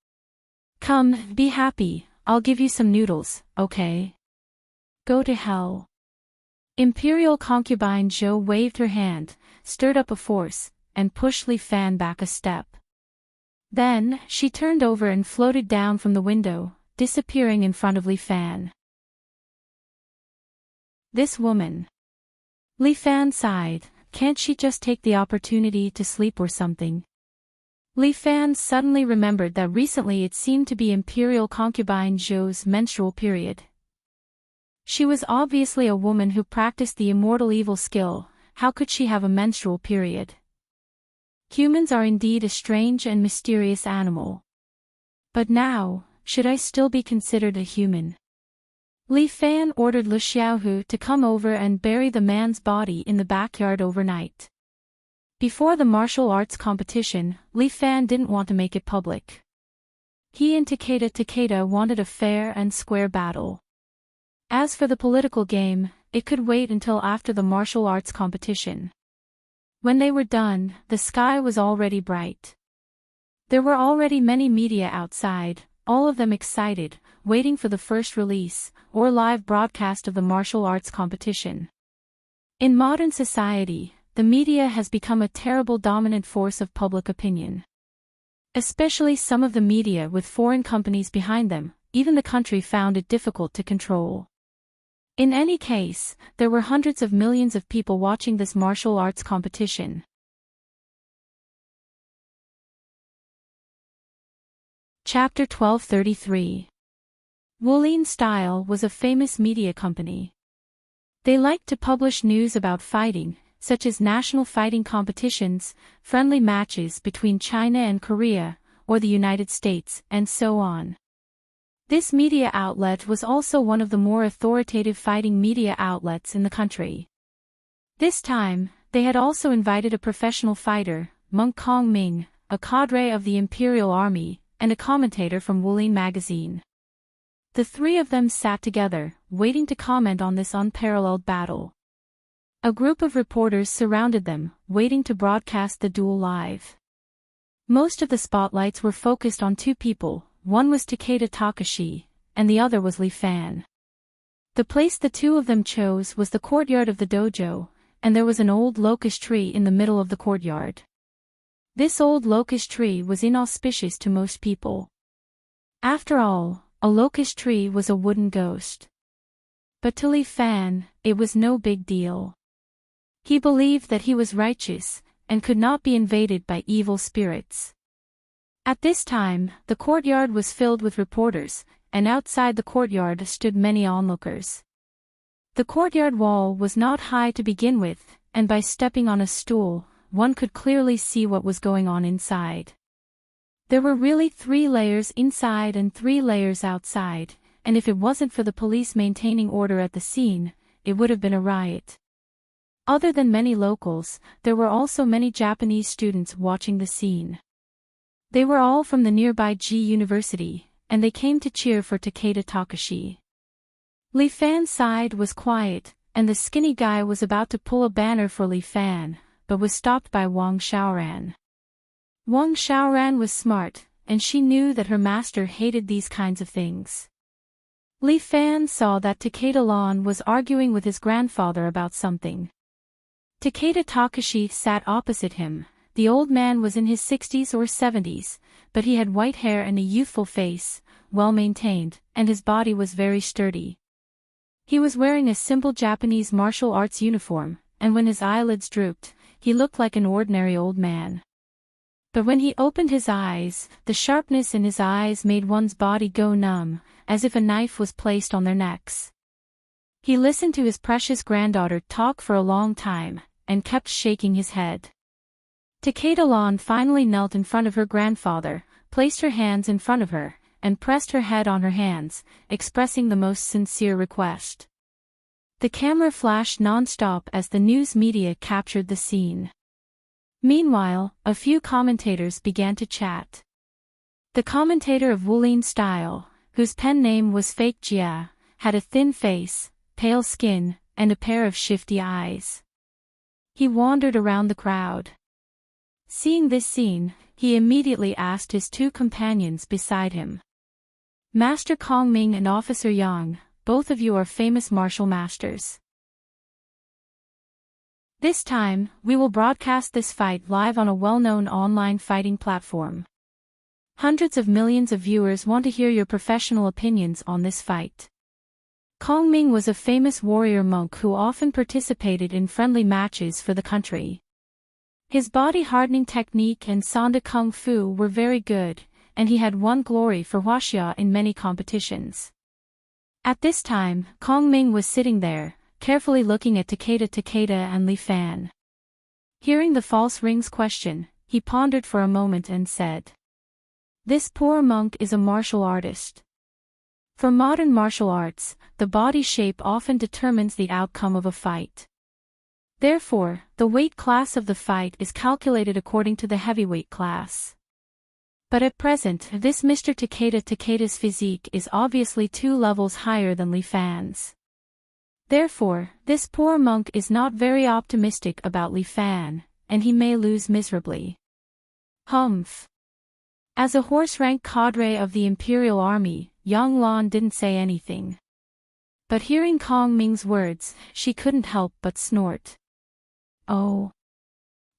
Come, be happy, I'll give you some noodles, okay? Go to hell. Imperial concubine Zhou waved her hand, stirred up a force, and pushed Li Fan back a step. Then, she turned over and floated down from the window, disappearing in front of Li Fan. This woman. Li Fan sighed, can't she just take the opportunity to sleep or something? Li Fan suddenly remembered that recently it seemed to be Imperial concubine Zhou's menstrual period. She was obviously a woman who practiced the immortal evil skill, how could she have a menstrual period? Humans are indeed a strange and mysterious animal. But now, should I still be considered a human? Li Fan ordered Lu Xiaohu to come over and bury the man's body in the backyard overnight. Before the martial arts competition, Li Fan didn't want to make it public. He and Takeda wanted a fair and square battle. As for the political game, it could wait until after the martial arts competition. When they were done, the sky was already bright. There were already many media outside, all of them excited, waiting for the first release, or live broadcast of the martial arts competition. In modern society, the media has become a terrible dominant force of public opinion. Especially some of the media with foreign companies behind them, even the country found it difficult to control. In any case, there were hundreds of millions of people watching this martial arts competition. Chapter 1233. Wulin Style was a famous media company. They liked to publish news about fighting, such as national fighting competitions, friendly matches between China and Korea, or the United States, and so on. This media outlet was also one of the more authoritative fighting media outlets in the country. This time, they had also invited a professional fighter, Monk Kong Ming, a cadre of the Imperial Army, and a commentator from Wulin magazine. The three of them sat together, waiting to comment on this unparalleled battle. A group of reporters surrounded them, waiting to broadcast the duel live. Most of the spotlights were focused on two people, one was Takeda Takashi, and the other was Li Fan. The place the two of them chose was the courtyard of the dojo, and there was an old locust tree in the middle of the courtyard. This old locust tree was inauspicious to most people. After all, a locust tree was a wooden ghost. But to Li Fan, it was no big deal. He believed that he was righteous, and could not be invaded by evil spirits. At this time, the courtyard was filled with reporters, and outside the courtyard stood many onlookers. The courtyard wall was not high to begin with, and by stepping on a stool, one could clearly see what was going on inside. There were really 3 layers inside and 3 layers outside, and if it wasn't for the police maintaining order at the scene, it would have been a riot. Other than many locals, there were also many Japanese students watching the scene. They were all from the nearby G University, and they came to cheer for Takeda Takashi. Li Fan's side was quiet, and the skinny guy was about to pull a banner for Li Fan, but was stopped by Wang Xiaoran. Wang Xiaoran was smart, and she knew that her master hated these kinds of things. Li Fan saw that Takeda-lan was arguing with his grandfather about something. Takeda Takashi sat opposite him. The old man was in his 60s or 70s, but he had white hair and a youthful face, well maintained, and his body was very sturdy. He was wearing a simple Japanese martial arts uniform, and when his eyelids drooped, he looked like an ordinary old man. But when he opened his eyes, the sharpness in his eyes made one's body go numb, as if a knife was placed on their necks. He listened to his precious granddaughter talk for a long time, and kept shaking his head. Takeda-lan finally knelt in front of her grandfather, placed her hands in front of her, and pressed her head on her hands, expressing the most sincere request. The camera flashed non-stop as the news media captured the scene. Meanwhile, a few commentators began to chat. The commentator of Wulin Style, whose pen name was Fake Jia, had a thin face, pale skin, and a pair of shifty eyes. He wandered around the crowd. Seeing this scene, he immediately asked his 2 companions beside him. Master Kong Ming and Officer Yang, both of you are famous martial masters. This time, we will broadcast this fight live on a well-known online fighting platform. Hundreds of millions of viewers want to hear your professional opinions on this fight. Kong Ming was a famous warrior monk who often participated in friendly matches for the country. His body-hardening technique and Sanda Kung Fu were very good, and he had won glory for Huaxia in many competitions. At this time, Kong Ming was sitting there, carefully looking at Takeda and Li Fan. Hearing the false ring's question, he pondered for a moment and said, "This poor monk is a martial artist. For modern martial arts, the body shape often determines the outcome of a fight. Therefore, the weight class of the fight is calculated according to the heavyweight class. But at present, this Mr. Takeda's physique is obviously 2 levels higher than Li Fan's. Therefore, this poor monk is not very optimistic about Li Fan, and he may lose miserably." Humph. As a horse-rank cadre of the Imperial Army, Yang Lan didn't say anything. But hearing Kong Ming's words, she couldn't help but snort. "Oh.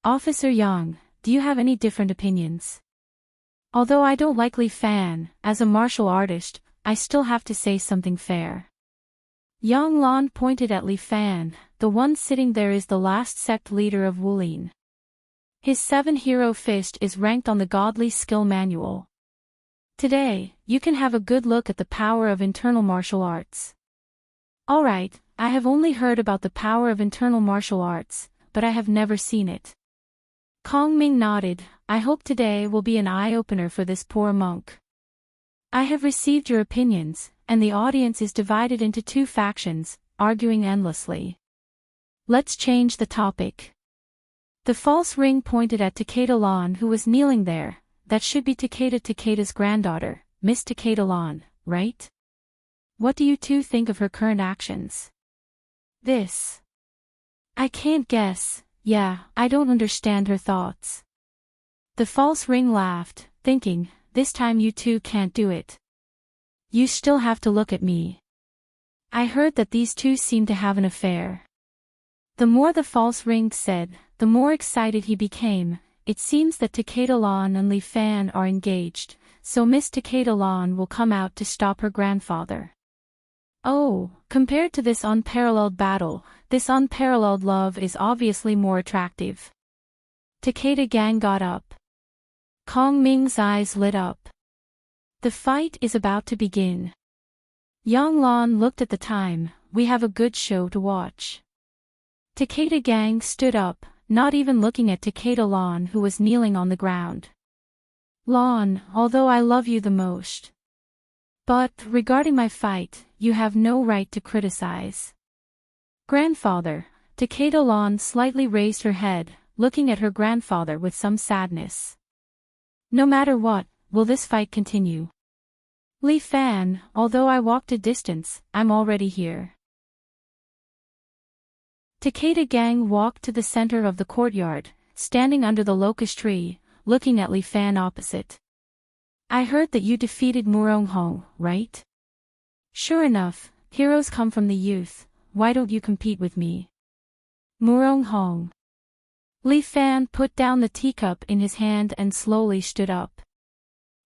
Officer Yang, do you have any different opinions? Although I don't like Li Fan, as a martial artist, I still have to say something fair." Yang Lan pointed at Li Fan. The one sitting there is the last sect leader of Wulin. His 7-hero fist is ranked on the Godly Skill Manual. Today, you can have a good look at the power of internal martial arts. Alright, I have only heard about the power of internal martial arts, but I have never seen it. Kong Ming nodded. I hope today will be an eye-opener for this poor monk. I have received your opinions, and the audience is divided into two factions, arguing endlessly. Let's change the topic. The false ring pointed at Takeda Lan, who was kneeling there. That should be Takeda's granddaughter, Miss Takeda Lan, right? What do you two think of her current actions? This. I can't guess. Yeah, I don't understand her thoughts. The false ring laughed, thinking, this time you two can't do it. You still have to look at me. I heard that these two seem to have an affair. The more the false ring said, the more excited he became. It seems that Takeda Lan and Li Fan are engaged, so Miss Takeda Lan will come out to stop her grandfather. Oh, compared to this unparalleled battle, this unparalleled love is obviously more attractive. Takeda Gang got up. Kong Ming's eyes lit up. The fight is about to begin. Yang Lan looked at the time. We have a good show to watch. Takeda Gang stood up, not even looking at Takeda Lan, who was kneeling on the ground. Lan, although I love you the most. But, regarding my fight, you have no right to criticize. Grandfather, Takeda Lan slightly raised her head, looking at her grandfather with some sadness. No matter what, will this fight continue? Li Fan, although I walked a distance, I'm already here. Takeda Gang walked to the center of the courtyard, standing under the locust tree, looking at Li Fan opposite. I heard that you defeated Murong Hong, right? Sure enough, heroes come from the youth, why don't you compete with me? Murong Hong. Li Fan put down the teacup in his hand and slowly stood up.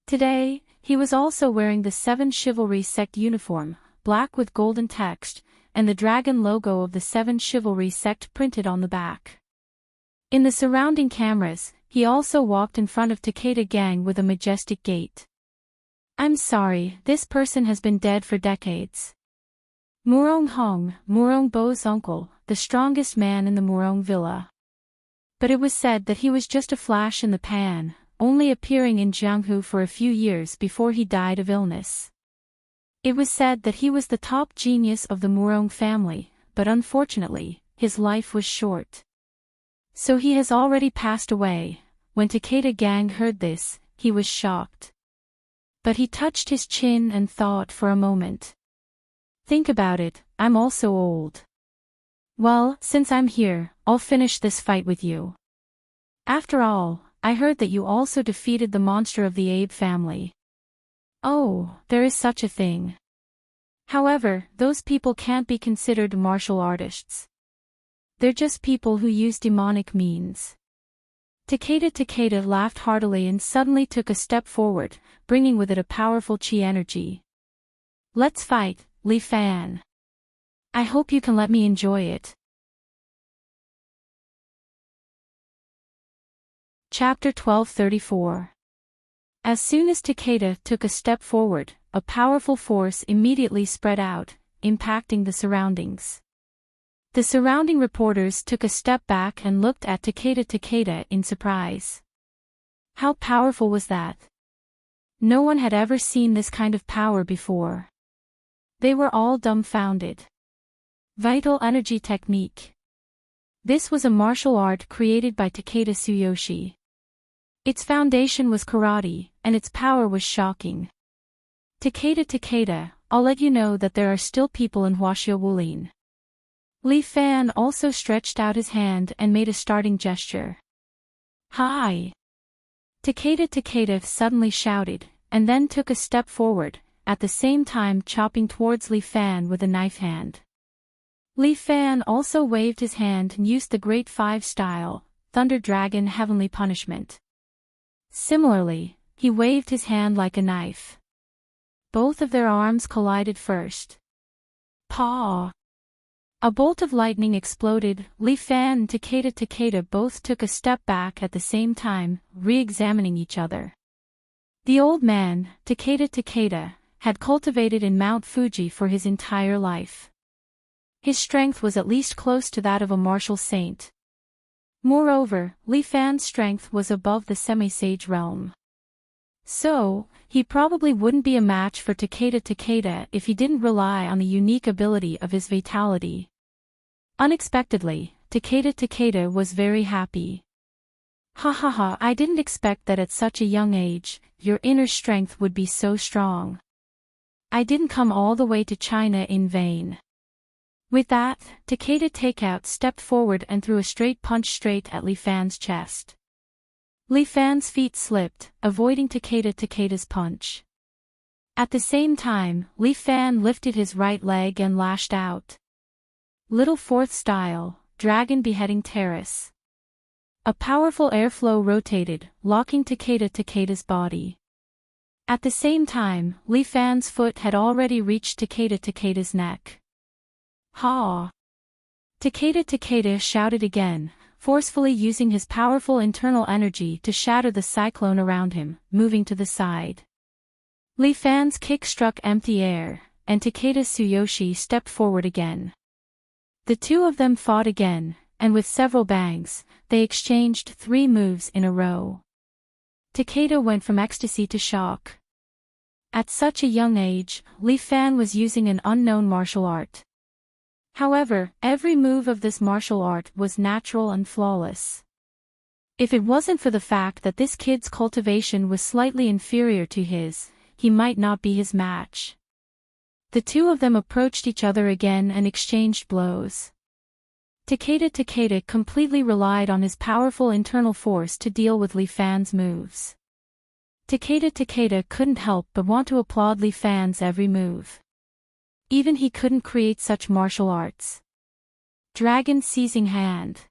Today, he was also wearing the 7 Chivalry Sect uniform, black with golden text, and the dragon logo of the 7 Chivalry Sect printed on the back. In the surrounding cameras, he also walked in front of Takeda Gang with a majestic gait. I'm sorry, this person has been dead for decades. Murong Hong, Murong Bo's uncle, the strongest man in the Murong villa. But it was said that he was just a flash in the pan, only appearing in Jianghu for a few years before he died of illness. It was said that he was the top genius of the Murong family, but unfortunately, his life was short. So he has already passed away. When Takeda Gang heard this, he was shocked. But he touched his chin and thought for a moment. Think about it, I'm also old. Well, since I'm here, I'll finish this fight with you. After all, I heard that you also defeated the monster of the Abe family. Oh, there is such a thing. However, those people can't be considered martial artists. They're just people who use demonic means. Takeda laughed heartily and suddenly took a step forward, bringing with it a powerful chi energy. Let's fight, Li Fan. I hope you can let me enjoy it. Chapter 1234. As soon as Takeda took a step forward, a powerful force immediately spread out, impacting the surroundings. The surrounding reporters took a step back and looked at Takeda in surprise. How powerful was that? No one had ever seen this kind of power before. They were all dumbfounded. Vital energy technique. This was a martial art created by Takeda Tsuyoshi. Its foundation was karate, and its power was shocking. Takeda, I'll let you know that there are still people in Huaxia Wulin. Li Fan also stretched out his hand and made a starting gesture. Hi! Takeda suddenly shouted, and then took a step forward, at the same time chopping towards Li Fan with a knife hand. Li Fan also waved his hand and used the Great Five style, Thunder Dragon Heavenly Punishment. Similarly, he waved his hand like a knife. Both of their arms collided first. Paw! A bolt of lightning exploded. Li Fan and Takeda both took a step back at the same time, re-examining each other. The old man, Takeda, had cultivated in Mount Fuji for his entire life. His strength was at least close to that of a martial saint. Moreover, Li Fan's strength was above the semi-sage realm. So, he probably wouldn't be a match for Takeda if he didn't rely on the unique ability of his vitality. Unexpectedly, Takeda was very happy. Ha ha ha, I didn't expect that at such a young age, your inner strength would be so strong. I didn't come all the way to China in vain. With that, Takeda stepped forward and threw a straight punch straight at Li Fan's chest. Li Fan's feet slipped, avoiding Takeda's punch. At the same time, Li Fan lifted his right leg and lashed out. Little fourth style, Dragon Beheading Terrace. A powerful airflow rotated, locking Takeda's body. At the same time, Li Fan's foot had already reached Takeda's neck. Ha! Takeda shouted again, forcefully using his powerful internal energy to shatter the cyclone around him, moving to the side. Li Fan's kick struck empty air, and Takeda Tsuyoshi stepped forward again. The two of them fought again, and with several bangs, they exchanged 3 moves in a row. Takeda went from ecstasy to shock. At such a young age, Li Fan was using an unknown martial art. However, every move of this martial art was natural and flawless. If it wasn't for the fact that this kid's cultivation was slightly inferior to his, he might not be his match. The two of them approached each other again and exchanged blows. Takeda completely relied on his powerful internal force to deal with Li Fan's moves. Takeda couldn't help but want to applaud Li Fan's every move. Even he couldn't create such martial arts. Dragon Seizing Hand.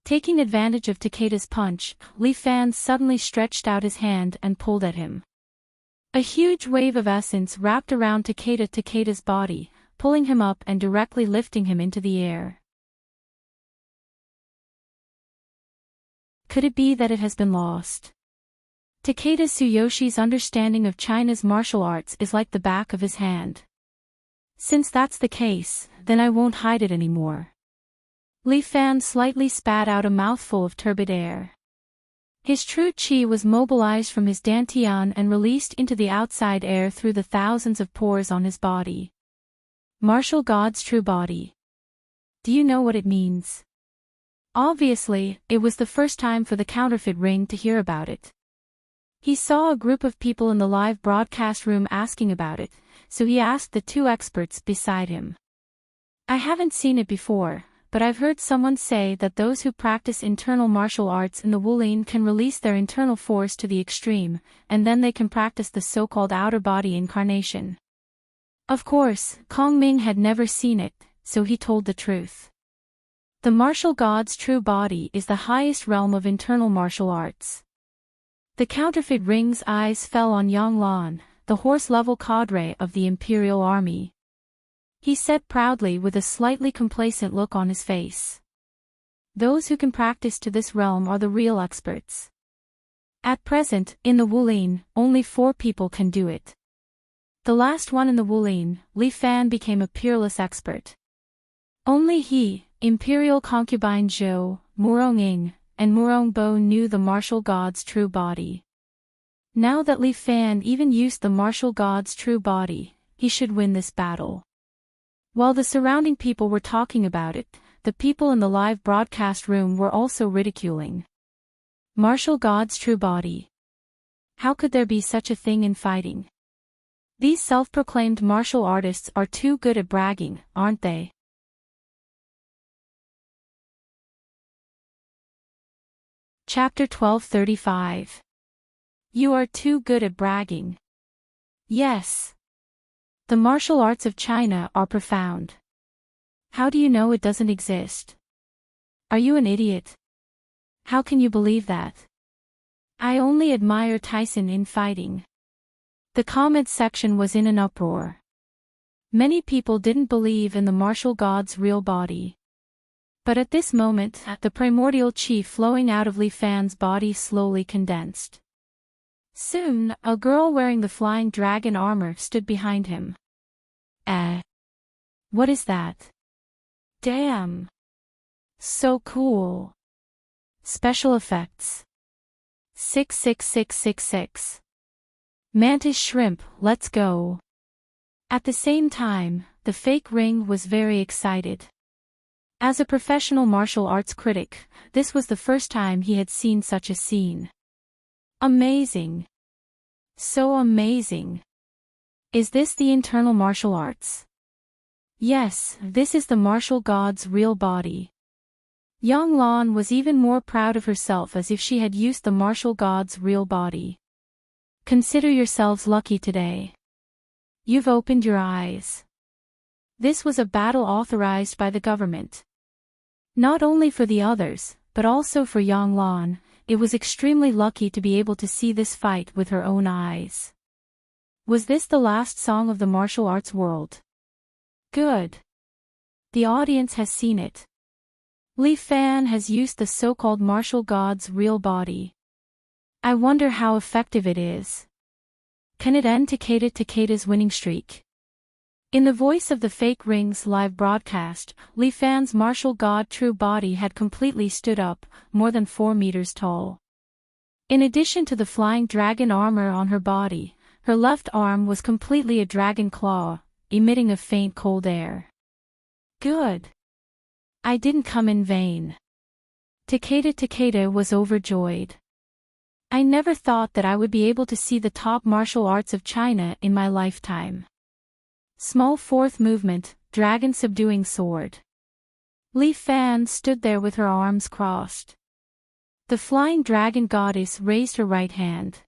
Taking advantage of Takeda's punch, Li Fan suddenly stretched out his hand and pulled at him. A huge wave of essence wrapped around Takeda's body, pulling him up and directly lifting him into the air. Could it be that it has been lost? Takeda Tsuyoshi's understanding of China's martial arts is like the back of his hand. Since that's the case, then I won't hide it anymore. Li Fan slightly spat out a mouthful of turbid air. His true qi was mobilized from his dantian and released into the outside air through the thousands of pores on his body. Martial God's true body. Do you know what it means? Obviously, it was the first time for the counterfeit ring to hear about it. He saw a group of people in the live broadcast room asking about it, so he asked the 2 experts beside him. I haven't seen it before, but I've heard someone say that those who practice internal martial arts in the Wulin can release their internal force to the extreme, and then they can practice the so-called outer body incarnation. Of course, Kong Ming had never seen it, so he told the truth. The martial god's true body is the highest realm of internal martial arts. The counterfeit ring's eyes fell on Yang Lan, the horse-level cadre of the Imperial Army. He said proudly with a slightly complacent look on his face. Those who can practice to this realm are the real experts. At present, in the Wulin, only 4 people can do it. The last one in the Wulin, Li Fan, became a peerless expert. Only he, Imperial concubine Zhou, Murong Ying, and Murong Bo knew the martial god's true body. Now that Li Fan even used the martial god's true body, he should win this battle. While the surrounding people were talking about it, the people in the live broadcast room were also ridiculing. Martial god's true body. How could there be such a thing in fighting? These self-proclaimed martial artists are too good at bragging, aren't they? Chapter 1235. You are too good at bragging. Yes. The martial arts of China are profound. How do you know it doesn't exist? Are you an idiot? How can you believe that? I only admire Tyson in fighting. The comments section was in an uproar. Many people didn't believe in the martial god's real body. But at this moment, the primordial chi flowing out of Li Fan's body slowly condensed. Soon, a girl wearing the flying dragon armor stood behind him. What is that? Damn! So cool! Special effects. 66666. Mantis shrimp, let's go. At the same time, the fake ring was very excited. As a professional martial arts critic, this was the first time he had seen such a scene. Amazing. So amazing. Is this the internal martial arts? Yes, this is the martial god's real body. Yang Lan was even more proud of herself as if she had used the martial god's real body. Consider yourselves lucky today. You've opened your eyes. This was a battle authorized by the government. Not only for the others, but also for Yang Lan, it was extremely lucky to be able to see this fight with her own eyes. Was this the last song of the martial arts world? Good. The audience has seen it. Li Fan has used the so-called martial god's real body. I wonder how effective it is. Can it end Takeda's winning streak? In the voice of the Fake Rings live broadcast, Li Fan's martial god true body had completely stood up, more than 4 meters tall. In addition to the flying dragon armor on her body, her left arm was completely a dragon claw, emitting a faint cold air. Good. I didn't come in vain. Takeda was overjoyed. I never thought that I would be able to see the top martial arts of China in my lifetime. Small fourth movement, dragon subduing sword. Li Fan stood there with her arms crossed. The flying dragon goddess raised her right hand.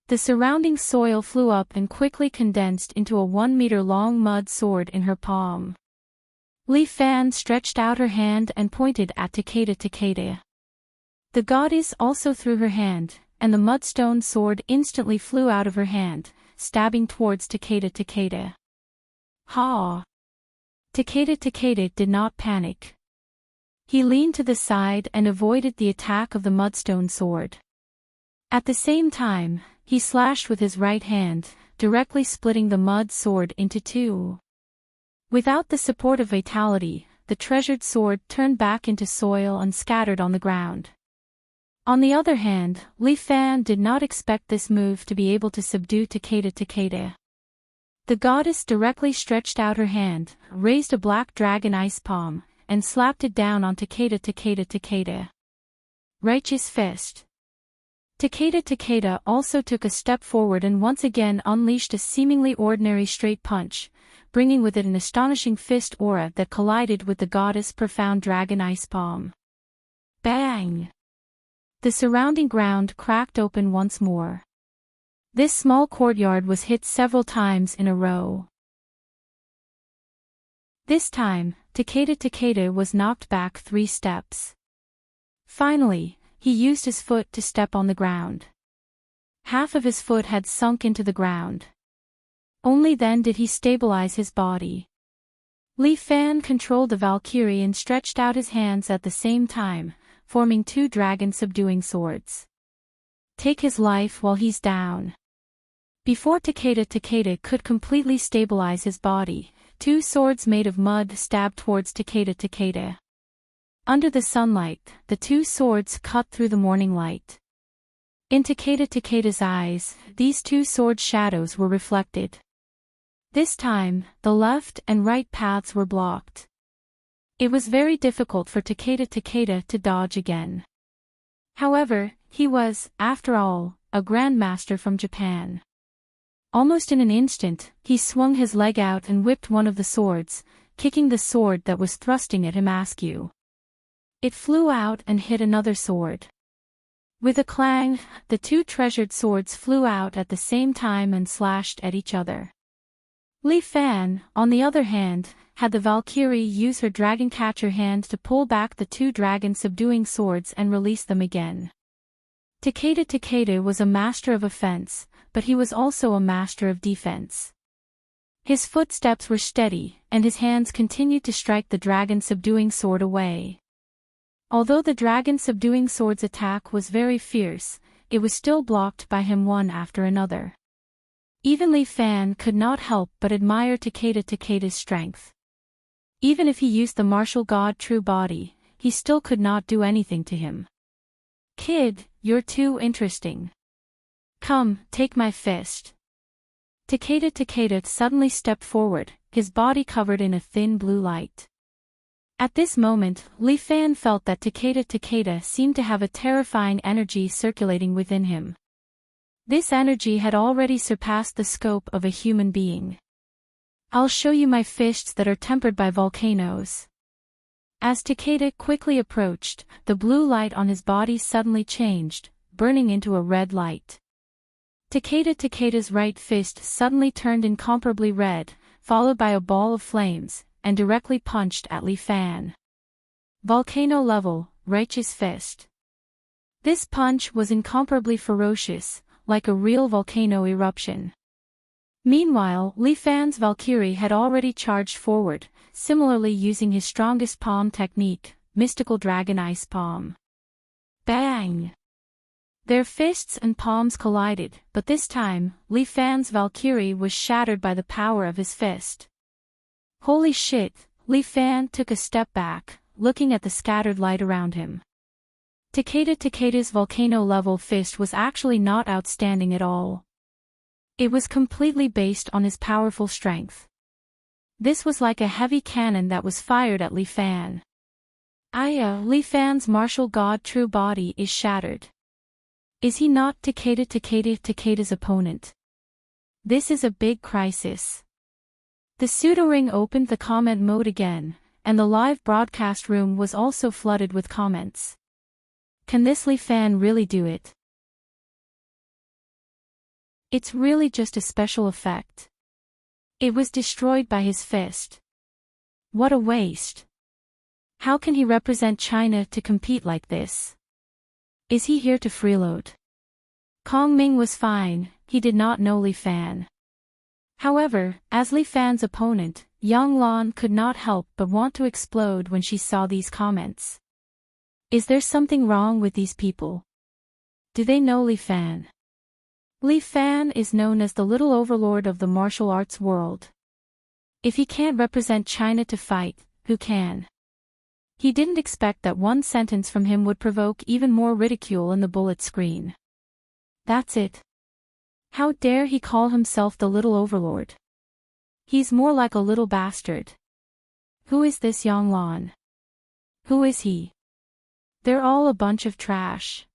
The surrounding soil flew up and quickly condensed into a 1-meter-long mud sword in her palm. Li Fan stretched out her hand and pointed at Takeda. The goddess also threw her hand, and the mudstone sword instantly flew out of her hand, stabbing towards Takeda. Ha! Takeda did not panic. He leaned to the side and avoided the attack of the mudstone sword. At the same time, he slashed with his right hand, directly splitting the mud sword into 2. Without the support of vitality, the treasured sword turned back into soil and scattered on the ground. On the other hand, Li Fan did not expect this move to be able to subdue Takeda. The goddess directly stretched out her hand, raised a black dragon ice palm, and slapped it down on Takeda. Righteous fist. Takeda also took a step forward and once again unleashed a seemingly ordinary straight punch, bringing with it an astonishing fist aura that collided with the goddess' profound dragon ice palm. Bang! The surrounding ground cracked open once more. This small courtyard was hit several times in a row. This time, Takeda was knocked back 3 steps. Finally, he used his foot to step on the ground. Half of his foot had sunk into the ground. Only then did he stabilize his body. Li Fan controlled the Valkyrie and stretched out his hands at the same time, forming 2 dragon subduing swords. Take his life while he's down. Before Takeda could completely stabilize his body, 2 swords made of mud stabbed towards Takeda. Under the sunlight, the 2 swords cut through the morning light. In Takeda's eyes, these 2 sword shadows were reflected. This time, the left and right paths were blocked. It was very difficult for Takeda to dodge again. However, he was, after all, a grandmaster from Japan. Almost in an instant, he swung his leg out and whipped one of the swords, kicking the sword that was thrusting at him askew. It flew out and hit another sword. With a clang, the 2 treasured swords flew out at the same time and slashed at each other. Li Fan, on the other hand, had the Valkyrie use her dragon catcher hand to pull back the 2 dragon subduing swords and release them again. Takeda was a master of offense, but he was also a master of defense. His footsteps were steady, and his hands continued to strike the dragon subduing sword away. Although the dragon subduing sword's attack was very fierce, it was still blocked by him one after another. Even Li Fan could not help but admire Takeda's strength. Even if he used the martial god True Body, he still could not do anything to him. "Kid, you're too interesting. Come, take my fist." Takeda suddenly stepped forward, his body covered in a thin blue light. At this moment, Li Fan felt that Takeda seemed to have a terrifying energy circulating within him. This energy had already surpassed the scope of a human being. "I'll show you my fists that are tempered by volcanoes." As Takeda quickly approached, the blue light on his body suddenly changed, burning into a red light. Takeda's right fist suddenly turned incomparably red, followed by a ball of flames, and directly punched at Li Fan. Volcano level, righteous fist. This punch was incomparably ferocious, like a real volcano eruption. Meanwhile, Li Fan's Valkyrie had already charged forward, similarly using his strongest palm technique, Mystical Dragon Ice Palm. Bang! Their fists and palms collided, but this time, Li Fan's Valkyrie was shattered by the power of his fist. Holy shit, Li Fan took a step back, looking at the scattered light around him. Takeda's volcano-level fist was actually not outstanding at all. It was completely based on his powerful strength. This was like a heavy cannon that was fired at Li Fan. Li Fan's martial god True Body is shattered. Is he not Takeda's opponent? This is a big crisis. The pseudo-ring opened the comment mode again, and the live broadcast room was also flooded with comments. Can this Li Fan really do it? It's really just a special effect. It was destroyed by his fist. What a waste. How can he represent China to compete like this? Is he here to freeload? Kong Ming was fine, he did not know Li Fan. However, as Li Fan's opponent, Yang Lan could not help but want to explode when she saw these comments. Is there something wrong with these people? Do they know Li Fan? Li Fan is known as the little overlord of the martial arts world. If he can't represent China to fight, who can? He didn't expect that one sentence from him would provoke even more ridicule in the bullet screen. That's it. How dare he call himself the little overlord? He's more like a little bastard. Who is this Yang Lan? Who is he? They're all a bunch of trash.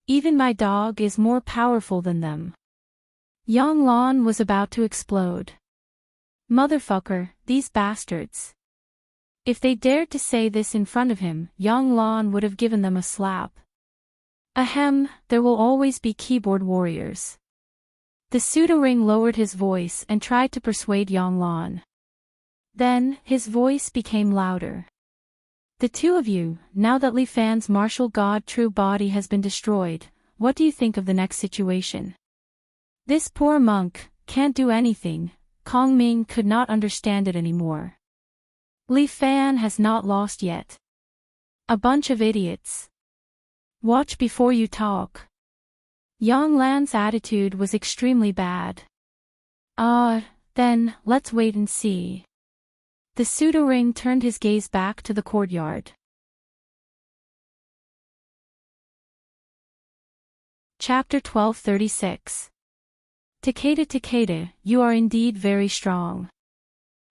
Even my dog is more powerful than them. Yang Lan was about to explode. Motherfucker, these bastards. If they dared to say this in front of him, Yang Lan would have given them a slap. Ahem, there will always be keyboard warriors. The pseudo-ring lowered his voice and tried to persuade Yang Lan. Then, his voice became louder. The two of you, now that Li Fan's martial god True Body has been destroyed, what do you think of the next situation? This poor monk can't do anything. Kong Ming could not understand it anymore. Li Fan has not lost yet. A bunch of idiots. Watch before you talk. Yang Lan's attitude was extremely bad. Then, let's wait and see. The pseudo-ring turned his gaze back to the courtyard. Chapter 1236. Takeda, you are indeed very strong.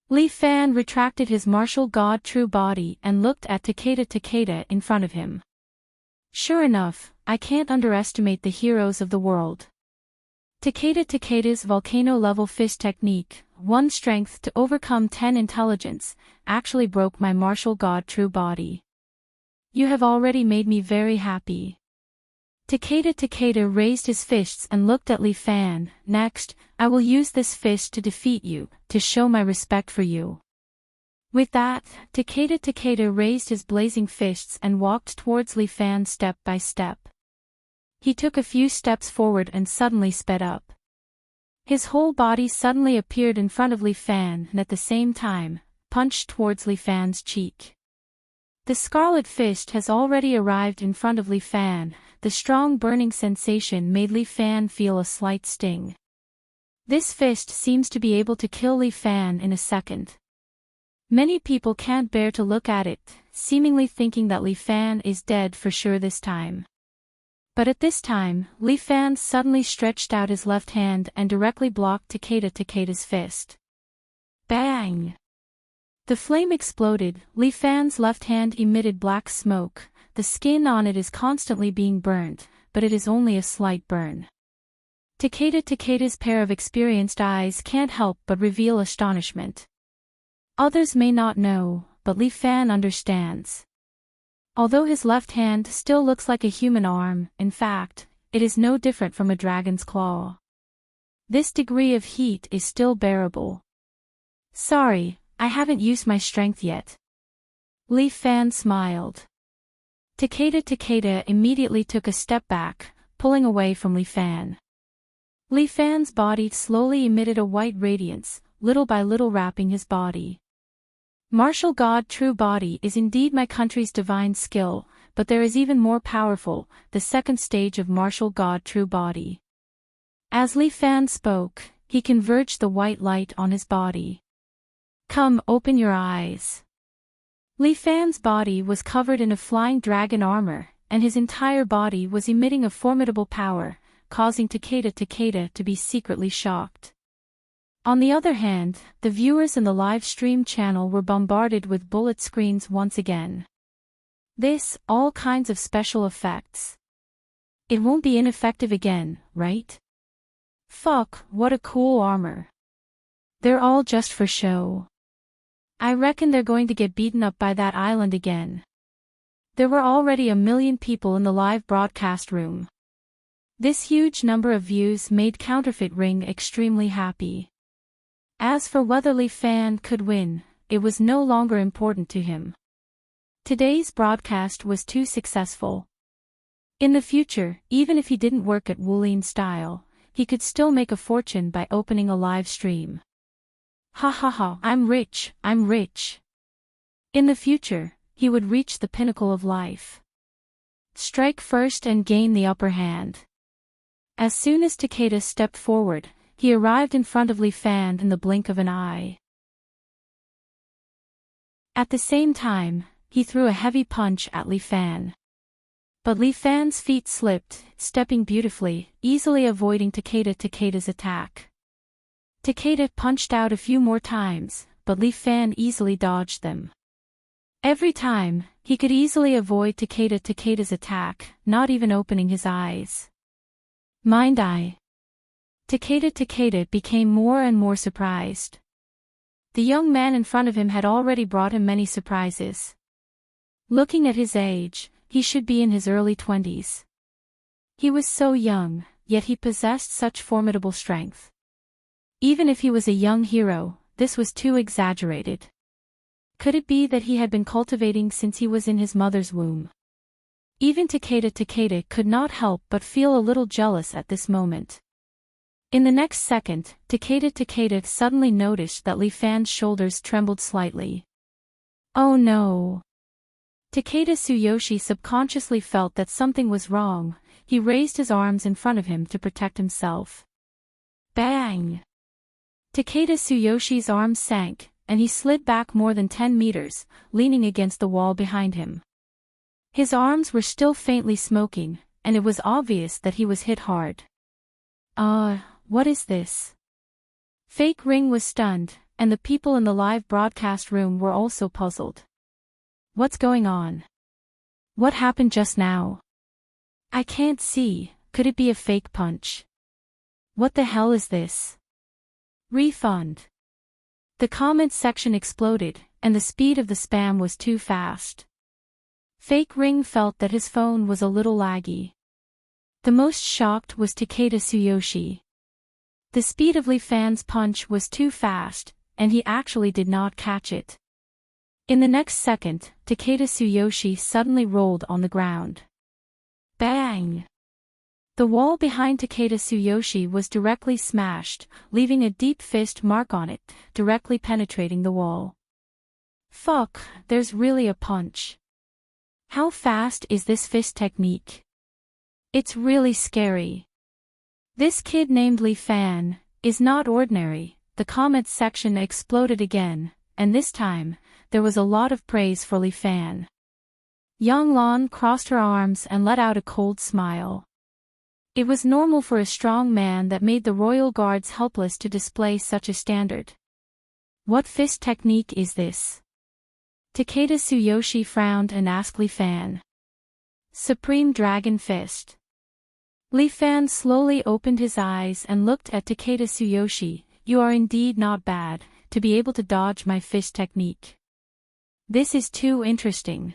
Li Fan retracted his martial god True Body and looked at Takeda in front of him. Sure enough, I can't underestimate the heroes of the world. Takeda's volcano-level fist technique, 1 strength to overcome 10 intelligence, actually broke my martial god True Body. You have already made me very happy. Takeda raised his fists and looked at Li Fan. Next, I will use this fist to defeat you, to show my respect for you. With that, Takeda raised his blazing fists and walked towards Li Fan step by step. He took a few steps forward and suddenly sped up. His whole body suddenly appeared in front of Li Fan and at the same time, punched towards Li Fan's cheek. The scarlet fist has already arrived in front of Li Fan, the strong burning sensation made Li Fan feel a slight sting. This fist seems to be able to kill Li Fan in a second. Many people can't bear to look at it, seemingly thinking that Li Fan is dead for sure this time. But at this time, Li Fan suddenly stretched out his left hand and directly blocked Takeda's fist. Bang! The flame exploded. Li Fan's left hand emitted black smoke. The skin on it is constantly being burnt, but it is only a slight burn. Takeda's pair of experienced eyes can't help but reveal astonishment. Others may not know, but Li Fan understands. Although his left hand still looks like a human arm, in fact, it is no different from a dragon's claw. This degree of heat is still bearable. Sorry, I haven't used my strength yet. Li Fan smiled. Takeda immediately took a step back, pulling away from Li Fan. Li Fan's body slowly emitted a white radiance, little by little wrapping his body. Martial God True Body is indeed my country's divine skill, but there is even more powerful, the second stage of Martial God True Body. As Li Fan spoke, he converged the white light on his body. Come, open your eyes. Li Fan's body was covered in a flying dragon armor, and his entire body was emitting a formidable power, causing Takeda to be secretly shocked. On the other hand, the viewers in the live stream channel were bombarded with bullet screens once again. All kinds of special effects. It won't be ineffective again, right? Fuck, what a cool armor. They're all just for show. I reckon they're going to get beaten up by that island again. There were already 1 million people in the live broadcast room. This huge number of views made Counterfeit Ring extremely happy. As for whether Li Fan could win, it was no longer important to him. Today's broadcast was too successful. In the future, even if he didn't work at Wulin Style, he could still make a fortune by opening a live stream. Ha ha ha, I'm rich. In the future, he would reach the pinnacle of life. Strike first and gain the upper hand. As soon as Takeda stepped forward, he arrived in front of Li Fan in the blink of an eye. At the same time, he threw a heavy punch at Li Fan. But Li Fan's feet slipped, stepping beautifully, easily avoiding Takeda's attack. Takeda punched out a few more times, but Li Fan easily dodged them. Every time, he could easily avoid Takeda's attack, not even opening his eyes. Mind eye. Takeda became more and more surprised. The young man in front of him had already brought him many surprises. Looking at his age, he should be in his early 20s. He was so young, yet he possessed such formidable strength. Even if he was a young hero, this was too exaggerated. Could it be that he had been cultivating since he was in his mother's womb? Even Takeda could not help but feel a little jealous at this moment. In the next second, Takeda suddenly noticed that Li Fan's shoulders trembled slightly. Oh no! Takeda Tsuyoshi subconsciously felt that something was wrong. He raised his arms in front of him to protect himself. Bang! Takeda Tsuyoshi's arms sank, and he slid back more than 10 meters, leaning against the wall behind him. His arms were still faintly smoking, and it was obvious that he was hit hard. What is this? Fake Ring was stunned, and the people in the live broadcast room were also puzzled. What's going on? What happened just now? I can't see, could it be a fake punch? What the hell is this? Refund. The comment section exploded, and the speed of the spam was too fast. Fake Ring felt that his phone was a little laggy. The most shocked was Takeda Tsuyoshi. The speed of Li Fan's punch was too fast, and he actually did not catch it. In the next second, Takeda Tsuyoshi suddenly rolled on the ground. Bang! The wall behind Takeda Tsuyoshi was directly smashed, leaving a deep fist mark on it, directly penetrating the wall. Fuck, there's really a punch. How fast is this fist technique? It's really scary. This kid named Li Fan is not ordinary. The comments section exploded again, and this time, there was a lot of praise for Li Fan. Yang Lan crossed her arms and let out a cold smile. It was normal for a strong man that made the royal guards helpless to display such a standard. What fist technique is this? Takeda Tsuyoshi frowned and asked Li Fan. Supreme Dragon Fist. Li Fan slowly opened his eyes and looked at Takeda Tsuyoshi. You are indeed not bad, to be able to dodge my fist technique. This is too interesting.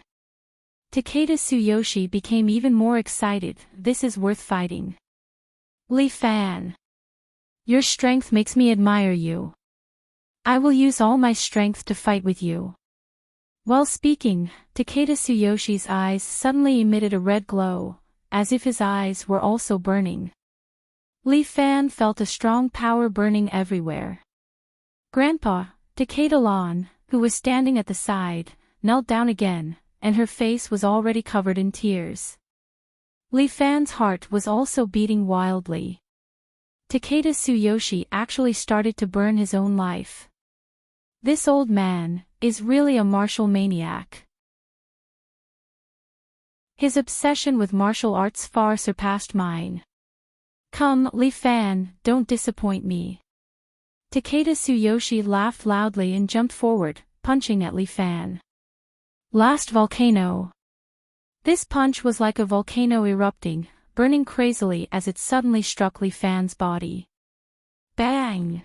Takeda Tsuyoshi became even more excited. This is worth fighting. Li Fan. Your strength makes me admire you. I will use all my strength to fight with you. While speaking, Takeda Tsuyoshi's eyes suddenly emitted a red glow, as if his eyes were also burning. Li Fan felt a strong power burning everywhere. Grandpa, Takeda Lan, who was standing at the side, knelt down again, and her face was already covered in tears. Li Fan's heart was also beating wildly. Takeda Tsuyoshi actually started to burn his own life. This old man is really a martial maniac. His obsession with martial arts far surpassed mine. Come, Li Fan, don't disappoint me. Takeda Tsuyoshi laughed loudly and jumped forward, punching at Li Fan. Last volcano. This punch was like a volcano erupting, burning crazily as it suddenly struck Li Fan's body. Bang!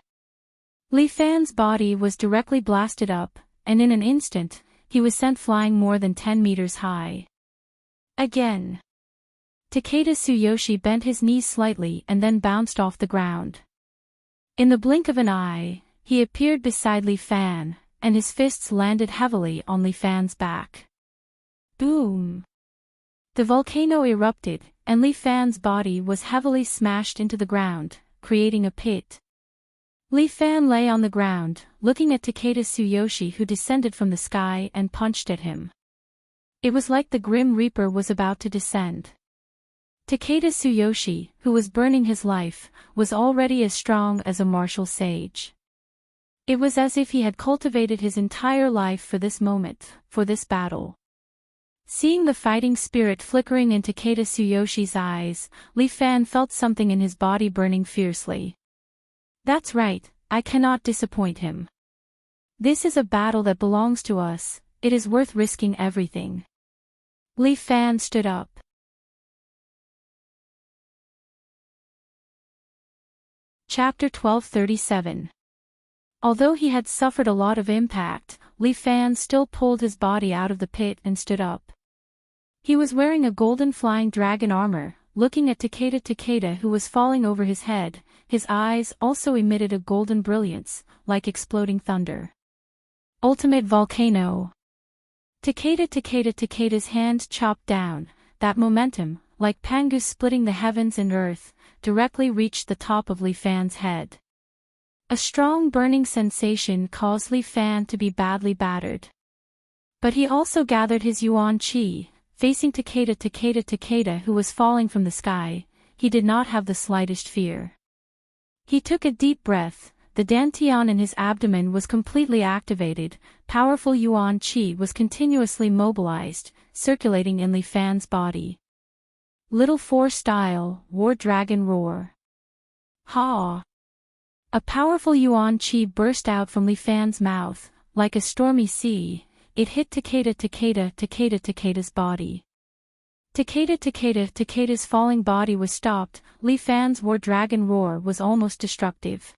Li Fan's body was directly blasted up, and in an instant, he was sent flying more than 10 meters high. Again. Takeda Tsuyoshi bent his knees slightly and then bounced off the ground. In the blink of an eye, he appeared beside Li Fan, and his fists landed heavily on Li Fan's back. Boom! The volcano erupted, and Li Fan's body was heavily smashed into the ground, creating a pit. Li Fan lay on the ground, looking at Takeda Tsuyoshi, who descended from the sky and punched at him. It was like the Grim Reaper was about to descend. Takeda Tsuyoshi, who was burning his life, was already as strong as a martial sage. It was as if he had cultivated his entire life for this moment, for this battle. Seeing the fighting spirit flickering in Takeda Tsuyoshi's eyes, Li Fan felt something in his body burning fiercely. That's right, I cannot disappoint him. This is a battle that belongs to us, it is worth risking everything. Li Fan stood up. Chapter 1237. Although he had suffered a lot of impact, Li Fan still pulled his body out of the pit and stood up. He was wearing a golden flying dragon armor, looking at Takeda who was falling over his head. His eyes also emitted a golden brilliance, like exploding thunder. Ultimate volcano. Takeda's hand chopped down, that momentum, like Pangus splitting the heavens and earth, directly reached the top of Li Fan's head. A strong burning sensation caused Li Fan to be badly battered. But he also gathered his yuan qi, facing Takeda who was falling from the sky. He did not have the slightest fear. He took a deep breath, the dantian in his abdomen was completely activated, powerful yuan qi was continuously mobilized, circulating in Li Fan's body. Little Four style, War Dragon Roar. Ha! A powerful yuan qi burst out from Li Fan's mouth, like a stormy sea. It hit Takeda's body. Takeda's falling body was stopped. Li Fan's War Dragon Roar was almost destructive.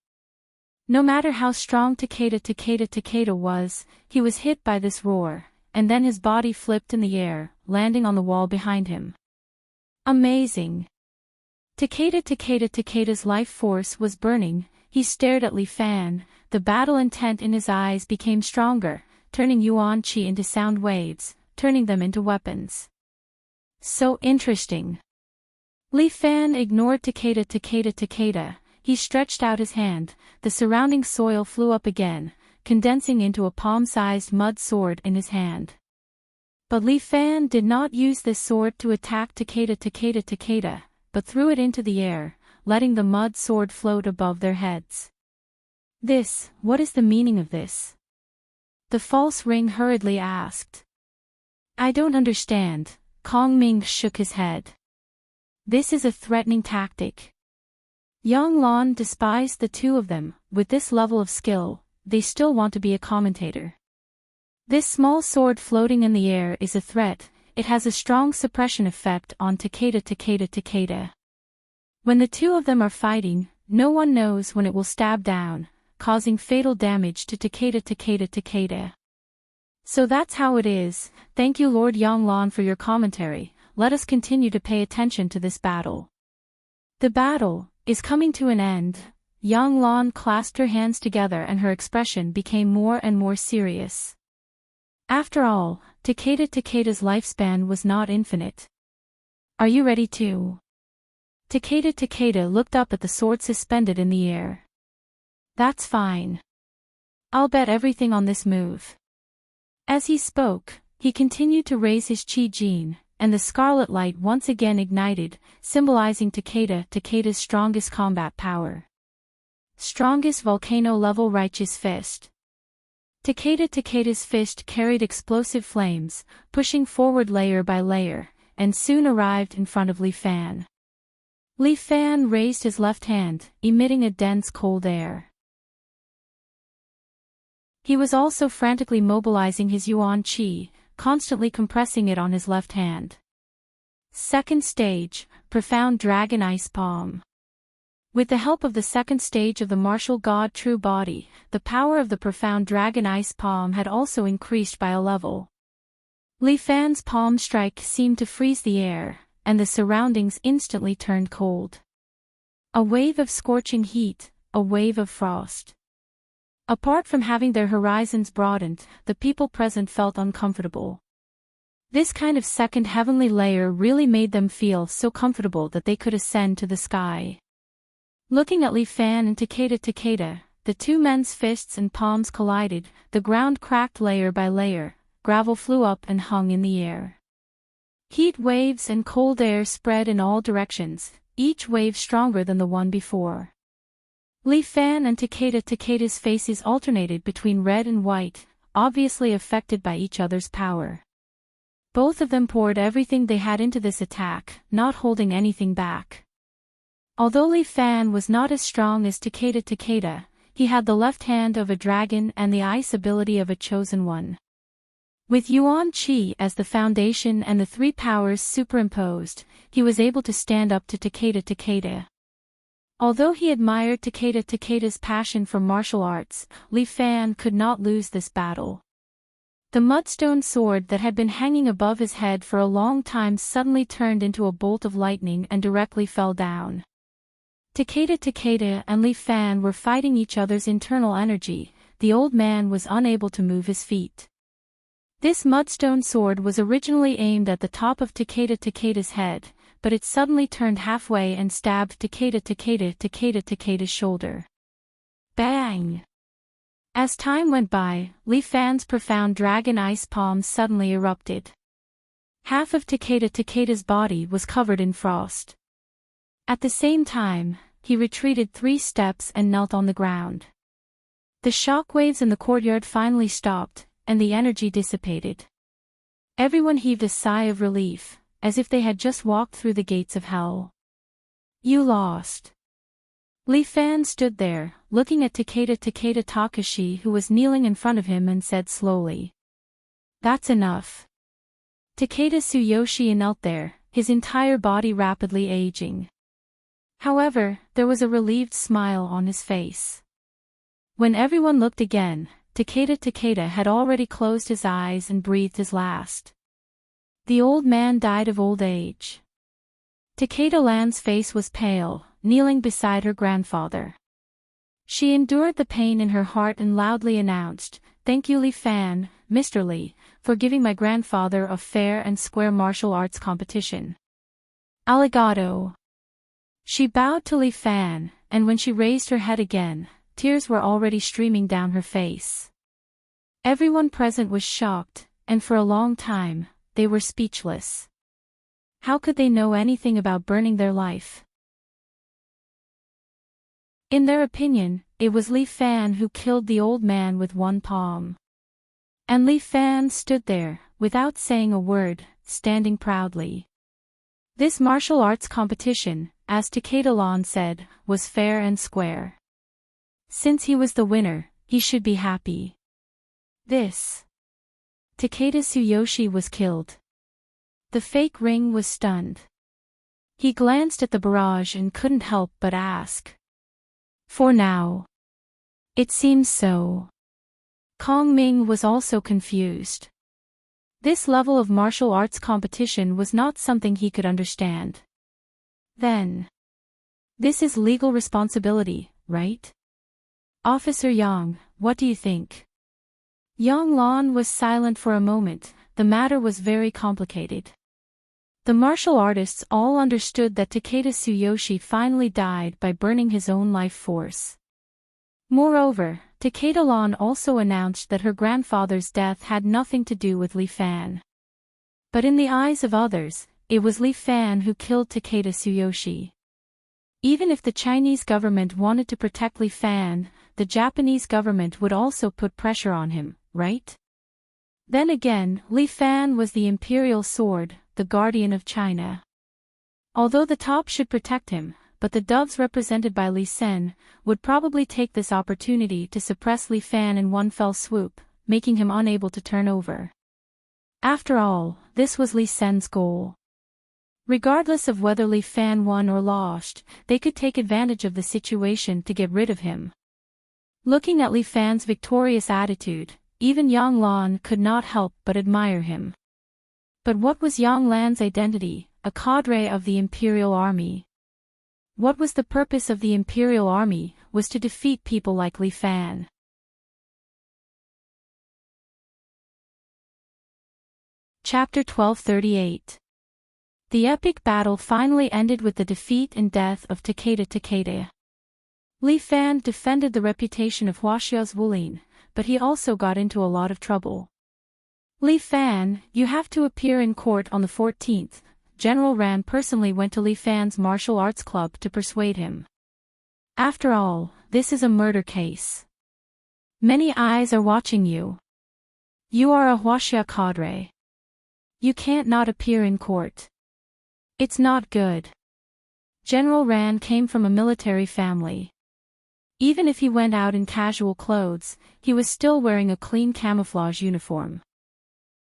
No matter how strong Takeda was, he was hit by this roar, and then his body flipped in the air, landing on the wall behind him. Amazing! Takeda's life force was burning. He stared at Li Fan, the battle intent in his eyes became stronger, turning yuan qi into sound waves, turning them into weapons. So interesting. Li Fan ignored Takeda. He stretched out his hand, the surrounding soil flew up again, condensing into a palm-sized mud sword in his hand. But Li Fan did not use this sword to attack Takeda, but threw it into the air, letting the mud sword float above their heads. What is the meaning of this? The false ring hurriedly asked. I don't understand, Kong Ming shook his head. This is a threatening tactic. Yang Lan despised the two of them. With this level of skill, they still want to be a commentator. This small sword floating in the air is a threat. It has a strong suppression effect on Takeda. When the two of them are fighting, no one knows when it will stab down, causing fatal damage to Takeda. So that's how it is. Thank you Lord Yang Lan for your commentary. Let us continue to pay attention to this battle. The battle is coming to an end. Yang Lan clasped her hands together and her expression became more and more serious. After all, Takeda's lifespan was not infinite. Are you ready too? Takeda looked up at the sword suspended in the air. That's fine. I'll bet everything on this move. As he spoke, he continued to raise his chi gene, and the scarlet light once again ignited, symbolizing Takeda's strongest combat power. Strongest volcano-level righteous fist. Takeda's fist carried explosive flames, pushing forward layer by layer, and soon arrived in front of Li Fan. Li Fan raised his left hand, emitting a dense cold air. He was also frantically mobilizing his yuan qi, constantly compressing it on his left hand. Second stage, Profound Dragon Ice Palm. With the help of the second stage of the martial god True Body, the power of the Profound Dragon Ice Palm had also increased by a level. Li Fan's palm strike seemed to freeze the air, and the surroundings instantly turned cold. A wave of scorching heat, a wave of frost. Apart from having their horizons broadened, the people present felt uncomfortable. This kind of second heavenly layer really made them feel so comfortable that they could ascend to the sky. Looking at Li Fan and Takeda, the two men's fists and palms collided, the ground cracked layer by layer, gravel flew up and hung in the air. Heat waves and cold air spread in all directions, each wave stronger than the one before. Li Fan and Takeda's faces alternated between red and white, obviously affected by each other's power. Both of them poured everything they had into this attack, not holding anything back. Although Li Fan was not as strong as Takeda, he had the left hand of a dragon and the ice ability of a chosen one. With Yuan Qi as the foundation and the three powers superimposed, he was able to stand up to Takeda. Although he admired Takeda's passion for martial arts, Li Fan could not lose this battle. The mudstone sword that had been hanging above his head for a long time suddenly turned into a bolt of lightning and directly fell down. Takeda and Li Fan were fighting each other's internal energy. The old man was unable to move his feet. This mudstone sword was originally aimed at the top of Takeda's head, but it suddenly turned halfway and stabbed Takeda's shoulder. Bang! As time went by, Li Fan's Profound Dragon Ice Palm suddenly erupted. Half of Takeda's body was covered in frost. At the same time, he retreated 3 steps and knelt on the ground. The shockwaves in the courtyard finally stopped, and the energy dissipated. Everyone heaved a sigh of relief, as if they had just walked through the gates of hell. You lost. Li Fan stood there, looking at Takeda Takashi who was kneeling in front of him and said slowly. That's enough. Takeda Tsuyoshi knelt there, his entire body rapidly aging. However, there was a relieved smile on his face. When everyone looked again, Takeda had already closed his eyes and breathed his last. The old man died of old age. Takeda Lan's face was pale, kneeling beside her grandfather. She endured the pain in her heart and loudly announced, "Thank you Li Fan, Mr. Li, for giving my grandfather a fair and square martial arts competition. Arigato." She bowed to Li Fan, and when she raised her head again, tears were already streaming down her face. Everyone present was shocked, and for a long time, they were speechless. How could they know anything about burning their life? In their opinion, it was Li Fan who killed the old man with one palm. And Li Fan stood there, without saying a word, standing proudly. This martial arts competition, as Takeda Lan said, was fair and square. Since he was the winner, he should be happy. Takeda Tsuyoshi was killed. The fake ring was stunned. He glanced at the barrage and couldn't help but ask. For now. It seems so. Kong Ming was also confused. This level of martial arts competition was not something he could understand. Then. This is legal responsibility, right? Officer Yang, what do you think? Yang Lan was silent for a moment. The matter was very complicated. The martial artists all understood that Takeda Tsuyoshi finally died by burning his own life force. Moreover, Takeda Lan also announced that her grandfather's death had nothing to do with Li Fan. But in the eyes of others, it was Li Fan who killed Takeda Tsuyoshi. Even if the Chinese government wanted to protect Li Fan, the Japanese government would also put pressure on him, right? Then again, Li Fan was the imperial sword, the guardian of China. Although the top should protect him, but the doves represented by Li Sen would probably take this opportunity to suppress Li Fan in one fell swoop, making him unable to turn over. After all, this was Li Sen's goal. Regardless of whether Li Fan won or lost, they could take advantage of the situation to get rid of him. Looking at Li Fan's victorious attitude, even Yang Lan could not help but admire him. But what was Yang Lan's identity? A cadre of the Imperial Army. What was the purpose of the Imperial Army? Was to defeat people like Li Fan. Chapter 1238. The epic battle finally ended with the defeat and death of Takeda. Li Fan defended the reputation of Huaxia's Wulin, but he also got into a lot of trouble. Li Fan, you have to appear in court on the 14th. General Ran personally went to Li Fan's martial arts club to persuade him. After all, this is a murder case. Many eyes are watching you. You are a Huaxia cadre. You can't not appear in court. It's not good. General Ran came from a military family. Even if he went out in casual clothes, he was still wearing a clean camouflage uniform.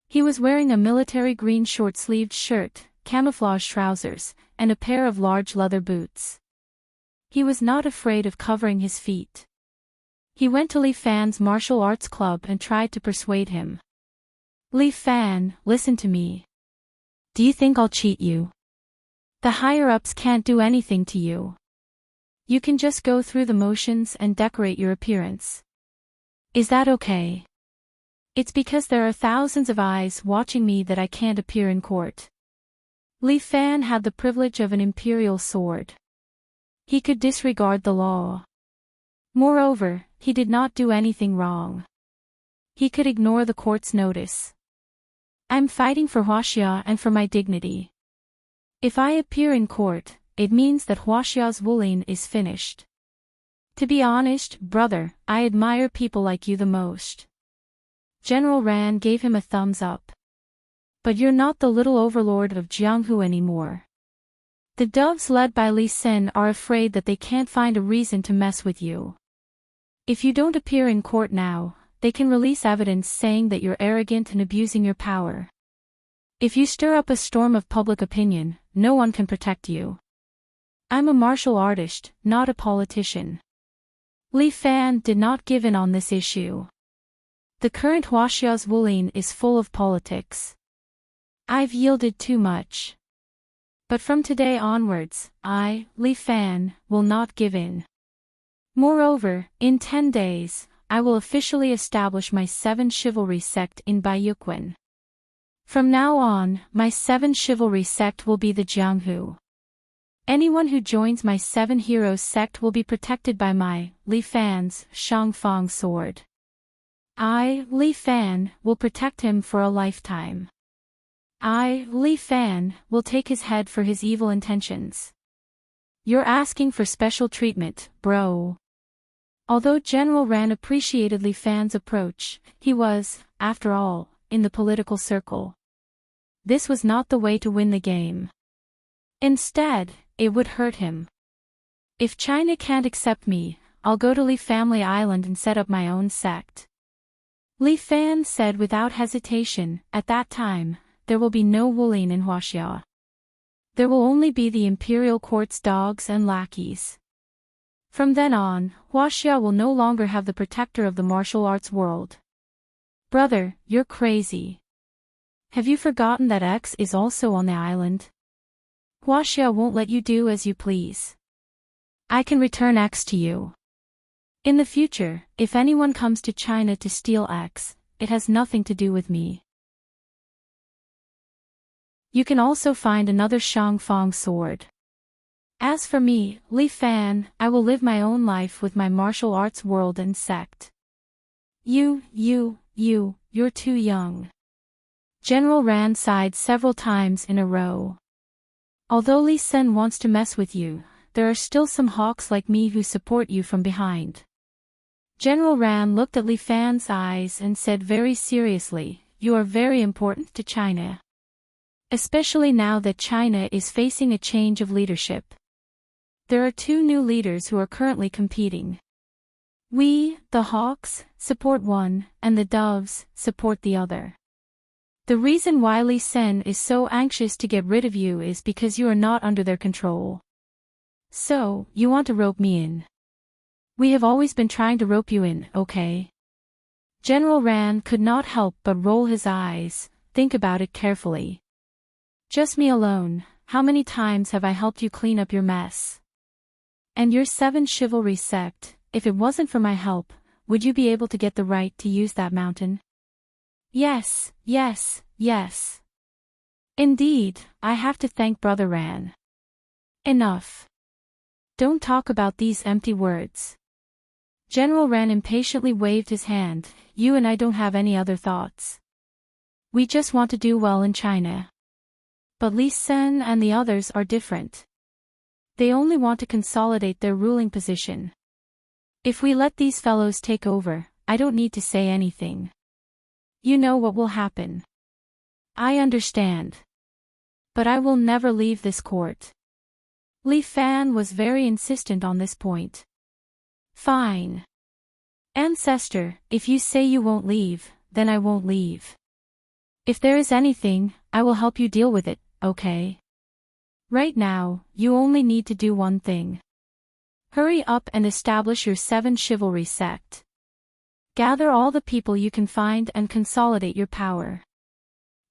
He was wearing a military green short-sleeved shirt, camouflage trousers, and a pair of large leather boots. He was not afraid of covering his feet. He went to Li Fan's martial arts club and tried to persuade him. Li Fan, listen to me. Do you think I'll cheat you? The higher-ups can't do anything to you. You can just go through the motions and decorate your appearance. Is that okay? It's because there are thousands of eyes watching me that I can't appear in court. Li Fan had the privilege of an imperial sword. He could disregard the law. Moreover, he did not do anything wrong. He could ignore the court's notice. I'm fighting for Huaxia and for my dignity. If I appear in court, it means that Huaxia's Wulin is finished. To be honest, brother, I admire people like you the most. General Ran gave him a thumbs up. But you're not the little overlord of Jianghu anymore. The doves led by Li Sen are afraid that they can't find a reason to mess with you. If you don't appear in court now, they can release evidence saying that you're arrogant and abusing your power. If you stir up a storm of public opinion, no one can protect you. I'm a martial artist, not a politician. Li Fan did not give in on this issue. The current Huaxia's Wulin is full of politics. I've yielded too much. But from today onwards, I, Li Fan, will not give in. Moreover, in 10 days, I will officially establish my 7 chivalry sect in Baiyuquan. From now on, my 7 chivalry sect will be the Jianghu. Anyone who joins my 7 heroes sect will be protected by my, Li Fan's, Shangfang sword. I, Li Fan, will protect him for a lifetime. Li Fan, will take his head for his evil intentions. You're asking for special treatment, bro. Although General Ran appreciated Li Fan's approach, he was, after all, in the political circle. This was not the way to win the game. Instead, it would hurt him. If China can't accept me, I'll go to Li Family Island and set up my own sect. Li Fan said without hesitation. At that time, there will be no Wulin in Huaxia. There will only be the imperial court's dogs and lackeys. From then on, Huaxia will no longer have the protector of the martial arts world. Brother, you're crazy. Have you forgotten that X is also on the island? Huaxia won't let you do as you please. I can return X to you. In the future, if anyone comes to China to steal X, it has nothing to do with me. You can also find another Shangfang sword. As for me, Li Fan, I will live my own life with my martial arts world and sect. You're too young. General Ran sighed several times in a row. Although Li Sen wants to mess with you, there are still some hawks like me who support you from behind. General Ran looked at Li Fan's eyes and said very seriously, you are very important to China. Especially now that China is facing a change of leadership. There are two new leaders who are currently competing. We, the hawks, support one, and the doves, support the other. The reason why Li Sen is so anxious to get rid of you is because you are not under their control. So, you want to rope me in. We have always been trying to rope you in, okay? General Ran could not help but roll his eyes. Think about it carefully. Just me alone, how many times have I helped you clean up your mess? And your 7 chivalry sect, if it wasn't for my help, would you be able to get the right to use that mountain? Yes. Indeed, I have to thank Brother Ran. Enough. Don't talk about these empty words. General Ran impatiently waved his hand. You and I don't have any other thoughts. We just want to do well in China. But Li Sen and the others are different. They only want to consolidate their ruling position. If we let these fellows take over, I don't need to say anything. You know what will happen. I understand. But I will never leave this court. Li Fan was very insistent on this point. Fine. Ancestor, if you say you won't leave, then I won't leave. If there is anything, I will help you deal with it, okay? Right now, you only need to do one thing. Hurry up and establish your 7 chivalry sect. Gather all the people you can find and consolidate your power.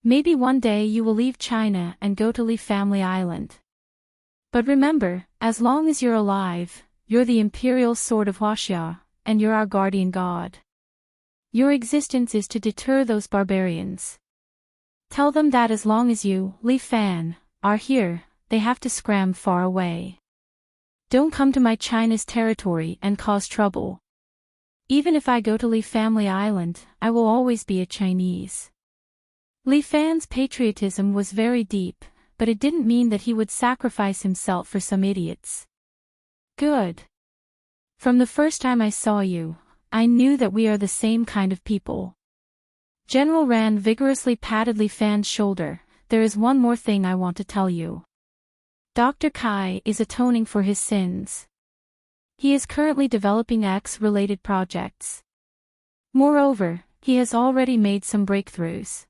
Maybe one day you will leave China and go to Li Family Island. But remember, as long as you're alive, you're the Imperial Sword of Huaxia, and you're our guardian god. Your existence is to deter those barbarians. Tell them that as long as you, Li Fan, are here, they have to scram far away. Don't come to my China's territory and cause trouble. Even if I go to Li Family Island, I will always be a Chinese. Li Fan's patriotism was very deep, but it didn't mean that he would sacrifice himself for some idiots. Good. From the first time I saw you, I knew that we are the same kind of people. General Ran vigorously patted Li Fan's shoulder. There is one more thing I want to tell you. Dr. Kai is atoning for his sins. He is currently developing X-related projects. Moreover, he has already made some breakthroughs.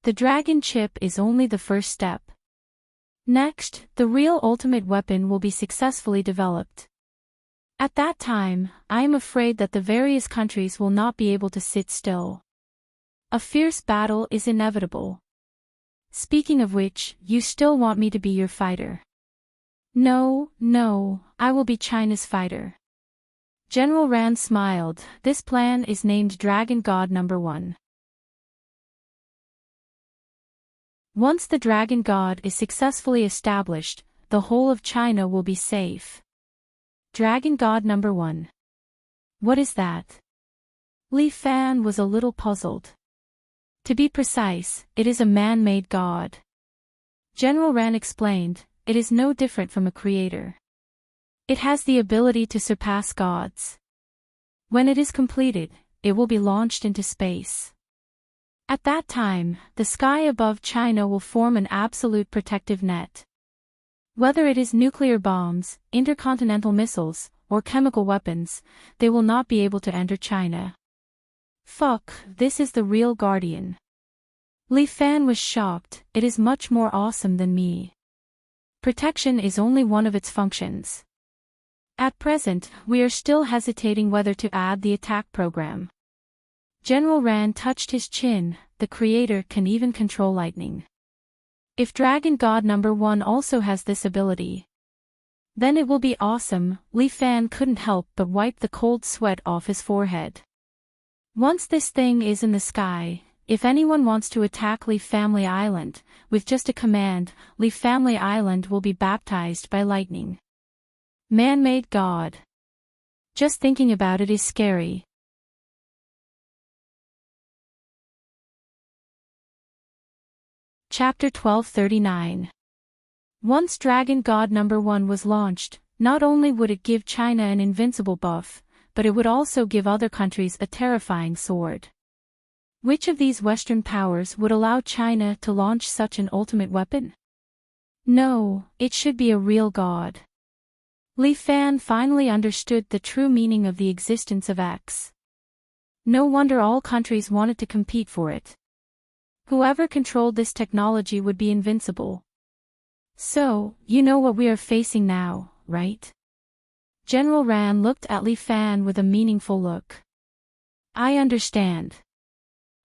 The dragon chip is only the first step. Next, the real ultimate weapon will be successfully developed. At that time, I am afraid that the various countries will not be able to sit still. A fierce battle is inevitable. Speaking of which, you still want me to be your fighter. No, I will be China's fighter. General Ran smiled. This plan is named Dragon God Number 1. Once the Dragon God is successfully established, the whole of China will be safe. Dragon God Number 1. What is that? Li Fan was a little puzzled. To be precise, it is a man-made god. General Ran explained, it is no different from a creator. It has the ability to surpass gods. When it is completed, it will be launched into space. At that time, the sky above China will form an absolute protective net. Whether it is nuclear bombs, intercontinental missiles, or chemical weapons, they will not be able to enter China. Fuck, this is the real guardian. Li Fan was shocked, it is much more awesome than me. Protection is only one of its functions. At present, we are still hesitating whether to add the attack program. General Ran touched his chin, the creator can even control lightning. If Dragon God number 1 also has this ability, then it will be awesome. Li Fan couldn't help but wipe the cold sweat off his forehead. Once this thing is in the sky, if anyone wants to attack Li Family Island, with just a command, Li Family Island will be baptized by lightning. Man-made god. Just thinking about it is scary. Chapter 1239. Once Dragon God number 1 was launched, not only would it give China an invincible buff, but it would also give other countries a terrifying sword. Which of these Western powers would allow China to launch such an ultimate weapon? No, it should be a real god. Li Fan finally understood the true meaning of the existence of X. No wonder all countries wanted to compete for it. Whoever controlled this technology would be invincible. So, you know what we are facing now, right? General Ran looked at Li Fan with a meaningful look. I understand.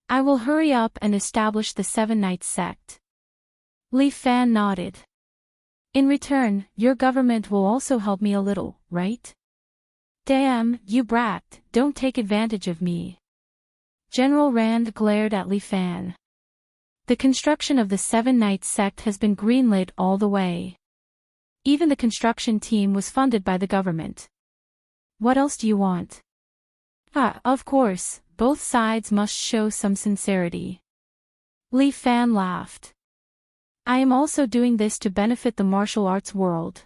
I will hurry up and establish the Seven Knights sect. Li Fan nodded. In return, your government will also help me a little, right? Damn, you brat, don't take advantage of me. General Rand glared at Li Fan. The construction of the Seven Knights sect has been greenlit all the way. Even the construction team was funded by the government. What else do you want? Of course, both sides must show some sincerity. Li Fan laughed. I am also doing this to benefit the martial arts world.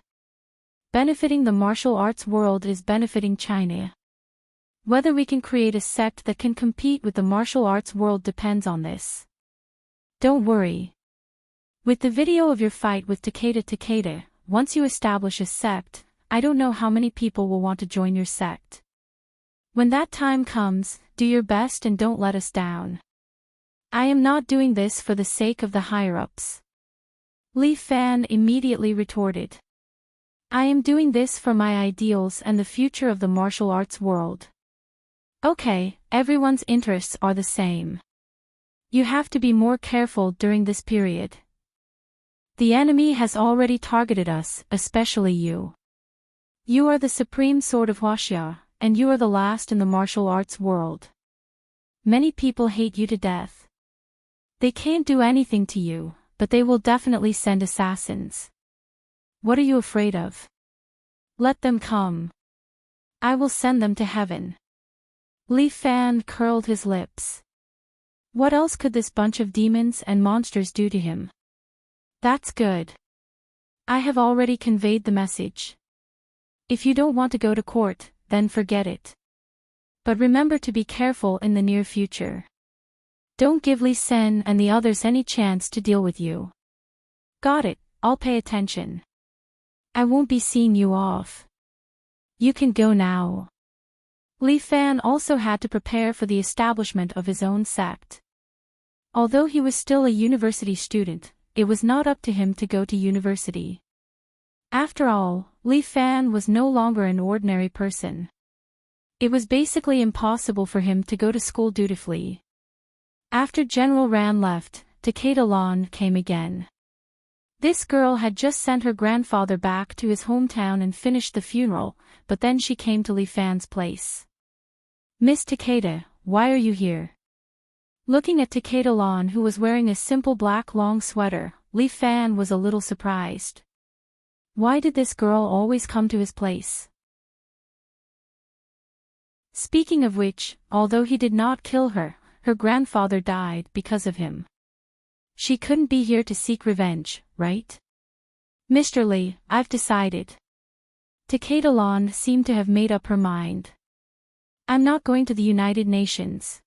Benefiting the martial arts world is benefiting China. Whether we can create a sect that can compete with the martial arts world depends on this. Don't worry. With the video of your fight with Takeda, once you establish a sect, I don't know how many people will want to join your sect. When that time comes, do your best and don't let us down. I am not doing this for the sake of the higher-ups. Li Fan immediately retorted. I am doing this for my ideals and the future of the martial arts world. Okay, everyone's interests are the same. You have to be more careful during this period. The enemy has already targeted us, especially you. You are the supreme sword of Huaxia, and you are the last in the martial arts world. Many people hate you to death. They can't do anything to you, but they will definitely send assassins. What are you afraid of? Let them come. I will send them to heaven. Li Fan curled his lips. What else could this bunch of demons and monsters do to him? That's good. I have already conveyed the message. If you don't want to go to court, then forget it. But remember to be careful in the near future. Don't give Li Sen and the others any chance to deal with you. Got it, I'll pay attention. I won't be seeing you off. You can go now. Li Fan also had to prepare for the establishment of his own sect. Although he was still a university student, it was not up to him to go to university. After all, Li Fan was no longer an ordinary person. It was basically impossible for him to go to school dutifully. After General Ran left, Takeda Lan came again. This girl had just sent her grandfather back to his hometown and finished the funeral, but then she came to Li Fan's place. Miss Takeda, why are you here? Looking at Takeda Lan, who was wearing a simple black long sweater, Li Fan was a little surprised. Why did this girl always come to his place? Speaking of which, although he did not kill her, her grandfather died because of him. She couldn't be here to seek revenge, right? Mr. Lee, I've decided. Takeda seemed to have made up her mind. I'm not going to the United Nations.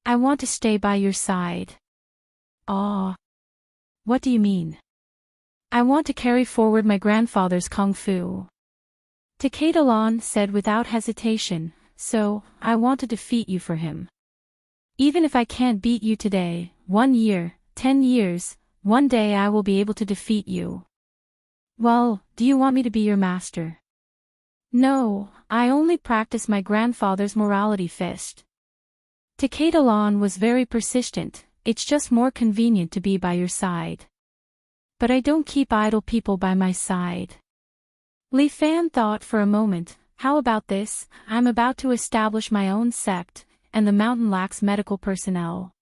I want to stay by your side. Ah. What do you mean? I want to carry forward my grandfather's kung fu. Takeda said without hesitation, so, I want to defeat you for him. Even if I can't beat you today, 1 year, 10 years, one day I will be able to defeat you. Well, do you want me to be your master? No, I only practice my grandfather's morality fist. Takeda was very persistent, it's just more convenient to be by your side. But I don't keep idle people by my side. Li Fan thought for a moment, how about this, I'm about to establish my own sect, and the mountain lacks medical personnel.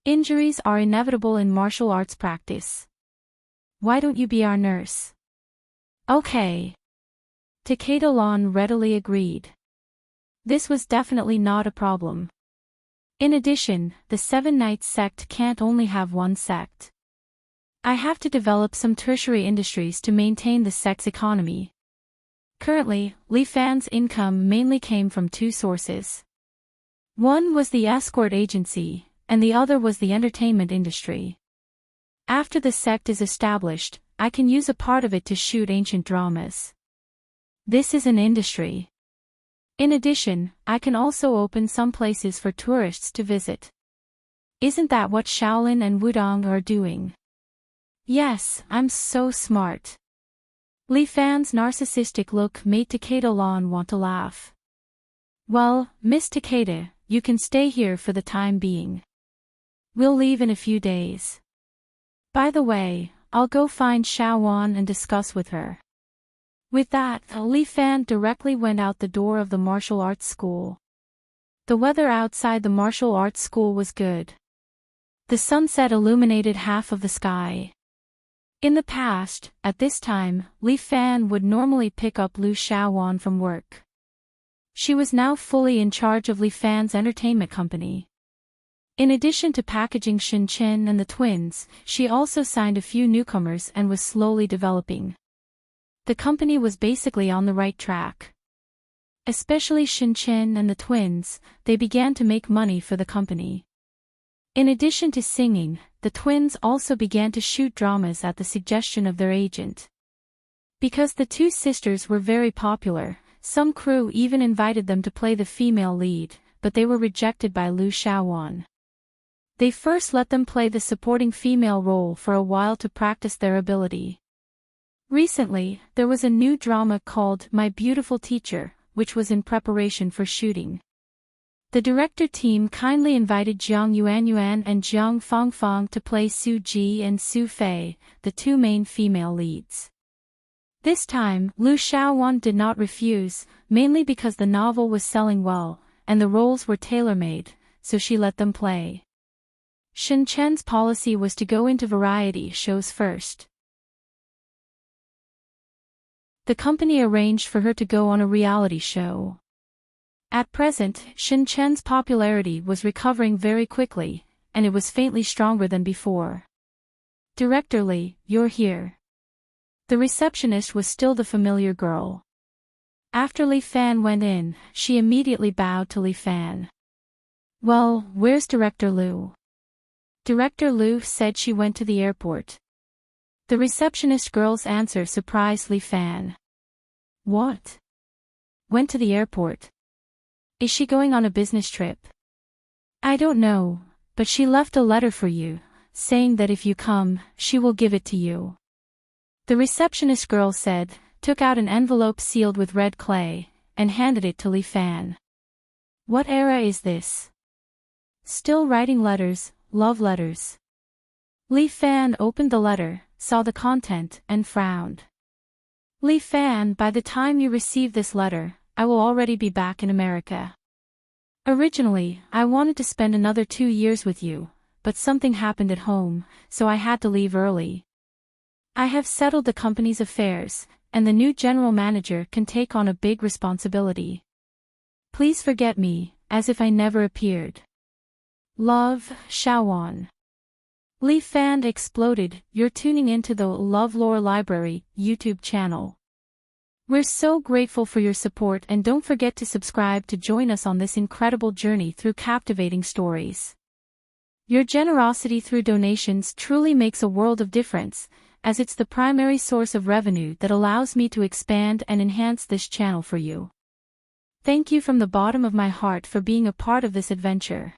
Injuries are inevitable in martial arts practice. Why don't you be our nurse? Okay. Takeda readily agreed. This was definitely not a problem. In addition, the Seven Knights sect can't only have one sect. I have to develop some tertiary industries to maintain the sect's economy. Currently, Li Fan's income mainly came from 2 sources. One was the escort agency, and the other was the entertainment industry. After the sect is established, I can use a part of it to shoot ancient dramas. This is an industry. In addition, I can also open some places for tourists to visit. Isn't that what Shaolin and Wudong are doing? Yes, I'm so smart. Li Fan's narcissistic look made Takeda want to laugh. Well, Miss Takeda, you can stay here for the time being. We'll leave in a few days. By the way, I'll go find Shaowan and discuss with her. With that, Li Fan directly went out the door of the martial arts school. The weather outside the martial arts school was good. The sunset illuminated half of the sky. In the past, at this time, Li Fan would normally pick up Lu Shaowan from work. She was now fully in charge of Li Fan's entertainment company. In addition to packaging Shin Chen and the twins, she also signed a few newcomers and was slowly developing. The company was basically on the right track. Especially Shin Chen and the twins, they began to make money for the company. In addition to singing, the twins also began to shoot dramas at the suggestion of their agent. Because the 2 sisters were very popular, some crew even invited them to play the female lead, but they were rejected by Lu Shaowan. They first let them play the supporting female role for a while to practice their ability. Recently, there was a new drama called My Beautiful Teacher, which was in preparation for shooting. The director team kindly invited Jiang Yuanyuan and Jiang Fangfang to play Su Ji and Su Fei, the 2 main female leads. This time, Lu Shaowan did not refuse, mainly because the novel was selling well, and the roles were tailor-made, so she let them play. Shin Chen's policy was to go into variety shows first. The company arranged for her to go on a reality show. At present, Shin Chen's popularity was recovering very quickly, and it was faintly stronger than before. Director Lee, you're here. The receptionist was still the familiar girl. After Li Fan went in, she immediately bowed to Li Fan. Well, where's Director Liu? Director Liu said she went to the airport. The receptionist girl's answer surprised Li Fan. What? Went to the airport? Is she going on a business trip? I don't know, but she left a letter for you, saying that if you come, she will give it to you. The receptionist girl said, took out an envelope sealed with red clay, and handed it to Li Fan. What era is this? Still writing letters, love letters. Li Fan opened the letter, saw the content, and frowned. Li Fan, by the time you receive this letter, I will already be back in America. Originally, I wanted to spend another 2 years with you, but something happened at home, so I had to leave early. I have settled the company's affairs, and the new general manager can take on a big responsibility. Please forget me, as if I never appeared. Love, Shawan. Leaf fan exploded. You're tuning into the LoveLore Library YouTube channel. We're so grateful for your support, and don't forget to subscribe to join us on this incredible journey through captivating stories. Your generosity through donations truly makes a world of difference, as it's the primary source of revenue that allows me to expand and enhance this channel for you. Thank you from the bottom of my heart for being a part of this adventure.